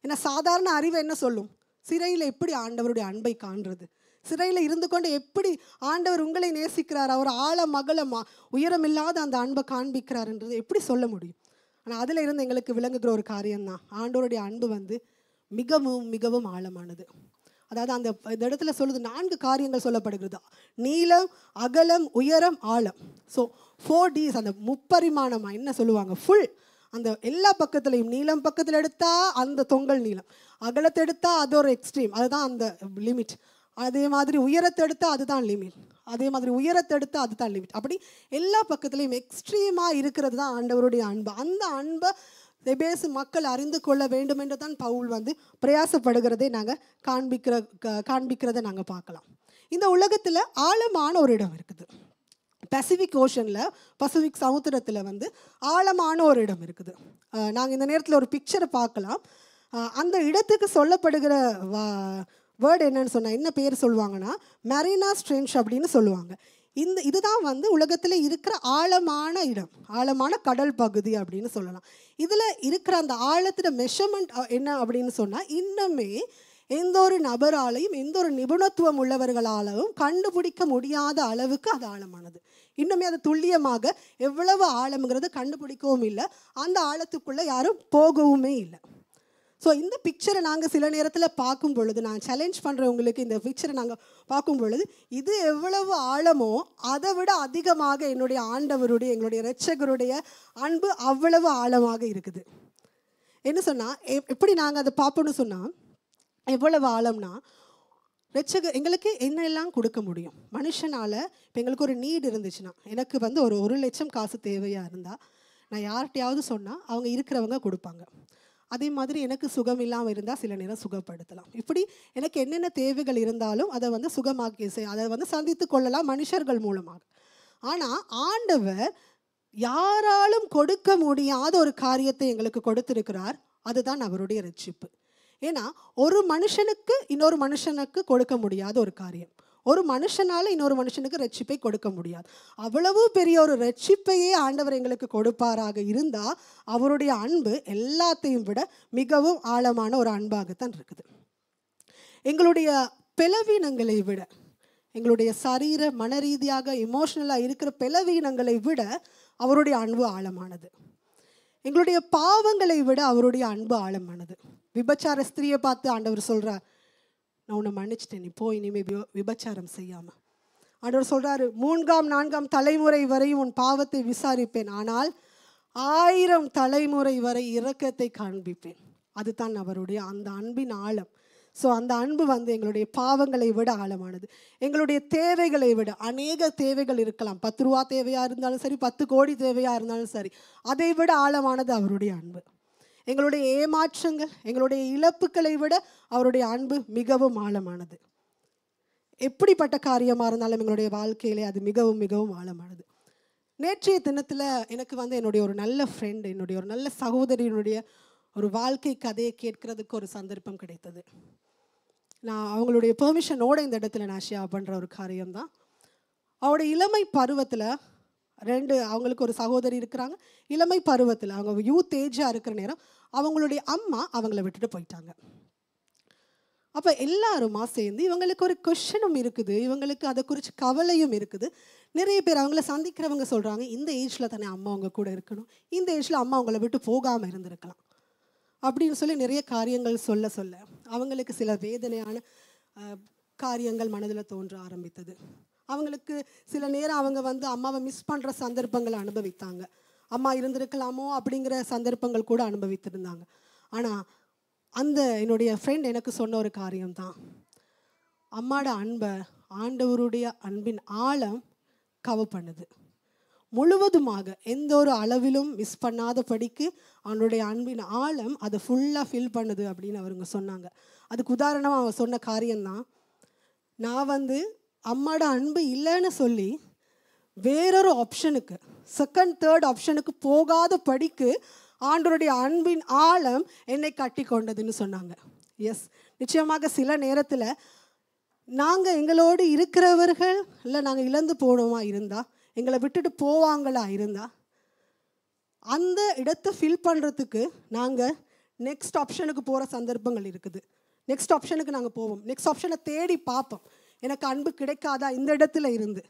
ஏன்னா சாதாரண அறிவு என்ன சொல்லும்? சிறையில் எப்படி ஆண்டவருடைய அன்பை காண்றது? சிறையில் இருந்து கொண்டு எப்படி ஆண்டவர் உங்களை நேசிக்கிறார், அவர் ஆழம் அகலம் உயரம் இல்லாத அந்த அன்பை காண்பிக்கிறார்ன்றது எப்படி சொல்ல முடியும்? ஆனால் அதில் இருந்து எங்களுக்கு விளங்குகிற ஒரு காரியம்தான், ஆண்டவருடைய அன்பு வந்து மிகவும் மிகவும் ஆழமானது. அதாவது அந்த இந்த இடத்துல சொல்லுது 4 காரியங்கள் சொல்லப்படுகிறது: நீளம், அகலம், உயரம், ஆழம். ஸோ 4Ds, அந்த முப்பரிமாணமாக என்ன சொல்லுவாங்க, ஃபுல் அந்த எல்லா பக்கத்துலையும். நீளம் பக்கத்தில் எடுத்தால் அந்த தொங்கல் நீளம், அகலத்தை எடுத்தால் அது ஒரு எக்ஸ்ட்ரீம், அதுதான் அந்த லிமிட். அதே மாதிரி உயரத்தை எடுத்தால் அதுதான் லிமிட், அதே மாதிரி உயரத்தை எடுத்தால் அதுதான் லிமிட். அப்படி எல்லா பக்கத்துலையும் எக்ஸ்ட்ரீமாக இருக்கிறது தான் ஆண்டவருடைய அன்பு. அந்த அன்பை எபேசு மக்கள் அறிந்து கொள்ள வேண்டும் என்று தான் பவுல் வந்து பிரயாசப்படுகிறதே நாங்கள் காண்பிக்கிறத நாங்கள் பார்க்கலாம். இந்த உலகத்தில் ஆழமான ஒரு இடம் இருக்குது. பசிபிக் ஓஷனில், பசிபிக் சமுத்திரத்தில் வந்து ஆழமான ஒரு இடம் இருக்குது. நாங்கள் இந்த நேரத்தில் ஒரு பிக்சரை பார்க்கலாம். அந்த இடத்துக்கு சொல்லப்படுகிற வேர்டு என்னன்னு சொன்னால், என்ன பேர் சொல்லுவாங்கன்னா, மெரினா ட்ரென்ச் அப்படின்னு சொல்லுவாங்க. இதுதான் வந்து உலகத்தில் இருக்கிற ஆழமான இடம், ஆழமான கடல் பகுதி அப்படின்னு சொல்லலாம். இதில் இருக்கிற அந்த ஆழத்தோட மெஷர்மெண்ட் என்ன அப்படின்னு சொன்னால், இன்னுமே எந்த ஒரு நபராலையும் எந்த ஒரு நிபுணத்துவம் உள்ளவர்களாலும் கண்டுபிடிக்க முடியாத அளவுக்கு அது ஆழமானது. இன்னுமே அது துல்லியமாக எவ்வளவு ஆழம்ங்கிறது கண்டுபிடிக்கவும் இல்லை, அந்த ஆழத்துக்குள்ளே யாரும் போகவுமே இல்லை. ஸோ இந்த பிக்சரை நாங்கள் சில நேரத்தில் பார்க்கும் பொழுது, நான் சேலஞ்ச் பண்ணுறவங்களுக்கு இந்த பிக்சரை நாங்கள் பார்க்கும் பொழுது, இது எவ்வளவு ஆழமோ அதை விட அதிகமாக என்னுடைய ஆண்டவருடைய, எங்களுடைய இரட்சகருடைய அன்பு அவ்வளவு ஆழமாக இருக்குது. என்ன சொன்னால், எப்படி நாங்கள் அதை பார்ப்போன்னு சொன்னால், எவ்வளவு ஆழம்னா, இரட்சகர் எங்களுக்கு என்னெல்லாம் கொடுக்க முடியும். மனுஷனால் இப்போ எங்களுக்கு ஒரு நீட் இருந்துச்சுன்னா, எனக்கு வந்து ஒரு 1 லட்சம் காசு தேவையாக இருந்தால் நான் யார்கிட்டையாவது சொன்னால் அவங்க இருக்கிறவங்க கொடுப்பாங்க. அதே மாதிரி எனக்கு சுகம் இல்லாமல் இருந்தால் சில நேரம் சுகப்படுத்தலாம். இப்படி எனக்கு என்னென்ன தேவைகள் இருந்தாலும் அதை வந்து சுகமாக்கி அதை வந்து சந்தித்து கொள்ளலாம் மனுஷர்கள் மூலமாக. ஆனால் ஆண்டவர் யாராலும் கொடுக்க முடியாத ஒரு காரியத்தை எங்களுக்கு கொடுத்திருக்கிறார். அதுதான் அவருடைய ரட்சிப்பு. ஏன்னா ஒரு மனுஷனுக்கு இன்னொரு மனுஷனுக்கு கொடுக்க முடியாத ஒரு காரியம், ஒரு மனுஷனால் இன்னொரு மனுஷனுக்கு ரட்சிப்பை கொடுக்க முடியாது. அவ்வளவு பெரிய ஒரு ரட்சிப்பையே ஆண்டவர் எங்களுக்கு கொடுப்பாராக இருந்தால் அவருடைய அன்பு எல்லாத்தையும் விட மிகவும் ஆழமான ஒரு அன்பாகத்தான் இருக்குது. எங்களுடைய பலவீனங்களை விட, எங்களுடைய சரீர மன ரீதியாக எமோஷ்னலாக இருக்கிற பலவீனங்களை விட அவருடைய அன்பு ஆழமானது. எங்களுடைய பாவங்களை விட அவருடைய அன்பு ஆழமானது. விபச்சார ஸ்திரியை பார்த்து ஆண்டவர் சொல்கிறார், நான் உன்னை மன்னிச்சிட்டேன், நீ போய் இனிமேல் விபச்சாரம் செய்யாமல். ஆண்டவர் சொல்கிறாரு, 3ஆம் 4ஆம் தலைமுறை வரையும் உன் பாவத்தை விசாரிப்பேன், ஆனால் 1000 தலைமுறை வரை இரக்கத்தை காண்பிப்பேன். அதுதான் அவருடைய அந்த அன்பின் ஆழம். ஸோ அந்த அன்பு வந்து எங்களுடைய பாவங்களை விட ஆழமானது. எங்களுடைய தேவைகளை விட, அநேக தேவைகள் இருக்கலாம், 10 ரூபா தேவையாக இருந்தாலும் சரி, 10 கோடி தேவையாக இருந்தாலும் சரி, அதை விட ஆழமானது அவருடைய அன்பு. எங்களுடைய ஏமாற்றங்கள், எங்களுடைய இழப்புகளை விட அவருடைய அன்பு மிகவும் ஆழமானது. எப்படிப்பட்ட காரியமாக இருந்தாலும் எங்களுடைய வாழ்க்கையிலே அது மிகவும் மிகவும் ஆழமானது. நேற்றைய தினத்தில் எனக்கு என்னுடைய ஒரு நல்ல ஃப்ரெண்டு, என்னுடைய ஒரு நல்ல சகோதரியினுடைய ஒரு வாழ்க்கை கதையை கேட்கறதுக்கு ஒரு சந்தர்ப்பம் கிடைத்தது. நான் அவங்களுடைய பெர்மிஷனோட இந்த இடத்துல நான் ஷேர் பண்ணுற ஒரு காரியம்தான். அவருடைய இளமை பருவத்தில் அவங்களுக்கு ஒரு சகோதரி இருக்கிறாங்க. இளமை பருவத்தில் அவங்க யூத் ஏஜாக இருக்கிற நேரம் அவங்களுடைய அம்மா அவங்கள விட்டுட்டு போயிட்டாங்க. அப்போ எல்லாருமா சேர்ந்து இவங்களுக்கு ஒரு கொஷனும் இருக்குது, இவங்களுக்கு அதை குறித்து கவலையும் இருக்குது. நிறைய பேர் அவங்கள சந்திக்கிறவங்க சொல்கிறாங்க, இந்த ஏஜில் தானே அம்மா அவங்க கூட இருக்கணும், இந்த ஏஜில் அம்மா அவங்கள விட்டு போகாமல் இருந்திருக்கலாம் அப்படின்னு சொல்லி நிறைய காரியங்கள் சொல்ல அவங்களுக்கு சில வேதனையான காரியங்கள் மனதில் தோன்ற ஆரம்பித்தது. அவங்களுக்கு சில நேரம் அவங்க அம்மாவை மிஸ் பண்ணுற சந்தர்ப்பங்களை அனுபவித்தாங்க. அம்மா இருந்திருக்கலாமோ அப்படிங்கிற சந்தர்ப்பங்கள் கூட அனுபவித்திருந்தாங்க. ஆனால் என்னுடைய ஃப்ரெண்ட் எனக்கு சொன்ன ஒரு காரியம்தான், அம்மாவோட அன்பை ஆண்டவருடைய அன்பின் ஆழம் கவர் பண்ணுது. முழுவதுமாக எந்த ஒரு அளவிலும் மிஸ் பண்ணாதபடிக்கு அவனுடைய அன்பின் ஆழம் அதை ஃபுல்லாக ஃபில் பண்ணுது அப்படின்னு அவங்க சொன்னாங்க. அதுக்கு உதாரணமாக அவன் சொன்ன காரியம்தான், நான் அம்மாவோட அன்பு இல்லைன்னு சொல்லி வேறொரு ஆப்ஷனுக்கு, செகண்ட் தேர்ட் ஆப்ஷனுக்கு போகாத படிக்கு ஆண்டவருடைய அன்பின் ஆழம் என்னை கட்டி கொண்டதுன்னு சொன்னாங்க. எஸ், நிச்சயமாக சில நேரத்தில் நாங்கள் எங்களோடு இருக்கிறவர்கள் இல்லை நாங்கள் இழந்து போனோமா இருந்தால், எங்களை விட்டுட்டு போவாங்களா இருந்தால், அந்த இடத்தை ஃபில் பண்ணுறதுக்கு நாங்கள் நெக்ஸ்ட் ஆப்ஷனுக்கு போகிற சந்தர்ப்பங்கள் இருக்குது. நெக்ஸ்ட் ஆப்ஷனுக்கு நாங்கள் போவோம், நெக்ஸ்ட் ஆப்ஷனை தேடி பார்ப்போம். எனக்கு அன்பு கிடைக்காதா இந்த இடத்துல இருந்து?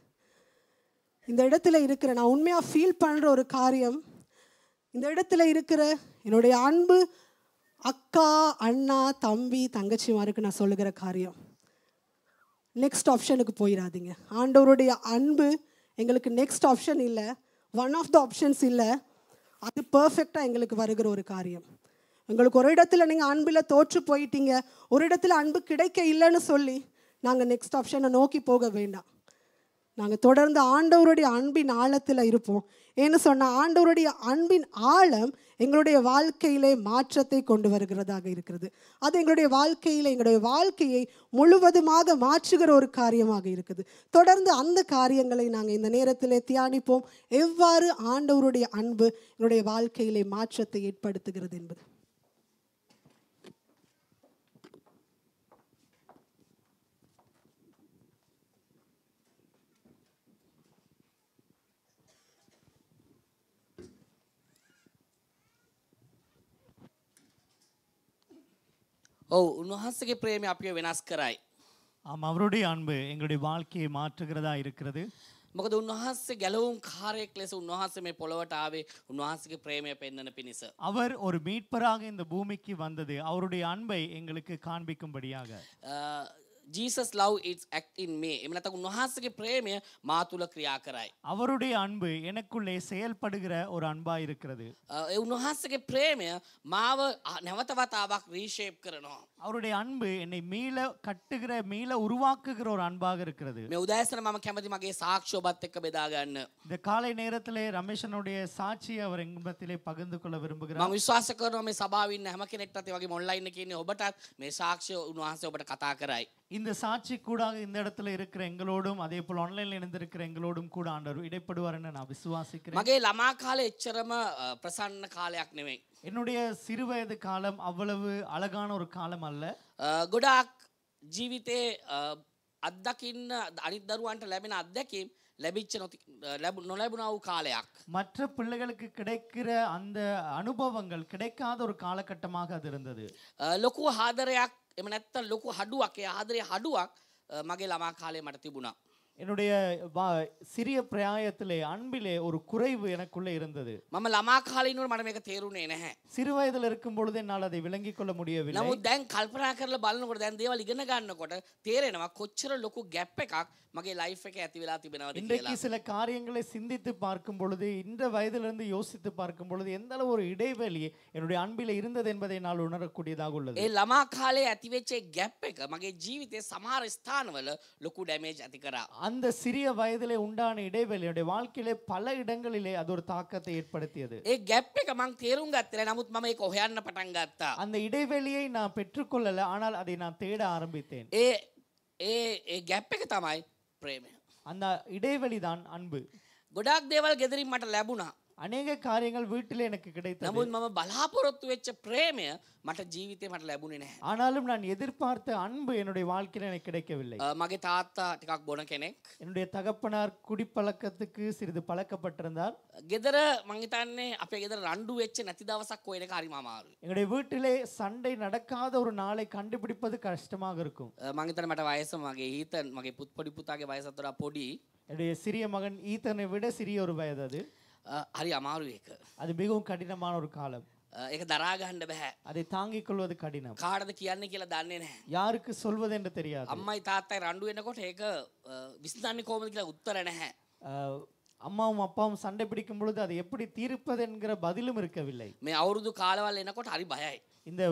இந்த இடத்துல இருக்கிற நான் உண்மையாக ஃபீல் பண்ணுற ஒரு காரியம், இந்த இடத்துல இருக்கிற என்னுடைய அன்பு அக்கா, அண்ணா, தம்பி, தங்கச்சிமாருக்கு நான் சொல்லுகிற காரியம், நெக்ஸ்ட் ஆப்ஷனுக்கு போயிடாதீங்க. ஆண்டவருடைய அன்பு எங்களுக்கு நெக்ஸ்ட் ஆப்ஷன் இல்லை, ஒன் ஆஃப் த ஆப்ஷன்ஸ் இல்லை, அது பர்ஃபெக்டாக எங்களுக்கு வருகிற ஒரு காரியம். எங்களுக்கு ஒரு இடத்துல நீங்கள் அன்பில் தோற்று போயிட்டீங்க, ஒரு இடத்துல அன்பு கிடைக்க இல்லைன்னு சொல்லி நாங்கள் நெக்ஸ்ட் ஆப்ஷனை நோக்கி போக வேண்டாம். நாங்கள் தொடர்ந்து ஆண்டவருடைய அன்பின் ஆழத்தில் இருப்போம். ஏன்னு சொன்னால் ஆண்டவருடைய அன்பின் ஆழம் எங்களுடைய வாழ்க்கையிலே மாற்றத்தை கொண்டு வருகிறதாக இருக்கிறது. அது எங்களுடைய வாழ்க்கையை முழுவதுமாக மாற்றுகிற ஒரு காரியமாக இருக்குது. தொடர்ந்து அந்த காரியங்களை நாங்கள் இந்த நேரத்திலே தியானிப்போம், எவ்வாறு ஆண்டவருடைய அன்பு எங்களுடைய வாழ்க்கையிலே மாற்றத்தை ஏற்படுத்துகிறது என்பது. උන්වහන්සේගේ ප්‍රේමය අපිව වෙනස් කරයි. அவருடைய அன்பு எங்களுடைய வாழ்க்கையை மாற்றுகிறதா இருக்கிறது. මොකද උන්වහන්සේ ගැලවුම් කාර්යයක් ලෙස උන්වහන්සේ මේ පොළොවට ආවේ උන්වහන්සේගේ ප්‍රේමය පෙන්වන පිණිස. அவர் ஒரு மீட்பராக இந்த பூமிக்கு வந்தது அவருடைய அன்பை எங்களுக்கு காண்பிக்கும்படியாக. Jesus love is act in me. එමෙ නැත්නම් උන්වහන්සේගේ ප්‍රේමය මා තුල ක්‍රියා කරයි. அவருடைய அன்பு எனக்குள்ளே செயல்படுகிற ஒரு அன்பா இருக்கிறது. ඒ උන්වහන්සේගේ ප්‍රේමය මාව නැවත වතාවක් reshape කරනවා. அவருடைய அன்பு என்னை மீள கட்டுகிற மீள உருவாக்குகிற ஒரு அன்பாக இருக்கிறது. මේ උදෑසන මම කැමති මගේ සාක්ෂි ඔබත් එක්ක බෙදා ගන්න. இந்த காலை நேரத்திலே ரமேஷனுடைய சாட்சியை அவர் எங்கத்திலே பகிர்ந்து கொள்ள விரும்புகிறார். මම විශ්වාස කරනවා මේ සභාවේ ඉන්න හැම කෙනෙක්ටත් ඒ වගේම ඔන්ලයින් එකේ ඉන්නේ ඔබටත් මේ සාක්ෂිය උන්වහන්සේ ඔබට කතා කරයි. இந்த சாட்சி கூட இந்த இடத்துல இருக்கிற எங்களோடும் அதே போல ஆன்லைன்ல இணைந்திருக்கிற எங்களோடும் கூட ஆண்டவர் இடைப்படுவார்னு நான் விசுவாசிக்கிறேன். මගේ ළමා කාලේ එච්චරම ප්‍රසන්න කාලයක් නෙවෙයි. என்னுடைய சிறுவயது காலம் அவ்வளவு அழகான ஒரு காலம் அல்ல. ගොඩාක් ජීවිතේ අත්දකින්න අනිත් දරුවන්ට ලැබෙන අත්දැකීම් ලැබිච්ච නොලැබුණා වූ කාලයක්. மற்ற பிள்ளைகளுக்கு கிடைக்கிற அந்த அனுபவங்கள் கிடைக்காத ஒரு காலகட்டமாக அது இருந்தது. ලොකු ආදරයක් එම නැත්තම් ලොකු හඩුවක්, ඒ ආදරයේ හඩුවක් මගේ ළමා කාලේ මට තිබුණා. என்னுடைய சிறிய பிராயத்திலே அன்பிலே ஒரு குறைவு எனக்குள்ளே இருந்தது. මම ළමා කාලේ ඉන්නකොට මට මේක තේරුනේ නැහැ. சிறு வயதில் இருக்கும் பொழுது என்னால் அதை விளங்கிக் கொள்ள முடியவில்லை. නමුත් දැන් කල්පනා කරලා බලනකොට දැන් දේවල් ඉගෙන ගන්නකොට තේරෙනවා කොච්චර ලොකු ગેප් එකක් මගේ ලයිෆ් එකේ ඇති වෙලා තිබෙනවද இன்றைக்கு කියලා. சில காரியங்களை சிந்தித்து பார்க்கும் பொழுது இந்த வயதிலிருந்து யோசித்து பார்க்கும் பொழுது எந்த அளவு ஒரு இடைவெளி என்னுடைய அன்பிலே இருந்தது என்பதை நான் உணரக்கூடியதாக உள்ளது. ඒ ළමා කාලේ ඇති වෙච්ච ગેප් එක මගේ ජීවිතේ සමහර ස්ථානවල ලොකු ඩැමේජ් ඇති කරා. அந்த சிறிய வயதிலே உண்டான இடைவெளி என்னுடைய வாழ்க்கையிலே பல இடங்களிலே அது ஒரு தாக்கத்தை ஏற்படுத்தியது. ඒ ගැප් එක මං තේරුම් ගත්තේ නැහැ. නමුත් මම ඒක හොයන්න පටන් ගත්තා. அந்த இடைவெளியை நான் பெற்றுக்கொள்ளல, ஆனால் அதை நான் தேட ஆரம்பித்தேன். ඒ ගැප් එක තමයි ප්‍රේමය. அந்த இடைவெளி தான் அன்பு. ගොඩාක් දේවල් ගෙදරින් මට ලැබුණා. அநேக காரியங்கள் வீட்டிலே எனக்கு கிடைத்தது. නමුත් මම බලාපොරොත්තු වෙච්ච ප්‍රේමය මට ජීවිතේ මට ලැබුණේ නැහැ. ஆனாலும் நான் எதிர்பார்த்த அன்பு என்னுடைய வாழ்க்கையில் எனக்கு கிடைக்கவில்லை. මගේ තාත්තා ටිකක් බොන කෙනෙක්. என்னுடைய தகப்பனார் குடிப்பழக்கத்துக்கு சிறிது பழக்கப்பட்டிருந்தார். ගෙදර මං හිතන්නේ අපේ ගෙදර රණ්ඩු වෙච්ච නැති දවසක් කොයින එක හරිම අමාරුයි. எங்களுடைய வீட்டிலே சண்டை நடக்காத ஒரு நாளை கண்டுபிடிப்பது கஷ்டமாக இருக்கும். මං හිතන්නේ මට වයස මගේ ඊතන් මගේ පොඩි පුතාගේ වයසත් වඩා පොඩි. என்னுடைய சிறிய மகன் ஈத்தனை விட சிறிய ஒரு வயது அது. හරි අමාරු ඒක. அது மிகவும் கடினமான ஒரு காலம். ඒක දරා ගන්න බෑ. அதை தாங்கிக் கொள்வது கடினம். කාටද කියන්නේ කියලා දන්නේ නැහැ. யாருக்கு சொல்வது என்று தெரியாது. අම්මයි තාත්තයි රණ්ඩු වෙනකොට ඒක විසඳන්නේ කොහොමද කියලා උත්තර නැහැ. அம்மாவும் அப்பாவும் சண்டை பிடிக்கும் பொழுது அதை எப்படி தீர்ப்பது என்கிற பதிலும் இருக்கவில்லை. මේ අවුරුදු කාලවල එනකොට හරි බයයි. இந்த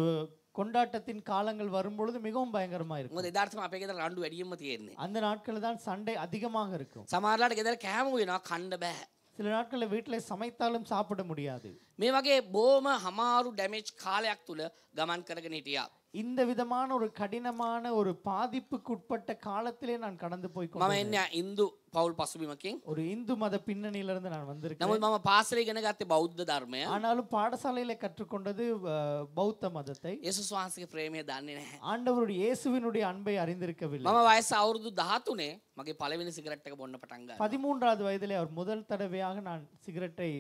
கொண்டாட்டத்தின் காலங்கள் வரும்பொழுது மிகவும் பயங்கரமா இருக்கும். මොකද එදාට තමයි අපේ ගෙදර රණ්ඩු වැඩියෙන්ම තියෙන්නේ. அந்த நாட்களில் தான் சண்டை அதிகமாக இருக்கும். සමහරලාට ගෙදර කෑම වෙනවා කන්න බෑ. சில நாட்களில் வீட்டில் சமைத்தாலும் சாப்பிட முடியாது. මේ වගේ බොහොම හමාරු ඩැමේජ් කාලයක් තුල ගමන් කරගෙන හිටියා. இந்த விதமான ஒரு கடினமான ஒரு பாதிப்புக்கு உட்பட்ட காலத்திலே நான் கடந்து போய் මම එන්නේ ඉන්දු පවුල් පසුබිමකින්. ஒரு இந்து மத பின்னணியிலிருந்து நான் வந்திருக்கேன். නමුත් මම පාසලේ ඉගෙන ගත්තේ බෞද්ධ ධර්මය. ஆனாலும் பாடசாலையில கற்றுக்கொண்டது பௌத்த மதத்தை. යේසුස් වහන්සේගේ ප්‍රේමය දන්නේ නැහැ. ஆண்டவருடைய இயேசுவினுடைய அன்பை அறிந்திருக்கவில்லை. මම වයස අවුරුදු 13 මගේ පළවෙනි සිගරට් එක බොන්න පටන් ගත්තා. 13வது வயதிலே அவர் முதல் தடவையாக நான் சிகரெட்டை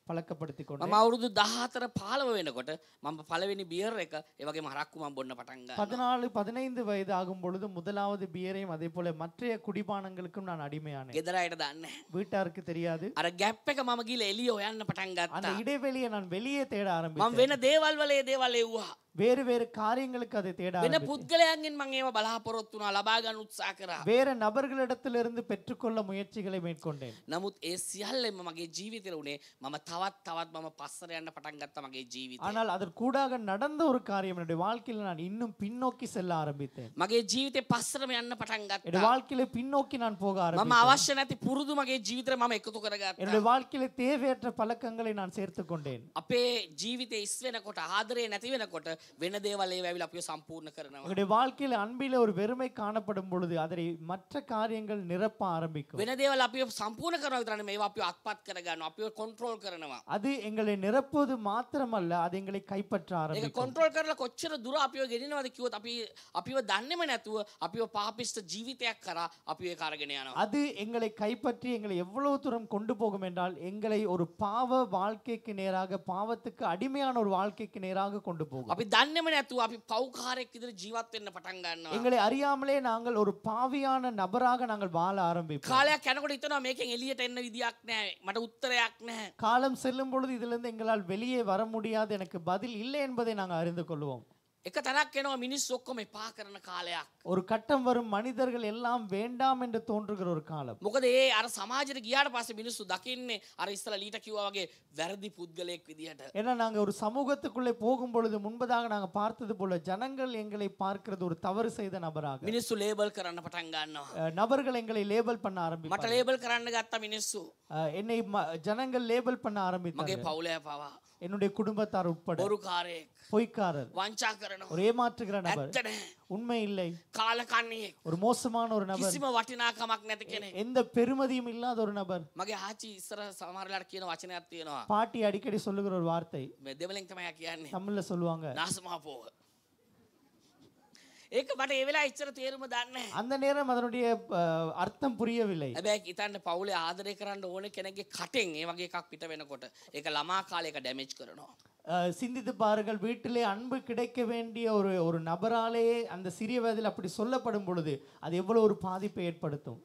பழக்கப்படுத்திக் கொண்டேன். මම අවුරුදු 14 15 වෙනකොට මම පළවෙනි බියර් එක ඒ වගේම හරක්කු මම බොන්න පටන් ගත්තා. 14 15 வயது ஆகும் பொழுது முதலாவது பியரையும் அதே போல மற்ற குடிபானங்களுக்கும் நான் அடிமையானேன். ගෙදර අයට දන්නේ නැහැ. வீட்டாருக்கு தெரியாது. අර ගැප් එක මම ගිහලා එළිය හොයන්න පටන් அந்த ගත්තා. இடைவெளியை நான் வெளியே தேட මම ஆரம்பித்தேன். වෙන දේවල් වල ඒ දේවල් එව්වා. வேறு வேறு காரியங்களுக்கு அதை தேட වෙන ஆரம்பித்தேன். පුද්ගලයන්ගෙන් මම ඒව බලාපොරොත්තු වුණා ලබා ගන්න උත්සාහ කරා. வேற நபர்களிடத்திலிருந்து பெற்றுக்கொள்ள முயற்சிகளை மேற்கொண்டேன். නමුත් ඒ සියල්ලම මගේ ජීවිතේ උනේ මම තවත් මම පස්සට යන්න පටන් ගත්තා මගේ ජීවිතේ. ஆனால் அதற்கூடாக நடந்த ஒரு காரியம் என்னுடைய வாழ்க்கையில் நான் இன்னும் பின்னோக்கி செல்ல ஆரம்பித்தேன். මගේ ජීවිතේ පස්සටම යන්න පටන් என்னுடைய ගත්තා. வாழ்க்கையில பின்னோக்கி நான் போக මම ஆரம்பித்தேன். අවශ්‍ය නැති පුරුදු මගේ ජීවිතේ මම එකතු කරගත්තා. என்னுடைய வாழ்க்கையில தேவையற்ற பழக்கங்களை நான் சேர்த்துக் கொண்டேன். අපේ ජීවිතේ ඉස් වෙනකොට ආදරේ නැති වෙනකොට වෙන දේවල් ඒව ඇවිල්ලා අපිව සම්පූර්ණ කරනවා. என்னுடைய வாழ்க்கையில அன்பிலே ஒரு வெறுமை காணப்படும் பொழுது அதை மற்ற காரியங்கள் நிரப்ப ஆரம்பிக்கும். වෙන දේවල් අපිව සම්පූර්ණ කරනවා විතරනේ මේවා අපිව අත්පත් කරගන්නවා අපිව කන්ට්‍රෝල් කරනවා. அது எங்களை நிரப்புவது மாத்திரமல்ல, அது எங்களை கைப்பற்ற ඒක ஆரம்பிக்கும். කන්ට්‍රෝල් කරලා කොච්චර දුර අපිව ගෙනිනවද කිව්වොත් අපිව දන්නේම නැතුව අපිව පාපිෂ්ඨ ජීවිතයක් කරා අපිව ඒක අරගෙන යනවා. அது எங்களை கைப்பற்றி எங்களை எவ்வளவு தூரம் கொண்டு போகும் என்றால் எங்களை ஒரு பாவ வாழ்க்கைக்கு நேராக, பாவத்துக்கு அடிமையான ஒரு வாழ்க்கைக்கு நேராக கொண்டு போகும். අපි දන්නේම නැතුව අපි පව්කාරයෙක් විදිහට ජීවත් වෙන්න පටන් ගන්නවා. எங்களை அறியாமலே நாங்கள் ஒரு பாவியான நபராக நாங்கள் வாழ ஆரம்பிப்போம். කාලයක් යනකොට හිතනවා මේකෙන් එළියට එන්න විදියක් නැහැ. මට උත්තරයක් නැහැ. காலம் செல்லும் பொழுது இதிலிருந்து எங்களால் வெளியே வர முடியாது, எனக்கு பதில் இல்லை என்பதை நாங்கள் அறிந்து கொள்வோம். එක තැනක් එනවා මිනිස්සු ඔක්කොම එපා කරන කාලයක්. ஒரு கட்டம் வரும், மனிதர்கள் எல்லாம் வேண்டாம் என்று தோன்றுகிற ஒரு காலம். මොකද ඒ අර සමාජයට ගියාට පස්සේ මිනිස්සු දකින්නේ අර ඉස්සලා ලීට කිව්වා වගේ වැරදි පුද්ගලයෙක් විදියට. ஏன்னா நாங்கள் ஒரு சமூகத்துக்குள்ளே போகும் பொழுது முன்பதாக நாங்கள் பார்த்தது போல ஜனங்கள் எங்களை பார்க்கிறது ஒரு தவறு செய்த நபராக. මිනිස්සු ලේබල් කරන්න පටන් ගන්නවා. நபர்கள் எங்களை லேபிள் பண்ண මට ஆரம்பிப்பார்கள். ලේබල් කරන්න ගත්ත මිනිස්සු என்னை ஜனங்கள் லேபிள் பண்ண මගේ ஆரம்பித்தார்கள். පවුලේ පවා என்னுடைய குடும்பத்தார் உட்பட බොරුකාරයෙක් பொய்க்காரர், වංචා කරනවා. ஒரு ஏமாற்றுகிற நபர், ඇත්ත නැහැ. உண்மை இல்லை, කාලකන්ණියෙක් ஒரு மோசமான ஒரு நபர், කිසිම වටිනාකමක් නැති කෙනෙක්. எந்த பெருமதியும் இல்லாத ஒரு நபர். මගේ ආච්චි ඉස්සර සමහරලාට කියන වචනයක් තියෙනවා. பாட்டி அடிக்கடி சொல்லுகிற ஒரு வார்த்தை මේ දෙවලෙන් තමයි කියන්නේ. தமிழ்ல சொல்லுவாங்க. නාසමා පොව. ඒක මට ඒ වෙලාව ඉච්චර තේරුම දන්නේ නැහැ. அந்த நேரம் அதனுடைய அர்த்தம் புரியவில்லை. හැබැයි හිතන්න පවුලේ ආදරය කරන්න ඕනේ කෙනෙක්ගේ කටෙන් ඒ වගේ එකක් පිට වෙනකොට ඒක ළමා කාලේ එක ඩැමේජ් කරනවා. சிந்தித்து பாருங்கள், வீட்டிலே அன்பு கிடைக்க வேண்டிய ஒரு நபராலேயே அந்த சிறிய வயதில் அப்படி சொல்லப்படும் பொழுது அது எவ்வளவு ஒரு பாதிப்பை ஏற்படுத்தும்.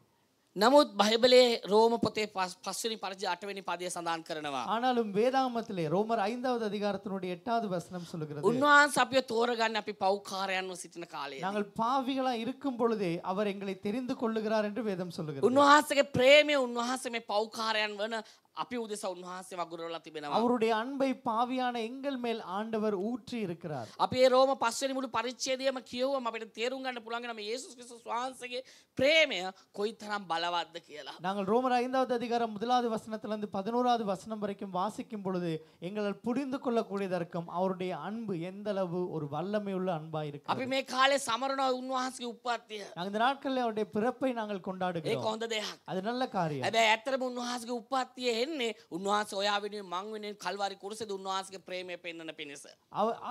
නමුත් බයිබලයේ රෝම පොතේ 5 වෙනි පරිච්ඡේදය 8 වෙනි පදයේ සඳහන් කරනවා. ஆனாலும் வேதாகமத்திலே ரோமர் 5வது அதிகாரத்தினுடைய 8வது வசனம் சொல்லுகிறது, උන්වහන්සේ අපිව තෝරගන්නේ අපි පව්කාරයන්ව සිටින කාලයේ. நாங்கள் பாவிகளா இருக்கும் பொழுதே அவர் எங்களை தெரிந்து கொள்ளுகிறார் என்று வேதம் சொல்லுகிறது. උන්වහන්සේගේ ප්‍රේමය උන්වහන්සේ මේ පව්කාරයන් වන අපි උදෙසා උන්වහන්සේ වගුරුවලා තිබෙනවා. அவருடைய அன்பை பாவியான எங்கள் மேல் ஆண்டவர் ஊற்றி இருக்கிறார். අපි ඒ රෝම 5 වෙනි මුළු පරිච්ඡේදයම කියවුවම අපිට තේරුම් ගන්න පුළුවන් වෙනවා මේ යේසුස් ක්‍රිස්තුස් වහන්සේගේ ප්‍රේමය කොයිතරම් බලවත්ද කියලා. நாங்கள் ரோமர் 5வது அதிகாரம் 1வது வசனத்திலிருந்து 11வது வசனம் வரைக்கும் வாசிக்கும் பொழுது எங்களால் புரிந்து கொள்ளக்கூடியதா இருக்கும் அவருடைய அன்பு எந்த அளவு ஒரு வல்லமையுள்ள அன்பா අපි இருக்கிறது. මේ කාලේ සමරන උන්වහන්සේගේ උප්පත්තිය. நாங்கள் இந்த நாட்களில் அவருடைய பிறப்பை நாங்கள் ඒක கொண்டாடுகிறோம். හොඳ දෙයක්. அது நல்ல காரியம். හැබැයි ඇත්තටම උන්වහන්සේගේ උප්පත්තිය එන්නේ උන්වහන්සේ ඔයා වෙනුවෙන් මං වෙනුවෙන් කල්වාරි කුරුසේදී උන්වහන්සේගේ ප්‍රේමය පෙන්වන පිණිස.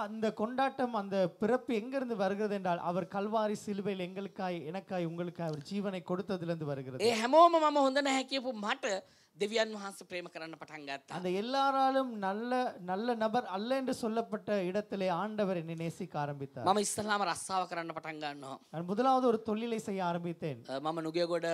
அந்த கொண்டாட்டம் அந்த பிறப்பு எங்கிருந்து வருகிறது என்றால் அவர் கல்வாரி சிலுவையில் எங்களுக்காய் எனக்காய் உங்களுக்காய் அவர் ஜீவனை கொடுத்ததிலிருந்து வருகிறது. ඒ හැමෝම මම හොඳ නැහැ කියපු මට දෙවියන් වහන්සේ ප්‍රේම කරන්න පටන් ගත්තා. அந்த எல்லாராலும் நல்ல நல்ல நபர் அல்ல என்று சொல்லப்பட்ட இடத்திலே ஆண்டவர் என்னை நேசிக்க ஆரம்பித்தார். මම ඉස්සලාම රස්සාව කරන්න පටන් ගන්නවා. நான் முதலாவது ஒரு தொழிலை செய்ய ஆரம்பித்தேன். මම නුගේගොඩ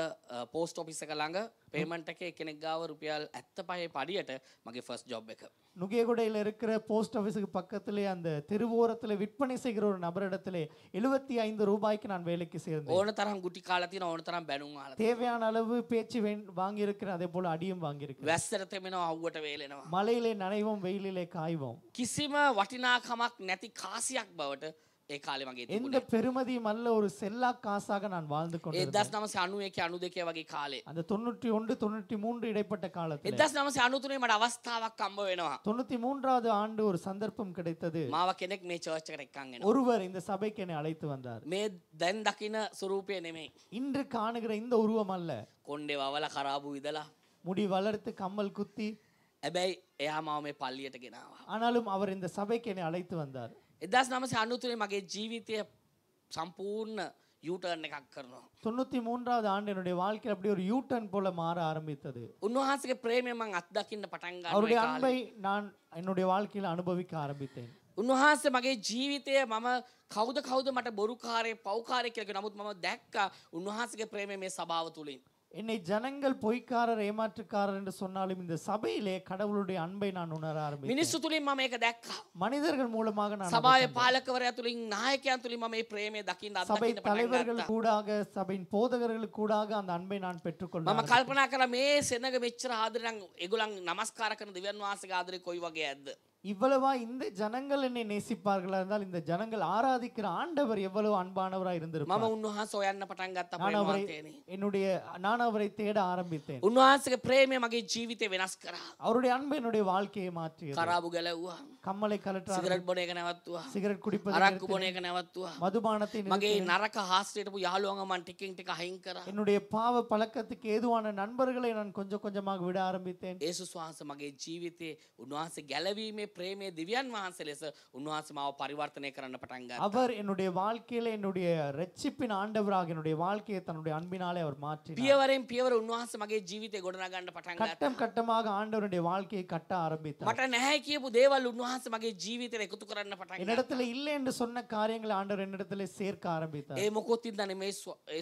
පෝස්ට් ඔෆිස් එක ළඟ පේමන්ට් එකේ කෙනෙක් ගාව රුපියල් 75 පඩියට මගේ ෆස්ට් ජොබ් එක. நுகேகுடையில் இருக்கிற போஸ்ட் ஆஃபீஸுக்கு பக்கத்திலே அந்த தெருவோரத்தில் விற்பனை செய்கிற ஒரு நபரிடத்திலே 75 ரூபாய்க்கு நான் வேலைக்கு சேர்ந்தேன். ඕන තරම් ගුටි කාලා තියෙන ඕන තරම් බැනුම් ආලා. தேவையான அளவு பேச்சு வாங்கி இருக்கிறேன், அதே போல அடியும் வாங்கி இருக்கிறேன். වැස්සට තෙමෙනවා අවුවට වේලෙනවා. மழையிலே நனைவோம், வெயிலிலே காய்வோம். කිසිම වටිනාකමක් නැති කාසියක් බවට ඒ කාලේ මගේ எந்த තිබුණේ. பெருமதியும் அல்ல ஒரு செல்லா காசாக நான் வாழ்ந்து கொண்டிருந்தேன். 1991 92 වගේ කාලේ. அந்த 91 93 இடைப்பட்ட காலத்தில் 1993 මට අවස්ථාවක් හම්බ වෙනවා. 93வது ஆண்டு ஒரு சந்தர்ப்பம் கிடைத்தது. මාව කෙනෙක් මේ චර්ච් එකට එක්කන් එනවා. ஒருவர் இந்த சபைக்கு என்னை அழைத்து வந்தார். මේ දැන් දකින ස්වරූපය නෙමෙයි. இன்று காணுகிற இந்த உருவம் அல்ல. කොණ්ඩේ වවලා කරාබු විදලා. முடி வளர்த்து கம்மல் குத்தி, හැබැයි එයා මාව මේ පල්ලියට ගෙනාවා. ஆனாலும் அவர் இந்த சபைக்கு என்னை அழைத்து வந்தார். 1993 මගේ ජීවිතය සම්පූර්ණ යූටර්න් එකක් කරනවා. 93வது ஆண்டு என்னுடைய வாழ்க்கையில் அப்படி ஒரு யூ டர்ன் போல மாற ஆரம்பித்தது. උන්වහන්සේගේ ප්‍රේමය මං අත්දකින්න පටන් ගන්නවා. அவருடைய ඒ කාලේ. அன்பை நான் என்னுடைய வாழ்க்கையில் அனுபவிக்க ஆரம்பித்தேன். උන්වහන්සේ මගේ ජීවිතය මම කවුද මට බොරුකාරයෙක් පව්කාරයෙක් කියලා කිව්වා. නමුත් මම දැක්කා උන්වහන්සේගේ ප්‍රේමය මේ සභාව තුලින්. என்னை ஜனங்கள் பொய்க்காரர் ஏமாற்றுக்காரர் என்று சொன்னாலும் இந்த சபையிலே கடவுளுடைய அன்பை நான் உணர ஆரம்பித்தேன். මිනිස්සු තුලින් මම ඒක දැක්කා. மனிதர்கள் மூலமாக நான் සභාවේ පාලකවරයා තුලින් නායකයන් තුලින් මම මේ ප්‍රේමය දකින්න சபை අත්දකින්න පටන් தலைவர்கள் ගත්තා. கூடாக சபையின் போதகர்களுக்கு கூடாக அந்த அன்பை நான் பெற்றுக்கொள்ள මම කල්පනා කළා මේ සෙනග මෙච්චර ආදරේ නම් ඒගොල්ලන් නමස්කාර කරන දෙවියන් වහන්සේගේ ආදරේ කොයි වගේ ඇද්ද? இவ்வளவா இந்த ஜனங்கள் என்னை நேசிப்பார்களா இருந்தால் இந்த ஜனங்கள் ஆராதிக்கிற ஆண்டவர் எவ்வளவு அன்பானவராய் මම இருந்திருப்பார். උන්වහන්සේ හොයන්න පටන් ගත්තා நான் அவரை ප්‍රේමාන්තේනේ. நான் அவரை தேட ஆரம்பித்தேன். උන්වහන්සේගේ ප්‍රේමය මගේ ජීවිතේ වෙනස් කරා. அவருடைய அன்பு என்னுடைய வாழ்க்கையை மாற்றியது. කරාබු ගැලවුවා. கம்மலை கலற்றார், සිගරට් බොන එක නැවතුවා. சிகரெட் குடிப்பதை අරක්කු நிறுத்தினேன், බොන එක නැවතුවා. மதுபானத்தை මගේ நிறுத்தினேன். නරක හාස්ටේටපු යාළුවන්ව මන් ටිකින් ටික අහිං කරා. என்னுடைய பாவ பழக்கத்துக்கு ஏதுவான நண்பர்களை நான் கொஞ்சம் கொஞ்சமாக விட ஆரம்பித்தேன். ඒසුස් වහන්සේ මගේ ජීවිතේ උන්වහන්සේ ගැලවීමේ ප්‍රේමයේ දිව්‍යන් වහන්සේ ලෙස උන්වහන්සේ මාව පරිවර්තනය කරන්න පටන් ගත්තා. அவர் என்னுடைய வாழ்க்கையில என்னுடைய ரட்சிப்பின் ஆண்டவராக என்னுடைய வாழ்க்கையை தன்னுடைய அன்பினாலே அவர் மாற்றினார். පියවරෙන් පියවර උන්වහන්සේ මගේ ජීවිතේ ගොඩනගන්න පටන් ගත්තා. கட்டம் கட்டமாக ஆண்டவருடைய வாழ்க்கையை கட்ட ஆரம்பித்தார். මට නැහැ කියපු දේවල් උන්වහන්සේ මගේ ජීවිතේට එකතු කරන්න පටන් ගත්තා. என்னிடத்துல இல்லை என்று சொன்ன காரியங்களை ஆண்டவர் என்னிடத்துல சேர்க்க ஆரம்பித்தார். ඒ මොකොත් ඉඳන් මේ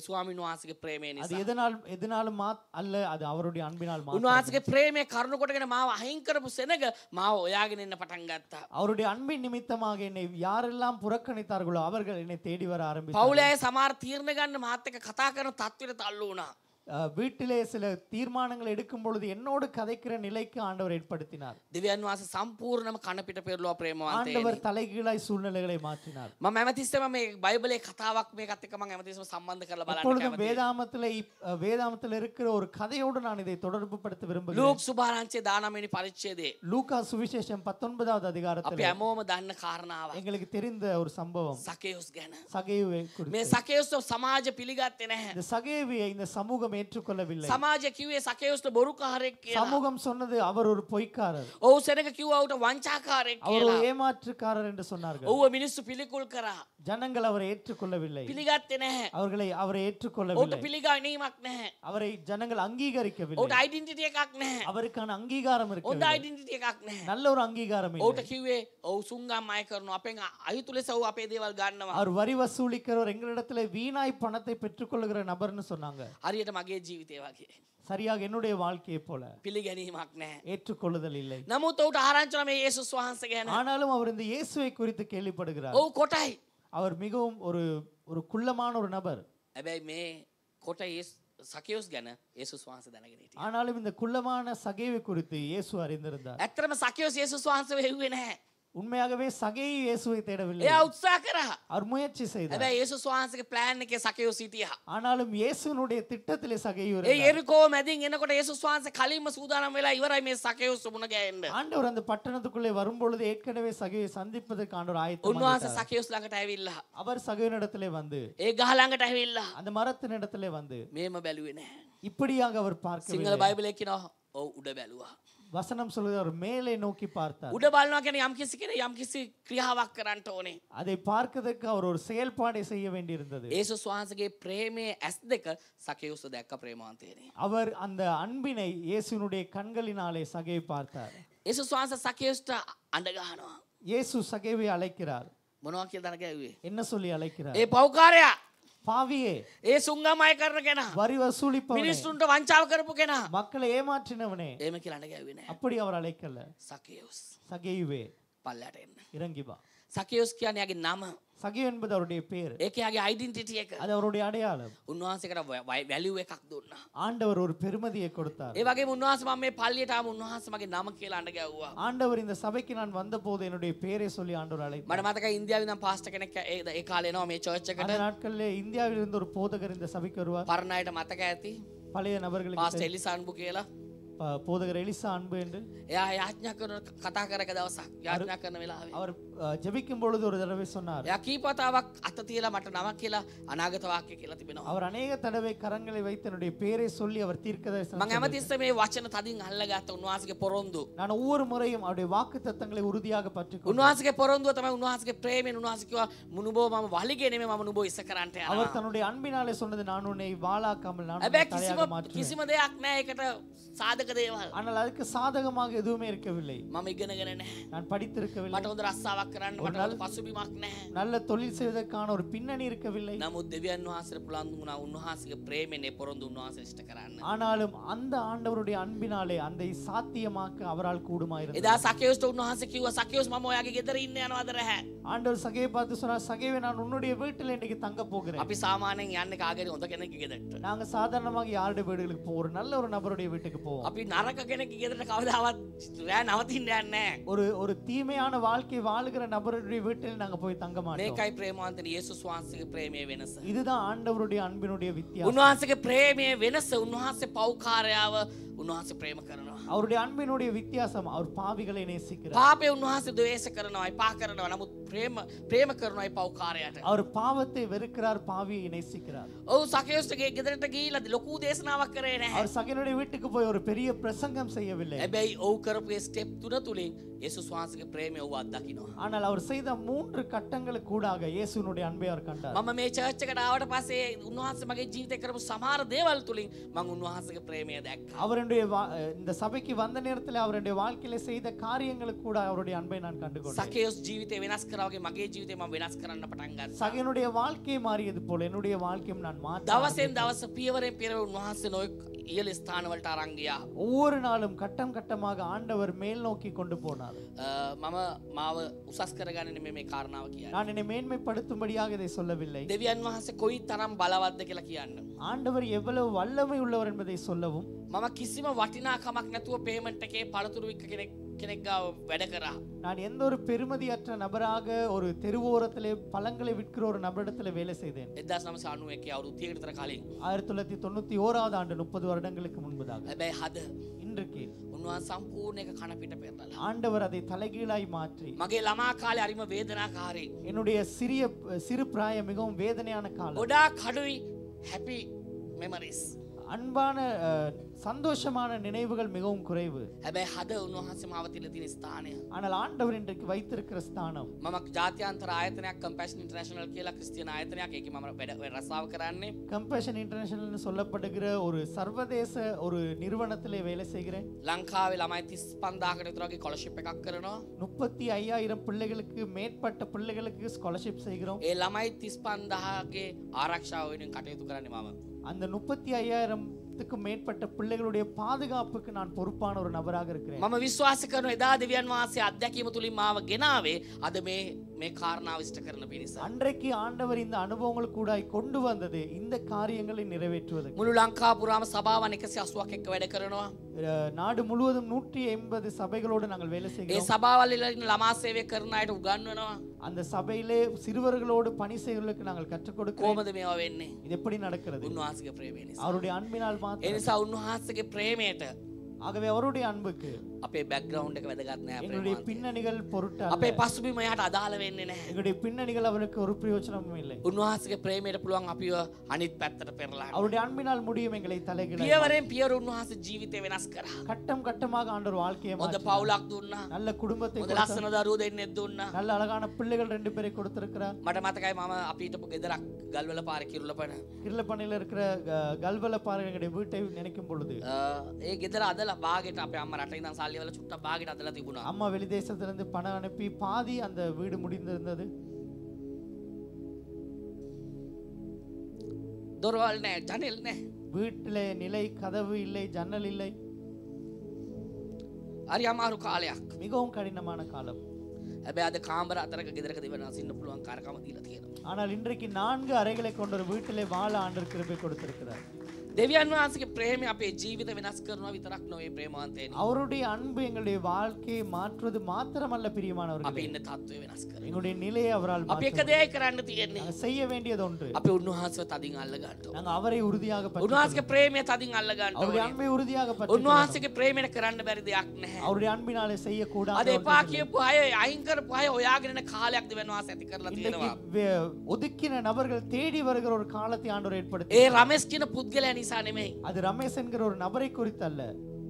ස්වාමීන් වහන්සේගේ ප්‍රේමය அது නිසා. எதனாலும் அல்ல, அது அவருடைய அன்பினால் மாத்திரம். උන්වහන්සේගේ ප්‍රේමය කරුණු කොටගෙන මාව අහිං කරපු සෙනග මාව ඔයාගෙන ඉන්න පටන් ගත්තා. அவருடைய அன்பின் நிமித்தமாக என்னை யாரெல்லாம் புறக்கணித்தார்களோ அவர்கள் என்னை தேடி வர ஆரம்பித்தார்கள். පවුලේ අය සමහර තීරණ ගන්න මාත් එක්ක කතා කරන තත්ත්වෙට තල්ලු වුණා. வீட்டிலே சில தீர்மானங்கள் எடுக்கும் பொழுது என்னோடு கதைக்கிற நிலைக்கு ஆண்டவர் ஏற்படுத்தினார். දෙවියන් වහන්සේ සම්පූර්ණම කන පිට පෙරළුවා ප්‍රේමවන්තයෙනි. ஆண்டவர் தலைகீழாய் சூழ்நிலைகளை மாற்றினார். මම හැමතිස්සෙම මේ බයිබලයේ කතාවක් මේකත් එක්ක මම හැමතිස්සෙම සම්බන්ධ කරලා බලන්න எப்பொழுதும் කැමතියි. வேதாமத்தில் இருக்கிற ஒரு கதையோடு நான் இதை தொடர்பு படுத்த விரும்புகிறேன். ලූක් සුභාරංචියේ 19 වෙනි පරිච්ඡේදයේ லூக்கா சுவிசேஷம் 19வது අපි அதிகாரத்தில் හැමෝම දන්න කාරණාවක්. எங்களுக்கு தெரிந்த ஒரு சம்பவம் සකේයුස් ගැන. சகேயுவை මේ குறித்து. සකේයුස් සමාජ පිළිගත්තේ නැහැ. இந்த சகேவியை இந்த சமூகம் ஏற்றுக்கொள்ளவில்லை. සමාජය කිව්වේ සකේයුස්ට බොරුකාරයෙක් කියලා. சமூகம் சொன்னது அவர் ஒரு பொய்க்காரர், ඔව් සෙනග කිව්වා ඌට වංචාකාරයෙක් அவர் ஒரு කියලා. ஏமாற்றுக்காரர் என்று சொன்னார்கள். ඔව්ව මිනිස්සු පිළිකුල් කරා. ஜனங்கள் அவரை ஏற்றுக்கொள்ளவில்லை, පිළිගත්තේ නැහැ. அவரை ඔහුට ஏற்றுக்கொள்ளவில்லை, පිළිගැනීමක් නැහැ. அவரை ஜனங்கள் அங்கீகரிக்கவில்லை, ඔහුට අයිඩෙන්ටිටි එකක් නැහැ. அவருக்கான அங்கீகாரம் හොඳ இருக்கவில்லை, අයිඩෙන්ටිටි එකක් නැහැ. நல்ல ஒரு அங்கீகாரம் ඔහුට இல்லை. කිව්වේ ඔව් සුංගම් අය කරනවා. අපෙන් අයුතු ලෙස ඔව් අපේ දේවල් ගන්නවා. அவர் வரி வசூலிக்கிறவர், எங்களிடத்துல வீணாய் பணத்தை பெற்றுக்கொள்ளுகிற நபர்னு சொன்னாங்க. හරියට මගේ ජීවිතය වගේ. சரியாக என்னுடைய வாழ்க்கையை போல පිළිගැනීමක් නැහැ. ஏற்றுக்கொள்ளுதல் இல்லை. නමුත් ඔහුට ආරංචි වුණා මේ යේසුස් වහන්සේ ගැන. ஆனாலும் அவர் இந்த இயேசுவை குறித்து கேள்விப்படுகிறார். ඔව් කොටයි. அவர் மிகவும் ஒரு ஒரு குள்ளமான ஒரு நபர். හැබැයි මේ කොට සකයෝස් ගැන යේසුස් වහන්සේ දැනගෙන හිටියා. ஆனாலும் இந்த குள்ளமான சகேவை குறித்து இயேசு அறிந்திருந்தார். ඇත්තටම සකයෝස් යේසුස් වහන්සේව හෙව්වේ නැහැ. உண்மையாகவே சகேயு இயேசுவை தேடவில்லை. එයා උත්සාහ කරා. அவர் முயற்சி செய்தார். හැබැයි යේසුස් වහන්සේගේ ප්ලෑන් එකේ සකයෝස් හිටියා. ஆனாலும் இயேசுனுடைய திட்டத்திலே சகேயு ඒ இருந்தார். එරිකෝ මැදින් එනකොට යේසුස් වහන්සේ කලින්ම සූදානම් වෙලා ඉවරයි මේ සකයෝස් මුණ ගැහෙන්න. ஆண்டவர் அந்த பட்டணத்துக்குள்ளே வரும்பொழுது ஏற்கனவே சகேயை சந்திப்பதற்கு ஆண்டவர் උන්වහන්සේ ஆயத்தமானார். සකයෝස් ළඟට ඇවිල්ලා அவர் சகேயுனிடத்திலே வந்து ඒ ගහ ළඟට ඇවිල්ලා அந்த மரத்தினிடத்திலே வந்து මේම බැලුවේ නැහැ. இப்படியாக அவர் සිංහල பார்க்கவில்லை. බයිබලයේ කියනවා ඔව් උඩ බැලුවා. வசனம் சொல்லுது அவர் மேலே நோக்கி பார்த்தார். උඩ බලනවා කියන්නේ යම්කිසි කෙනෙක් යම්කිසි ක්‍රියාවක් කරන්න ඕනේ. அதை பார்க்கிறதுக்கு அவர் ஒரு செயல்பாடை செய்ய வேண்டியிருந்தது. යේසුස් වහන්සේගේ ප්‍රේමයේ ඇස් දෙක සකයෝස් දැක්ක ප්‍රේමවන්තයනේ. அவர் அந்த அன்பினை இயேசுனுடைய கண்களினாலே சகேயை பார்த்தார். යේසුස් වහන්සේ සකයෝස්ට අඬ ගහනවා. இயேசு சகேவை அழைக்கிறார். මොනවා කියලා දන ගැව්වේ? என்ன சொல்லி அழைக்கிறார்? ඒ පව්කාරයා, பாவியே, ඒ සුංගමයි කරන කෙනා, வரி வசூலிப்பவனே, මිනිස්සුන්ට වංචාව කරපු කෙනා, மக்களை ஏமாற்றினவனே, එහෙම කියලා අඬ ගැව්වේ නැහැ. அப்படி அவர் அழைக்கல. සකයෝස් சகேயுவே පල්ලයට එන්න. இறங்கி வா. සකයෝස් කියන්නේ යාගේ නම. சகேயு என்பது அவருடைய பேர். ඒක යාගේ ඩෙන්ටිටි එක. அது அவருடைய அடையாளம். උන්වහන්සේකට වැලියු එකක් දුන්නා. ஆண்டவர் ஒரு பெருமதியை கொடுத்தார். ඒ වගේම උන්වහන්සේ මම මේ පල්ලියට ආව උන්වහන්සේ මගේ නම කියලා අඬ ගැව්වා. ஆண்டவர் இந்த சபைக்கு நான் வந்தபோது என்னுடைய பேரை சொல்லி ஆண்டவர் அழைத்தார். මට මතකයි ඉන්දියාවේ ඉඳන් පාස්ටර් කෙනෙක් ඒ කාලේ එනවා මේ චර්ච් එකට. அந்த நாட்களிலே இந்தியாவில் இருந்து ஒரு போதகர் இந்த சபைக்கு வருவார். පරණ අයට මතක ඇති. பழைய நபர்களுக்கு පාස්ටර් එලිසාන්බු කියලා. போதகர் எலிசா அன்பு என்று එයා යාඥා කරන කතා කරක දවසක් යාඥා කරන වෙලාවේ அவர் ஜெபிக்கும் பொழுது ஒரு தடவை சொன்னார். එයා කීපතාවක් අත තියලා මට නමක් කියලා අනාගත වාක්‍ය කියලා තිබෙනවා. அவர் அநேக தடவை கரங்களை வைத்து என்னுடைய பேரை சொல்லி அவர் தீர்க்கதரிசனம் මම හැමතිස්සෙම මේ වචන තදින් අල්ලගත්ත උන්වහන්සේගේ පොරොන්දු. நான் ஒவ்வொரு முறையும் அவருடைய வாக்குத்தத்தங்களை உறுதியாக பற்றிக்கொண்டேன். උන්වහන්සේගේ පොරොන්දුව තමයි උන්වහන්සේගේ ප්‍රේමයෙන් උන්වහන්සේ කිව්වා මුනුබෝ මම වලිගේ නෙමෙයි මම නුබෝ ඉස්ස කරන්ට යනවා. அவர் தன்னுடைய அன்பினாலே சொன்னது நான் உன்னை வாளாக்காமல் நான் உன்னை හැබැයි தலையாக மாற்றுவேன். කිසිම දෙයක් නැහැ ඒකට සාධක දේවල්. ஆனால் அதுக்கு சாதகமாக எதுவுமே இருக்கவில்லை. මම ඉගෙනගෙන නැහැ. நான் படித்திருக்கவில்லை. මට හොඳ රස්සාවක් කරන්න මට හොඳ පසුබිමක් නැහැ. நல்ல தொழில் செய்வதற்கான ஒரு பின்னணி இருக்கவில்லை. නමුත් දෙවියන් වහන්සේට පුළුවන් වුණා උන්වහන්සේගේ ප්‍රේමයෙන් ඒ පොරොන්දු උන්වහන්සේ ඉෂ්ට කරන්න. ஆனாலும் அந்த ஆண்டவருடைய அன்பினாலே அந்த சாத்தியமாக்க அவரால் கூடுமாயிருந்தது. එදා සකයෝස්ට උන්වහන්සේ කිව්වා සකයෝස් මම ඔයාගේ ගෙදර ඉන්න යනවාද නැහැ. ஆண்டவர் சகேயை பார்த்து சொன்னார், சகேவே நான் உன்னுடைய வீட்டில் இன்னைக்கு தங்க போகிறேன். අපි සාමාන්‍යයෙන් යන්නේ කාගේ හොඳ කෙනෙක්ගේ ගෙදරට. நாங்க சாதாரணமாக யாருடைய வீடுகளுக்கு போவோம்? ஒரு நல்ல ஒரு நபருடைய வீட்டுக்கு போவோம். අපි නරක කෙනෙක්ගේ ගෙදරට කවදාවත් රෑ නවතින්න යන්නේ නැහැ. ஒரு தீமையான வாழ்க்கை வாழுகிற நபருடைய வீட்டில் நாங்க போய் தங்க மாட்டோம். මේකයි ප්‍රේමවන්තනි යේසුස් වහන්සේගේ ප්‍රේමයේ වෙනස. இதுதான் ஆண்டவருடைய அன்பினுடைய வித்தியாசம். උන්වහන්සේගේ ප්‍රේමයේ වෙනස උන්වහන්සේ පෞකාරයාව උන්වහන්සේ ප්‍රේම කරනවා. அவருடைய அன்பினுடைய வித்தியாசம் அவர் பாவிகளை நேசிக்கிறார். පාපේ උන්වහන්සේ ද්වේෂ කරනවා, එපා කරනවා. නමුත් ප්‍රේම කරනවා ඒ පෞකාරයාට. அவர் பாவத்தை வெறுக்கிறார், பாவியை நேசிக்கிறார். ඔව් සකයෝස්ගේ ගෙදරට ගිහිල්ලා ලොකු දේශනාවක් කරේ නැහැ. அவர் சகேயுடைய வீட்டுக்கு போய் ஒரு பெரிய பிரசங்கம் செய்யவில்லை. හැබැයි ඔව් කරපු ඒ ස්ටෙප් තුන තුලින් යේසුස් වහන්සේගේ ප්‍රේමය ඔව් අත්දකින්නවා. ஆனால் அவர் செய்த 3 கட்டங்களுக்கு கூடாக இயேசுவினுடைய அன்பை அவர் கண்டார். මම මේ චර්ච් එකට ආවට පස්සේ උන්වහන්සේ මගේ ජීවිතේ කරපු සමහර දේවල් තුලින් මම උන්වහන්සේගේ ප්‍රේමය දැක්කා. அவருடைய இந்த சபைக்கு வந்த நேரத்தில் அவருடைய வாழ்க்கையில செய்த காரியங்களுக்கு கூட அவருடைய அன்பை நான் கண்டுகொண்டேன். සකයෝස් ජීවිතේ වෙනස් කරා වගේ මගේ ජීවිතේ මම වෙනස් කරන්න පටන් ගත්තා. சகேயுடைய வாழ்க்கை மாறியது போல என்னுடைய வாழ்க்கையும் நான் மாற்ற දවසෙන් දවස පියවරෙන් පියවර උන්වහන්සේ නොයෙක් ඉහළ ස්ථාන වලට අරන් ගියා. ஒவ்வொரு நாளும் கட்டம் கட்டமாக ஆண்டவர் மேல் நோக்கி கொண்டு போனார். මම මාව උසස් කරගන්නේ නෙමෙයි මේ කාරණාව කියන්නේ. நான் என்னை மேன்மைப்படுத்தும்படியாக இதை சொல்லவில்லை. දෙවියන් වහන්සේ කොයි තරම් බලවත්ද කියලා කියන්න. ஆண்டவர் எவ்வளவு வல்லமை உள்ளவர் என்பதை சொல்லவும் මම කිසිම වටිනාකමක් නැතුව පේමන්ට් එකේ පළතුරු වික්ක කෙනෙක් ගාව වැඩ කරා. நான் எந்த ஒரு பெருமதியற்ற நபராக ஒரு தெருவோரத்திலே பழங்களை விற்கிற ஒரு நபரிடத்துல வேலை செய்தேன். 1991 අවුරුදු 30කට විතර කලින්. 1991 ஆண்டு 30 வருடங்களுக்கு முன்பதாக. හැබැයි හද இன்றைக்கு උන්වහන්සේ සම්පූර්ණ එක කන පිට පෙරලලා. ஆண்டவர் அதை தலைகீழாய் மாற்றி මගේ ළමා කාලේ හරිම වේදනාකාරී. என்னுடைய சிறு பிராயம் மிகவும் வேதனையான காலம். ගොඩාක් කඩුයි happy memories. அன்பான சந்தோஷமான நினைவுகள் மிகவும் குறைவு. හැබැයි හද උන්වහන්සේ මාව තියලා තියෙන ස්ථානය. ஆனால் ஆண்டவர் இன்றைக்கு வைத்திருக்கிற ஸ்தானம். මම ජාත්‍යන්තර ආයතනයක් කම්පැෂන් ඉන්ටර්නැෂනල් කියලා ක්‍රිස්තියානි ආයතනයක්. ඒකේ මම වැඩ රස්සාව කරන්නේ. கம்பேஷன் இன்டர்நேஷனல்னு சொல்லப்படுகிற ஒரு சர்வதேச ஒரு நிறுவனத்திலே வேலை செய்கிறேன். ලංකාවේ ළමයි 35000කට විතර වගේ ස්කෝලර්ෂිප් එකක් කරනවා. 35,000 பிள்ளைகளுக்கு மேற்பட்ட பிள்ளைகளுக்கு ஸ்காலர்ஷிப் செய்கிறோம். ඒ ළමයි 35000ගේ ආරක්ෂාව වෙනුවෙන් කටයුතු කරන්නේ මම. அந்த 35,000க்கு மேற்பட்ட பிள்ளைகளுடைய பாதுகாப்புக்கு நான் பொறுப்பான ஒரு நபராக இருக்கிறேன். මම විශ්වාස කරන එදා දෙවියන් වහන්සේ අධ්‍යක්ීම තුලින් මාව ගෙනාවේ අද මේ මේ කාරණාව ඉෂ්ට කරන පිණිස. அன்றைக்கு ஆண்டவர் இந்த அனுபவங்கள் கூட கொண்டு வந்தது இந்த காரியங்களை நிறைவேற்றுவதற்கு. මුළු ලංකාව පුරාම සභාවන් 180ක් එක්ක වැඩ කරනවා. நாடு முழுவதும் 180 சபைகளோடு நாங்கள் வேலை ඒ செய்கிறோம். සභාවල් වල ඉන්න ළමා සේවය කරන අයට උගන්වනවා. அந்த சபையிலே சிறுவர்களோடு பணி செய்வதற்கு நாங்கள் கற்றுக் கொடுக்கிறோம். කොහොමද මේවා වෙන්නේ? இது எப்படி நடக்கிறது? උන්වහන්සේගේ ප්‍රේමය නිසා. அவருடைய அன்பினால் ඒ மாத்திரம். නිසා උන්වහන්සේගේ ප්‍රේමයට ஆகவே அவருடைய அன்புக்கு අපේ බෑග්ග්‍රවුන්ඩ් එක වැදගත් නෑ எங்களுடைய ප්‍රේමාන්තේ. பின்னணிகள் பொருட்டு අපේ அல்ல. පසුබිම යට අදාළ වෙන්නේ නැහැ. எங்களுடைய பின்னணிகள் அவருக்கு ஒரு பிரயோஜனமும் இல்லை. උන්වහන්සේගේ ප්‍රේමයට පුළුවන් අපිව අනිත් පැත්තට පෙරලා. அவருடைய அன்பினால் முடியும் எங்களை தலைகீழ. පියවරෙන් පියවර උන්වහන්සේ ජීවිතේ වෙනස් කරා. கட்டம் கட்டமாக ஆண்டவர் வாழ்க்கையை හොඳ மாற்றினார். පවුලක් දුන්නා. நல்ல குடும்பத்தை හොඳ கொடுத்தார். ලස්සන දරුවෝ දෙන්නෙක් දුන්නා. நல்ல அழகான பிள்ளைகள் 2 பேரை கொடுத்திருக்கிறார். මට මතකයි මම අපි හිටපු ගෙදරක් ගල්වල පාරේ කිරුළපණ. கிருளப்பனையில இருக்கிற கல்வல பாறை எங்களுடைய வீட்டை நினைக்கும் பொழுது ඒ ගෙදර අදලා බාගෙට අපේ අම්මා රට ඉඳන් සල්ලි වල චුට්ටක් බාගෙට අදලා තිබුණා. அம்மா வெளிதேசத்திலிருந்து பணம் அனுப்பி பாதி அந்த வீடு முடிந்திருந்தது. දොරවල් නැහැ, ජනෙල් නැහැ. வீட்டிலே நிலை கதவு இல்லை, ஜன்னல் இல்லை. හරි අමාරු කාලයක්. மிகவும் கடினமான காலம். හැබැයි අද කාමර 4ක ගෙදරක දෙවනස් ඉන්න පුළුවන් කාර්කම දීලා තියෙනවා. ஆனால் இன்றைக்கு 4 அறைகளை கொண்ட ஒரு வீட்டிலே வாழ ஆண்டவர் கிருபை கொடுத்திருக்கிறார். දෙවියන් වහන්සේගේ ප්‍රේමය අපේ ජීවිත වෙනස් කරනවා විතරක් නෙවෙයි ප්‍රේමාන්තේනි. அவருடைய அன்பு எங்களுடைய வாழ்க்கையை மாற்றுவது மாத்திரமல்ல අපි பிரியமானவர்களே. ඉන්න තත්ත්වය වෙනස් කරනවා. எங்களுடைய நிலையை அவரால் අපි එක மாற்ற දෙයයි කරන්න තියෙන්නේ. நாங்கள் செய்ய வேண்டியது ஒன்று. අපි උන්වහන්සේව තදින් අල්ල ගන්න ඕනේ. நாங்கள் அவரை உறுதியாக பற்றி උන්වහන්සේගේ ප්‍රේමය තදින් අල්ල ගන්න அவருடைய ඕනේ. அன்பை உறுதியாக பற்றி උන්වහන්සේගේ ප්‍රේමයට කරන්න බැරි දෙයක් නැහැ. அவருடைய அன்பினாலே செய்யக்கூடாத අද එපා කියපු අය අයින් කරපු අය හොයාගෙන යන කාලයක් දෙවියන් වහන්සේ ඇති කරලා இன்றைக்கு තියෙනවා. ஒதுக்கின நபர்கள் தேடி வருகிற ஒரு காலத்தை ஆண்டவர் ஏற்படுத்தி. ඒ රමේෂ් කියන පුද්ගලයා නිසා නෙමෙයි. அது ரமேஷ் என்கிற ஒரு நபரை குறித்து அல்ல,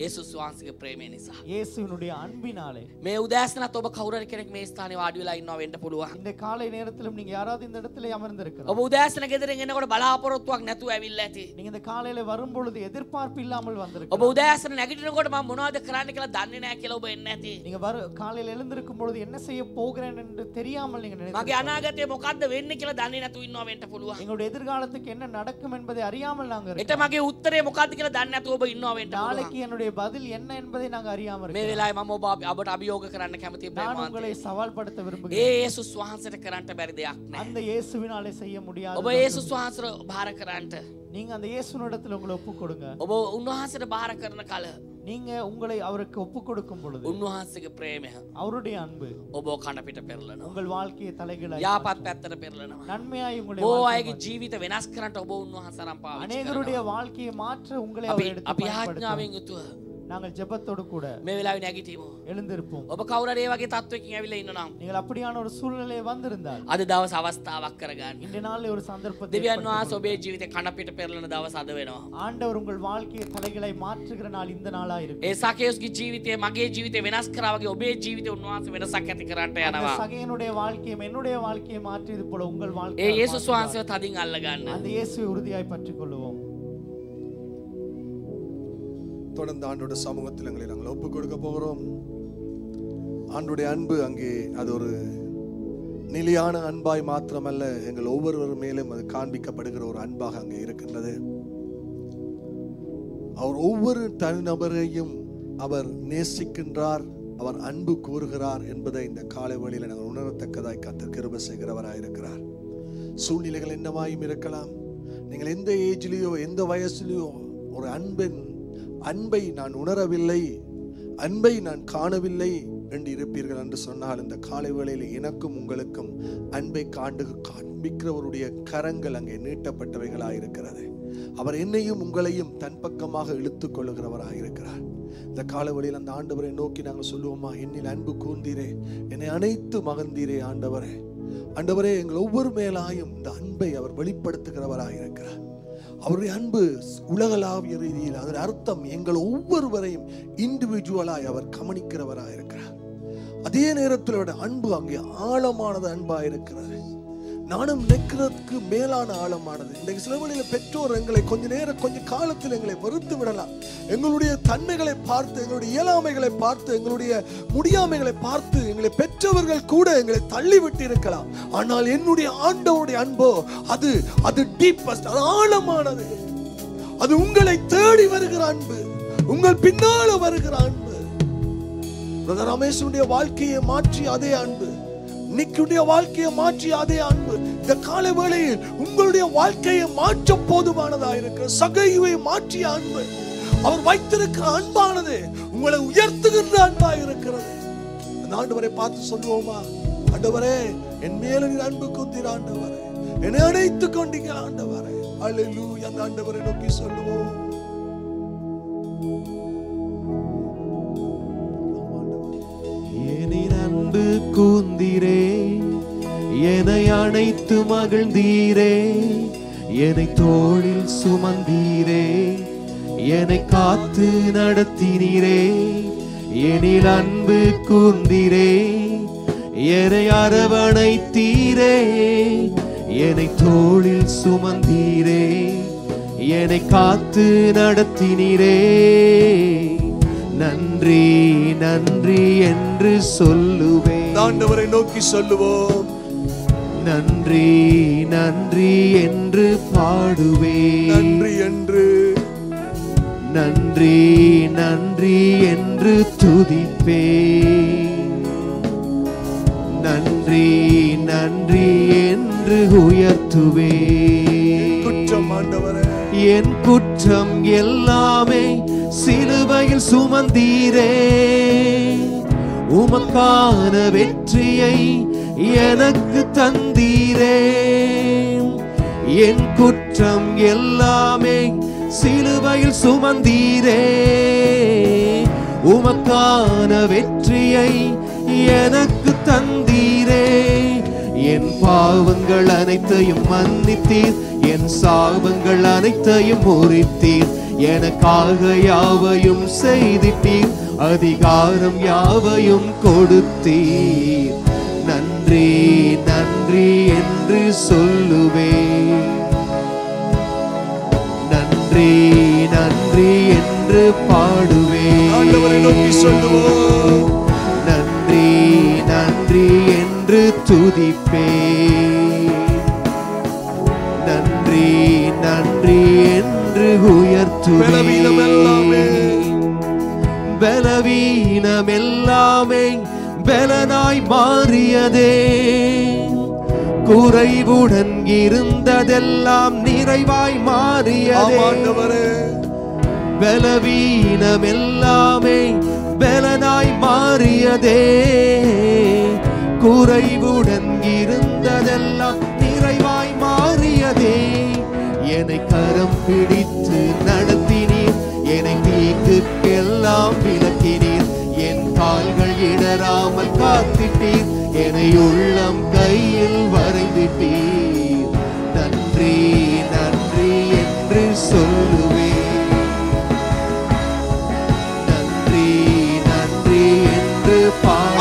යේසුස් වහන්සේගේ ප්‍රේමය නිසා. இயேசுவினுடைய அன்பினாலே. මේ උදෑසනත් ඔබ කවුරු හරි කෙනෙක් මේ ස්ථානේ වාඩි වෙලා ඉන්නවා වෙන්න පුළුවන්. இந்த காலை நேரத்திலும் நீங்க யாராவது இந்த இடத்துல அமர்ந்திருக்கலாம். ඔබ උදෑසන ගෙදරින් එනකොට බලාපොරොත්තුවක් නැතුව ඇවිල්ලා ඇති. நீங்க இந்த காலையில வரும்பொழுது எதிர்பார்ப்பு இல்லாமல் ඔබ வந்திருக்கலாம். උදෑසන නැගිටිනකොට මම මොනවද කරන්න කියලා දන්නේ නැහැ කියලා ඔබ එන්නේ නැති. நீங்க காலையில எழுந்திருக்கும் பொழுது என்ன செய்ய போகிறேன் என்று தெரியாமல் நீங்க මගේ நினைத்து අනාගතේ මොකද්ද වෙන්නේ කියලා දන්නේ නැතුව ඉන්නවා වෙන්න පුළුවන්. எங்களுடைய எதிர்காலத்துக்கு என்ன நடக்கும் என்பதை அறியாமல் நாங்க එත இருக்கோம். මගේ උත්තරේ මොකද්ද කියලා දන්නේ නැතුව ඔබ ඉන්නවා වෙන්න පුළුවන්. நாளைக்கு என்னுடைய பதில் என்ன என்பதை நாங்க அறியாமல் මේ இருக்கோம். වෙලාවේ මම ඔබට අභියෝග කරන්න කැමතියි நான் ප්‍රේමාන්තේ. உங்களை சவால் படுத்த ඒ விரும்புகிறேன். යේසුස් වහන්සේට කරන්න බැරි දෙයක් නැහැ. அந்த இயேசுவினாலே செய்ய முடியாது. ඔබ යේසුස් වහන්සේට බාර කරන්නට நீங்க அந்த இயேசுவினிடத்தில் உங்களை ஒப்பு கொடுங்க. ඔබ උන්වහන්සේට බාර කරන කල நீங்க உங்களை அவருக்கு ஒப்பு கொடுக்கும் பொழுது උන්වහන්සේගේ ප්‍රේමය அவருடைய அன்பு ඔබ කන පිට පෙරලනවා. உங்கள் வாழ்க்கையை தலைகீழாய் යාපත් පැත්තට පෙරලනවා. நன்மையாய் உங்களை ඕ வாழ்க்கை අයගේ ජීවිත වෙනස් කරන්නට ඔබ උන්වහන්සේ අරන් පාවිච්චි அநேகருடைய කරනවා. வாழ்க்கையை மாற்ற உங்களை අපි அவர் எடுத்து අපි பயன்படுத்துவார். ආඥාවෙන් යුතුව நாங்கள் ஜெபத்தோடு கூட මේ වෙලාවේ නැගිටිමු. எழுந்திருப்போம். ඔබ කවුරු හරි ඒ වගේ තත්වයකින් ඇවිල්ලා ඉන්නවා නම් நீங்கள் அப்படியான ஒரு சூழ்நிலை வந்திருந்தால் අද දවස් අවස්ථාවක් කරගන්න. இந்த நாளில் ஒரு சந்தர்ப்பத்தை දෙවියන් ஏற்படுத்திக் වහන්සේ கொள்ளுங்கள். ඔබේ ජීවිතේ කන පිට පෙරලන දවස් අද වෙනවා. ஆண்டவர் உங்கள் வாழ்க்கையை தலைகீழாய் மாற்றுகிற நாள் இந்த நாளா இருக்கும். ඒ සකේස්ගේ ජීවිතේ මගේ ජීවිතේ වෙනස් කරා වගේ ඔබේ ජීවිතේ උන්වහන්සේ වෙනසක් ඇති කරන්නට அந்த යනවා. சகையனுடைய வாழ்க்கையும் என்னுடைய வாழ்க்கையை மாற்றியது போல உங்கள் ඒ வாழ்க்கையை යේසුස් වහන්සේව තදින් අල්ල ගන්න. அந்த இயேசுவை உறுதியாய் பற்றிக் கொள்ளுவோம். தொடர்ந்து ஆண்டோட சமூகத்தில் எங்களை நாங்கள் ஒப்புக் கொடுக்க போகிறோம். ஆண்டுடைய அன்பு அங்கே அது ஒரு நிலையான அன்பாய் மாத்திரமல்ல, எங்கள் ஒவ்வொருவர் மேலும் அது காண்பிக்கப்படுகிற ஒரு அன்பாக அங்கே இருக்கின்றது. அவர் ஒவ்வொரு தனிநபரையும் அவர் நேசிக்கின்றார், அவர் அன்பு கூறுகிறார் என்பதை இந்த காலை வேளையில் நாங்கள் உணரத்தக்கதாய் கர்த்தர் கிருபை செய்கிறவராய் இருக்கிறார். சூழ்நிலைகள் என்னவாயும் இருக்கலாம். நீங்கள் எந்த ஏஜ்லேயோ எந்த வயசுலேயோ ஒரு அன்பை நான் உணரவில்லை, அன்பை நான் காணவில்லை என்று இருப்பீர்கள் என்று சொன்னால், இந்த காலை வேளையில் எனக்கும் உங்களுக்கும் அன்பை காண்பிக்கிறவருடைய கரங்கள் அங்கே நீட்டப்பட்டவைகளாக இருக்கிறது. அவர் என்னையும் உங்களையும் தன் பக்கமாக இழுத்துக் கொள்ளுகிறவராக இருக்கிறார். இந்த காலை வேளையில் அந்த ஆண்டவரை நோக்கி நாங்கள் சொல்லுவோமா, என்னில் அன்பு கூர்ந்தீரே, என்னை அனைத்து மகந்தீரே ஆண்டவரே. ஆண்டவரே, எங்கள் ஒவ்வொரு மேலாயும் இந்த அன்பை அவர் வெளிப்படுத்துகிறவராக இருக்கிறார். அவருடைய அன்பு உலகளாவிய ரீதியில் அதன் அர்த்தம் எங்கள் ஒவ்வொருவரையும் இண்டிவிஜுவலாய் அவர் கவனிக்கிறவராக இருக்கிறார். அதே நேரத்தில் அன்பு அங்கே ஆழமானது அன்பாக இருக்கிறது. நானும் நிற்கிறதுக்கு மேலான ஆழமானது. இன்றைக்கு சில வழியில் பெற்றோர் எங்களை கொஞ்ச காலத்தில் எங்களை வெறுத்து விடலாம். எங்களுடைய தன்மைகளை பார்த்து, எங்களுடைய இயலாமைகளை பார்த்து, எங்களுடைய முடியாமைகளை பார்த்து எங்களை பெற்றவர்கள் கூட எங்களை தள்ளிவிட்டு இருக்கலாம். ஆனால் என்னுடைய ஆண்டவருடைய அன்போ அது டீப்பஸ்ட், அது ஆழமானது. அது உங்களை தேடி வருகிற அன்பு, உங்கள் பின்னால வருகிற அன்பு. பிரதர் ரமேஷனுடைய வாழ்க்கையை மாற்றி அதே அன்பு இன்னைக்குடைய வாழ்க்கையை மாற்றிய அதே அன்பு இந்த காலை வேளையில் உங்களுடைய வாழ்க்கையை மாற்ற போதுமானதா இருக்கிற சகைவை மாற்றிய அன்பு, அவர் வைத்திருக்கிற அன்பானது உங்களை உயர்த்துகின்ற அன்பா இருக்கிறது. அந்த ஆண்டவரை பார்த்து சொல்லுவோமா, ஆண்டவரே என் மேல நீர் அன்பு கொண்டீர், ஆண்டவரே என்னை அணைத்துக் கொண்டீங்க ஆண்டவரே. அல்லேலூயா. அந்த ஆண்டவரை நோக்கி சொல்லுவோம். எனின் அன்பு கூந்தீரே, என்னை அணைத்து மகிழ்ந்தீரே, என்னை தோளில் சுமந்தீரே, என்னை காத்து நடத்தினீரே. எனில் அன்பு கூந்தீரே, என்னை அரவணைத்தீரே, என்னை தோளில் சுமந்தீரே, என்னை காத்து நடத்தினீரே. நன்றி நன்றி என்று சொல்லுவேன். ஆண்டவரை நோக்கி சொல்லுவோம். நன்றி நன்றி என்று பாடுவேன். நன்றி என்று, நன்றி நன்றி என்று துதிப்பேன். நன்றி நன்றி என்று உயர்த்துவேன். குற்றம் ஆண்டவரே, என் குற்றம் எல்லாமே சிலுவையில் சுமந்தீரே, உமக்கான வெற்றியை எனக்கு தந்தீரே. என் குற்றம் எல்லாமே சிலுவையில் சுமந்தீரே, உமக்கான வெற்றியை எனக்கு தந்தீரே. என் பாவங்கள் அனைத்தையும் மன்னித்தீர், என் சாபங்கள் அனைத்தையும் முறித்தீர், எனக்காக யாவையும் செய்திட்டீர், அதிகாரம் யாவையும் கொடுத்தீர். நன்றி நன்றி என்று சொல்லுவேன். நன்றி நன்றி என்று பாடுவேன். ஆண்டவரை நோக்கி சொல்லுவோம். நன்றி நன்றி என்று துதிப்பேன். நன்றி நன்றி என்று உயர்த்துவேன். பலவீனம் எல்லாமே பலனாய் மாறியதே, குறைவுடன் இருந்ததெல்லாம் நிறைவாய் மாறியதே. பலவீனம் எல்லாமே பலனாய் மாறியதே, குறைவுடன் இருந்ததெல்லாம் நிறைவாய் மாறியதே. என்னை கரம் பிடித்து நடத்தினீர், என்னை தீங்குக்கெல்லாம் விலக்கினீர், என் கால்கள் இடராமல் காத்திட்டீர், என்னை உள்ளம் கையில் வரைந்திட்டீர். நன்றி நன்றி என்று சொல்லுவேன். நன்றி நன்றி என்று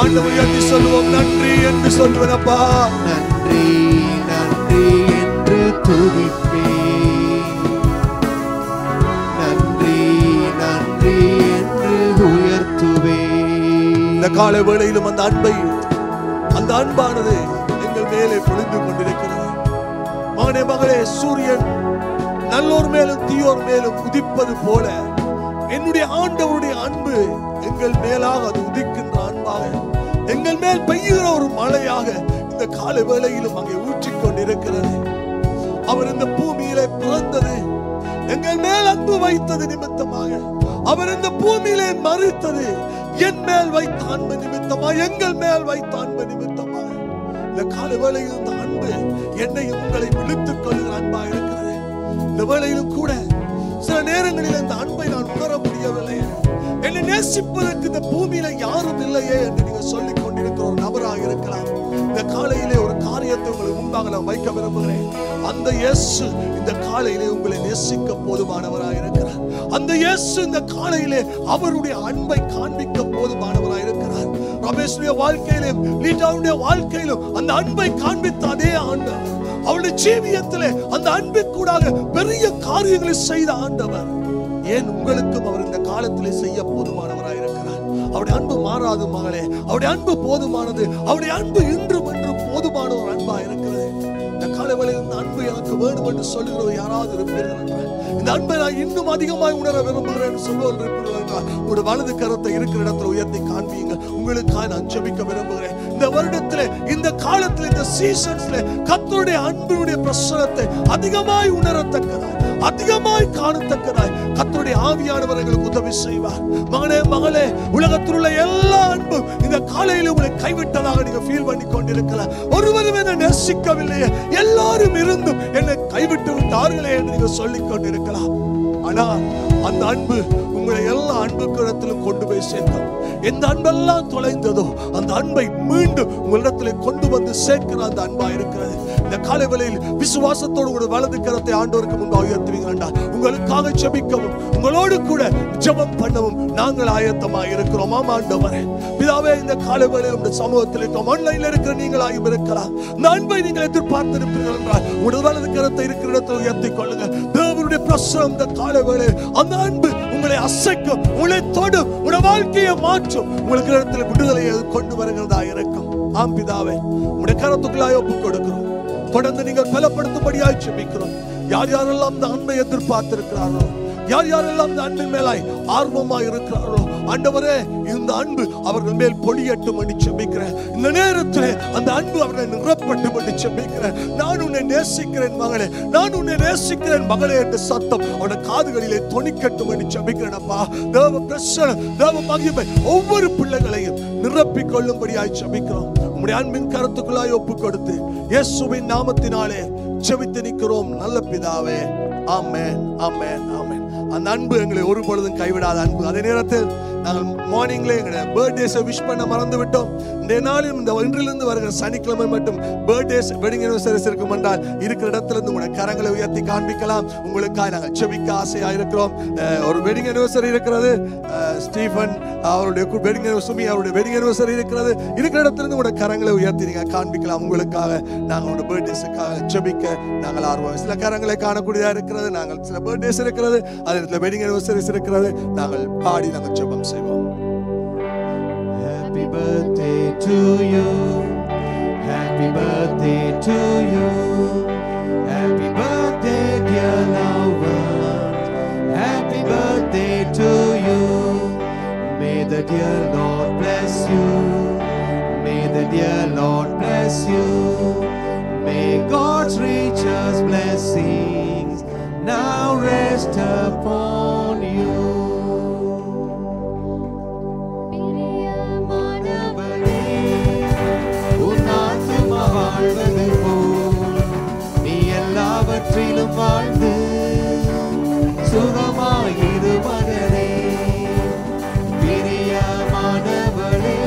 ஆண்டவரை சொல்லுவோம். நன்றி என்று சொல்லுவேனப்பா. நன்றி நன்றி என்று துதிப்பேன். நன்றி நன்றி என்று உயர்த்துவேன். இந்த காலை வேளையிலும் அந்த அன்பானது எங்கள் மேலே பொழிந்து கொண்டிருக்கிறது. மகனே மகளே, சூரியன் நல்லோர் மேலும் தீயோர் மேலும் உதிப்பது போல என்னுடைய ஆண்டவருடைய அன்பு எங்கள் மேலாக அது உதிக்கின்ற அன்பாக, எங்கள் மேல் பெய்கிற ஒரு மழையாக இந்த காலை வேளையிலும் அங்கே ஊற்றிக் கொண்டிருக்கிறது. அவர் இந்த பூமியிலே பிறந்தது எங்கள் மேல் அன்பு வைத்தது நிமித்தமாக, அவர் இந்த பூமியிலே மறித்தது என் மேல் வைத்த அன்பு நிமித்தமாக, எங்கள் மேல் வைத்த அன்பு நிமித்தமாக. இந்த காலை வேளையில் இந்த அன்பு என்னையும் உங்களை விழித்துக் கொள்கிற அன்பா இருக்கிறது. இந்த வேளையிலும் கூட சில நேரங்களில் இந்த அன்பை நான் உணர முடியவில்லை, என்னை நேசிப்பதற்கு இந்த பூமியில யாரும் இல்லையே என்று நீங்க சொல்லிக் கொண்டிருக்கிற ஒரு நபராக இருக்கலாம். இந்த காலையிலே ஒரு காரியத்தை உங்களுக்கு முன்பாக நான் வைக்க விரும்புகிறேன். அந்த இயேசு இந்த காலையிலே உங்களை நேசிக்க போதுமானவராக இருக்கிறார். அந்த இயேசு இந்த காலையிலே அவருடைய அன்பை காண்பிக்க போதுமானவராக இருக்கிறார். ரமேஷுடைய வாழ்க்கையிலும் லீட்டாவுடைய வாழ்க்கையிலும் அந்த அன்பை காண்பித்த அதே ஆண்டவர், அவருடைய ஜீவியத்திலே அந்த அன்பிற்கூடாக பெரிய காரியங்களை செய்த ஆண்டவர், ஏன் உங்களுக்கும் அவர் இந்த காலத்திலே செய்ய போதுமானவராக இருக்கிறார். அவருடைய அன்பு மாறாது மகளே, அவருடைய அன்பு போதுமானது. அவருடைய அன்பு இன்றும் என்றும் போதுமான ஒரு அன்பா இருக்கிறது. இந்த காலவேளையில் இந்த அன்பு எனக்கு வேண்டும் என்று சொல்லுகிறவர் யாராவது இருப்பீர்கள் என்றால், இந்த அன்பை நான் இன்னும் அதிகமாய் உணர விரும்புகிறேன் சொல்லுவார்கள் என்றால், உங்களுடைய வலது கரத்தை இருக்கிற இடத்துல உயர்த்தி காண்பீங்க. உங்களுக்காக நான் ஜெபிக்க விரும்புகிறேன். இந்த இந்த வருடத்திலே, இந்த காலத்திலே, இந்த சீசன்ஸ்ல கர்த்தருடைய அன்பினுடைய பிரசன்னத்தை அதிகமாய் உணரத்தக்கதாய், அதிகமாய் காணத்தக்கதாய் கர்த்தருடைய ஆவியானவர் எங்களுக்கு உதவி செய்வார். மகனே மகளே, உலகத்தில் உள்ள எல்லா அன்பும் இந்த காலையில் உங்களை கைவிட்டதாக நீங்க ஃபீல் பண்ணி கொண்டிருக்கலாம். ஒருவரும் என்னை நேசிக்கவில்லையே, எல்லாரும் இருந்தும் என்னை கைவிட்டு விட்டார்களே என்று நீங்க சொல்லிக் கொண்டிருக்கலாம். ஆனால் அந்த அன்பு உங்களை எல்லா அன்புக்கிடத்திலும் கொண்டு போய் சேர்க்கும். எந்த அன்பெல்லாம் தொலைந்ததோ அந்த அன்பை மீண்டும் உங்களிடத்தில் கொண்டு வந்து சேர்க்கிற அந்த அன்பா இருக்கிறது. இந்த காலை வேளையில் விசுவாசத்தோடு ஒரு வலது கரத்தை ஆண்டவருக்கு முன்பாக உயர்த்துவீங்களா? உங்களுக்காக ஜெபிக்கவும் உங்களோடு கூட ஜெபம் பண்ணவும் நாங்கள் ஆயத்தமாக இருக்கிறோம். ஆண்டவரே பிதாவே, இந்த காலை வேளையில் உங்களுடைய சமூகத்தில் இருக்கிறோம். ஆன்லைன்ல இருக்கிற நீங்களாயும் இருக்கலாம். இந்த அன்பை நீங்கள் எதிர்பார்த்திருப்பீர்கள் என்றால் உங்களுடைய வலது கரத்தை இருக்கிற இடத்தில் உயர்த்திக் கொள்ளுங்கள். தேவனுடைய பிரசன்னம் இந்த காலை வேளையில் அந்த அன்பு உங்களை அசைக்கும், உங்களை தொடும், உங்களுடைய வாழ்க்கையை மாற்றும், உங்களுக்கு இடத்துல விடுதலையை கொண்டு வருகிறதா இருக்கும். ஆம் பிதாவே, உங்களுடைய கரத்துக்குள்ளாய் ஒப்புக் கொடுக்கிறோம். தொடர்ந்து நீங்கள் பலப்படுத்தும்படியாய் ஜெபிக்கிறோம். யார் யாரெல்லாம் இந்த அன்பை எதிர்பார்த்திருக்கிறார்களோ, யார் யாரெல்லாம் இந்த அன்பின் மேலாய் ஆர்வமாய் இருக்கிறார்களோ, ஆண்டவரே இந்த அன்பு அவர்கள் மேல் பொழியட்டும் என்று ஜெபிக்கிறேன். இந்த நேரத்திலே அந்த அன்பு அவர்களை நிரப்பட்டும் என்று ஜெபிக்கிறேன். நான் உன்னை நேசிக்கிறேன் மகளே, நான் உன்னை நேசிக்கிறேன் மகளே என்ற சத்தம் அவருடைய காதுகளிலே தொனிக்கட்டும் என்று ஜெபிக்கிறேன். அப்பா, தேவ பிரசன்னம், தேவ மகிமை ஒவ்வொரு பிள்ளைகளையும் நிரப்பிக் கொள்ளும்படியாய் ஜெபிக்கிறோம். உம்முடைய அன்பின் கருத்துக்குள்ளாய் ஒப்புக் கொடுத்து இயேசுவின் நாமத்தினாலே ஜெபித்து நிற்கிறோம் நல்ல பிதாவே. ஆமென், ஆமென், ஆமென். அந்த அன்பு எங்களை ஒரு பொழுதும் கைவிடாத அன்பு. அதே நேரத்தில் நாங்கள் மார்னிங்ல எங்களுடைய பர்த்டேஸை விஷ் பண்ண மறந்து விட்டோம். இந்த நாளில் இந்த இன்றிலிருந்து வருகிற சனிக்கிழமை மட்டும் பர்த்டேஸ் வெட்டிங் அனிவர்சரிஸ் இருக்கும் என்றால் இருக்கிற இடத்துல இருந்து உங்களுடைய கரங்களை உயர்த்தி காண்பிக்கலாம். உங்களுக்காக நாங்கள் செபிக்க ஆசையா இருக்கிறோம். ஒரு வெட்டிங் அனிவர்சரி இருக்கிறது. ஸ்டீஃபன் அவருடைய வெட்டிங் சுமி அவருடைய வெட்டிங் அனிவர்சரி இருக்கிறது. இருக்கிற இடத்துல இருந்து உங்களுடைய கரங்களை உயர்த்தி நீங்க காண்பிக்கலாம். உங்களுக்காக நாங்கள் உங்களுடைய பர்த்டேஸுக்காக ஜெபிக்க நாங்கள் ஆர்வம். சில கரங்களை காணக்கூடியதா இருக்கிறது. நாங்கள் சில பர்த்டேஸ் இருக்கிறது, அதே இடத்துல வெட்டிங் அனிவர்சரிஸ் இருக்கிறது. நாங்கள் பாடி நாங்கள் ஜெபம் செய்வோம். Happy birthday to you. Happy birthday to you. Happy birthday dear loved ones. Happy birthday to you. May the dear Lord bless you. May the dear Lord bless you. May God's richest blessings now rest upon you. நீ எல்லாவற்றிலும் வாழ்ந்து சுகமாயிரு மகனே. பிரியமானவளே,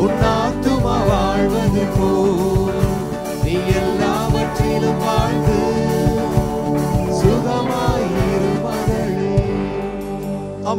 உன் ஆத்துமா வாழ்வது போல் நீ எல்லாவற்றிலும் வாழ்ந்து சுகமாயிரு மகளே.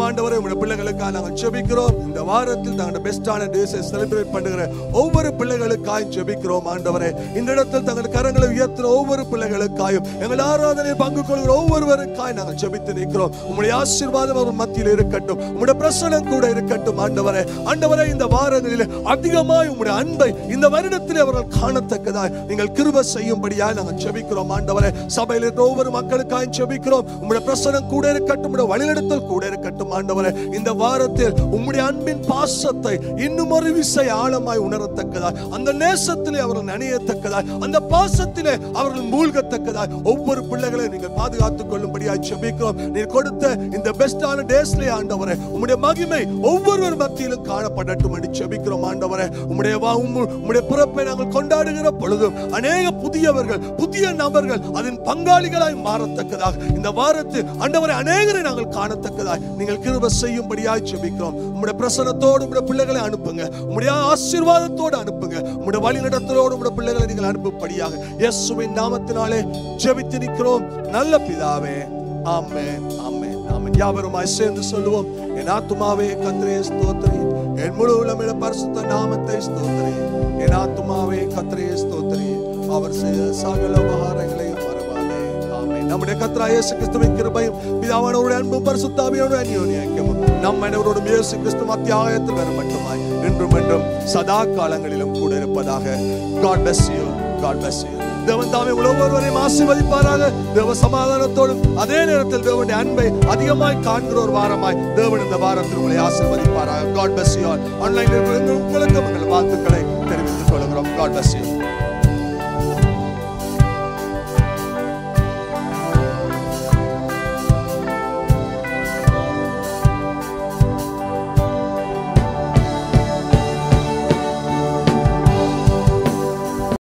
ஆண்டவரே, உங்களுடைய பிள்ளைகளுக்காக நாங்கள் ஜெபிக்கிறோம். இந்த வாரத்தில் நாங்கள் பெஸ்டான டேஸை செலிப்ரேட் பண்ணுகிற ஒவ்வொரு பிள்ளைகளுக்காக ஜெபிக்கிறோம். ஆண்டவரே, இந்த இடத்தில் தங்கள் கரங்களை உயர்த்துற ஒவ்வொரு பிள்ளைகளுக்காயும் எங்கள் ஆராதனை பங்கு கொள்கிற ஒவ்வொருவருக்காய் நாங்கள் ஜெபித்து நிற்கிறோம். உங்களுடைய ஆசீர்வாதம் அவர் மத்தியில் இருக்கட்டும், உங்களுடைய பிரசன்னம் கூட இருக்கட்டும். ஆண்டவரே, ஆண்டவரே, இந்த வாரங்களில் அதிகமாய் உங்களுடைய அன்பை இந்த வருடத்தில் அவர்கள் காணத்தக்கதாய் நீங்கள் கிருபை செய்யும்படியாய் நாங்கள் ஜெபிக்கிறோம். ஆண்டவரே, சபையில் இருக்கிற ஒவ்வொரு மக்களுக்காக ஜெபிக்கிறோம். உங்களுடைய பிரசன்னம் கூட இருக்கட்டும், உங்களுடைய வழிநடத்தல் கூட இருக்கட்டும். ஆண்டவரே, இந்த வாரத்தில் உம்முடைய அன்பின் பாசத்தை இன்னும் ஒரு விசை ஆழமாய் உணரத்தக்கதாய், அந்த நேசத்திலே அவர்கள் நனையத்தக்கதாய், அந்த பாசத்திலே அவர்கள் மூழ்கத்தக்கதாய் ஒவ்வொரு பிள்ளைகளை நீங்கள் பாதுகாத்துக் கொள்ளும்படியாய் ஜெபிக்கிறோம். நீர் கொடுத்த இந்த பெஸ்டான டேஸ்லே ஆண்டவரே, உம்முடைய மகிமை ஒவ்வொருவர் மத்தியிலும் காணப்படட்டும் என்று ஜெபிக்கிறோம். ஆண்டவரே, உம்முடைய பிறப்பை நாங்கள் கொண்டாடுகிற பொழுதும் அநேக புதியவர்கள், புதிய நபர்கள் அதன் பங்காளிகளாய் மாறத்தக்கதாக இந்த வாரத்தில் ஆண்டவரே அநேகரை நாங்கள் காணத்தக்கதாய் நீங்கள் கிருபை செய்யும்படியாய் ஜெபிக்கிறோம். உம்முடைய பிரசன்னத்தோடு உம்முடைய பிள்ளைகளை அனுப்புங்க. உம்முடைய ஆசீர்வாதத்தோடு அனுப்புங்க. உம்முடைய வழிநடத்தலோடு உம்முடைய பிள்ளைகளை நீங்கள் அனுப்பும்படியாக இயேசுவின் நாமத்தினாலே ஜெபித்து நிற்கிறோம் நல்ல பிதாவே. ஆமென், ஆமென், ஆமென். யாவருமாய் சேர்ந்து சொல்லுவோம். என் ஆத்துமாவே கர்த்தரை ஸ்தோத்திரி, என் முழு உள்ளமே பரிசுத்த நாமத்தை ஸ்தோத்திரி. என் ஆத்துமாவே கர்த்தரை ஸ்தோத்திரி, அவர் செய்த சகல உபகாரங்களையும் மறவாதே. ஆமென். நம்முடைய கர்த்தராகிய இயேசு கிறிஸ்துவின் கிருபையும் பிதாவானவருடைய அன்பும் பரிசுத்த ஆவியானவருடைய அந்யோன்யமும் நம் அனைவரோடும் இயேசு கிறிஸ்து மத்தியாயத்தில் வர மட்டுமாய் இன்றும் என்றும் சதா காலங்களிலும் கூட இருப்பதாக. God bless you. God bless you. தேவன் தாமே ஒவ்வொருவரையும் ஆசீர்வதிப்பாராக. தேவ சமாதானத்தோடும் அதே நேரத்தில் தேவனுடைய அன்பை அதிகமாய் காண்கிற ஒரு வாரமாய் தேவன் இந்த வாரத்தில் உங்களை ஆசீர்வதிப்பாராக. God bless you all. ஆன்லைனில் இருக்கிற உங்களுக்கும் எங்கள் வாழ்த்துக்களை தெரிவித்துக் கொள்கிறோம். God bless you.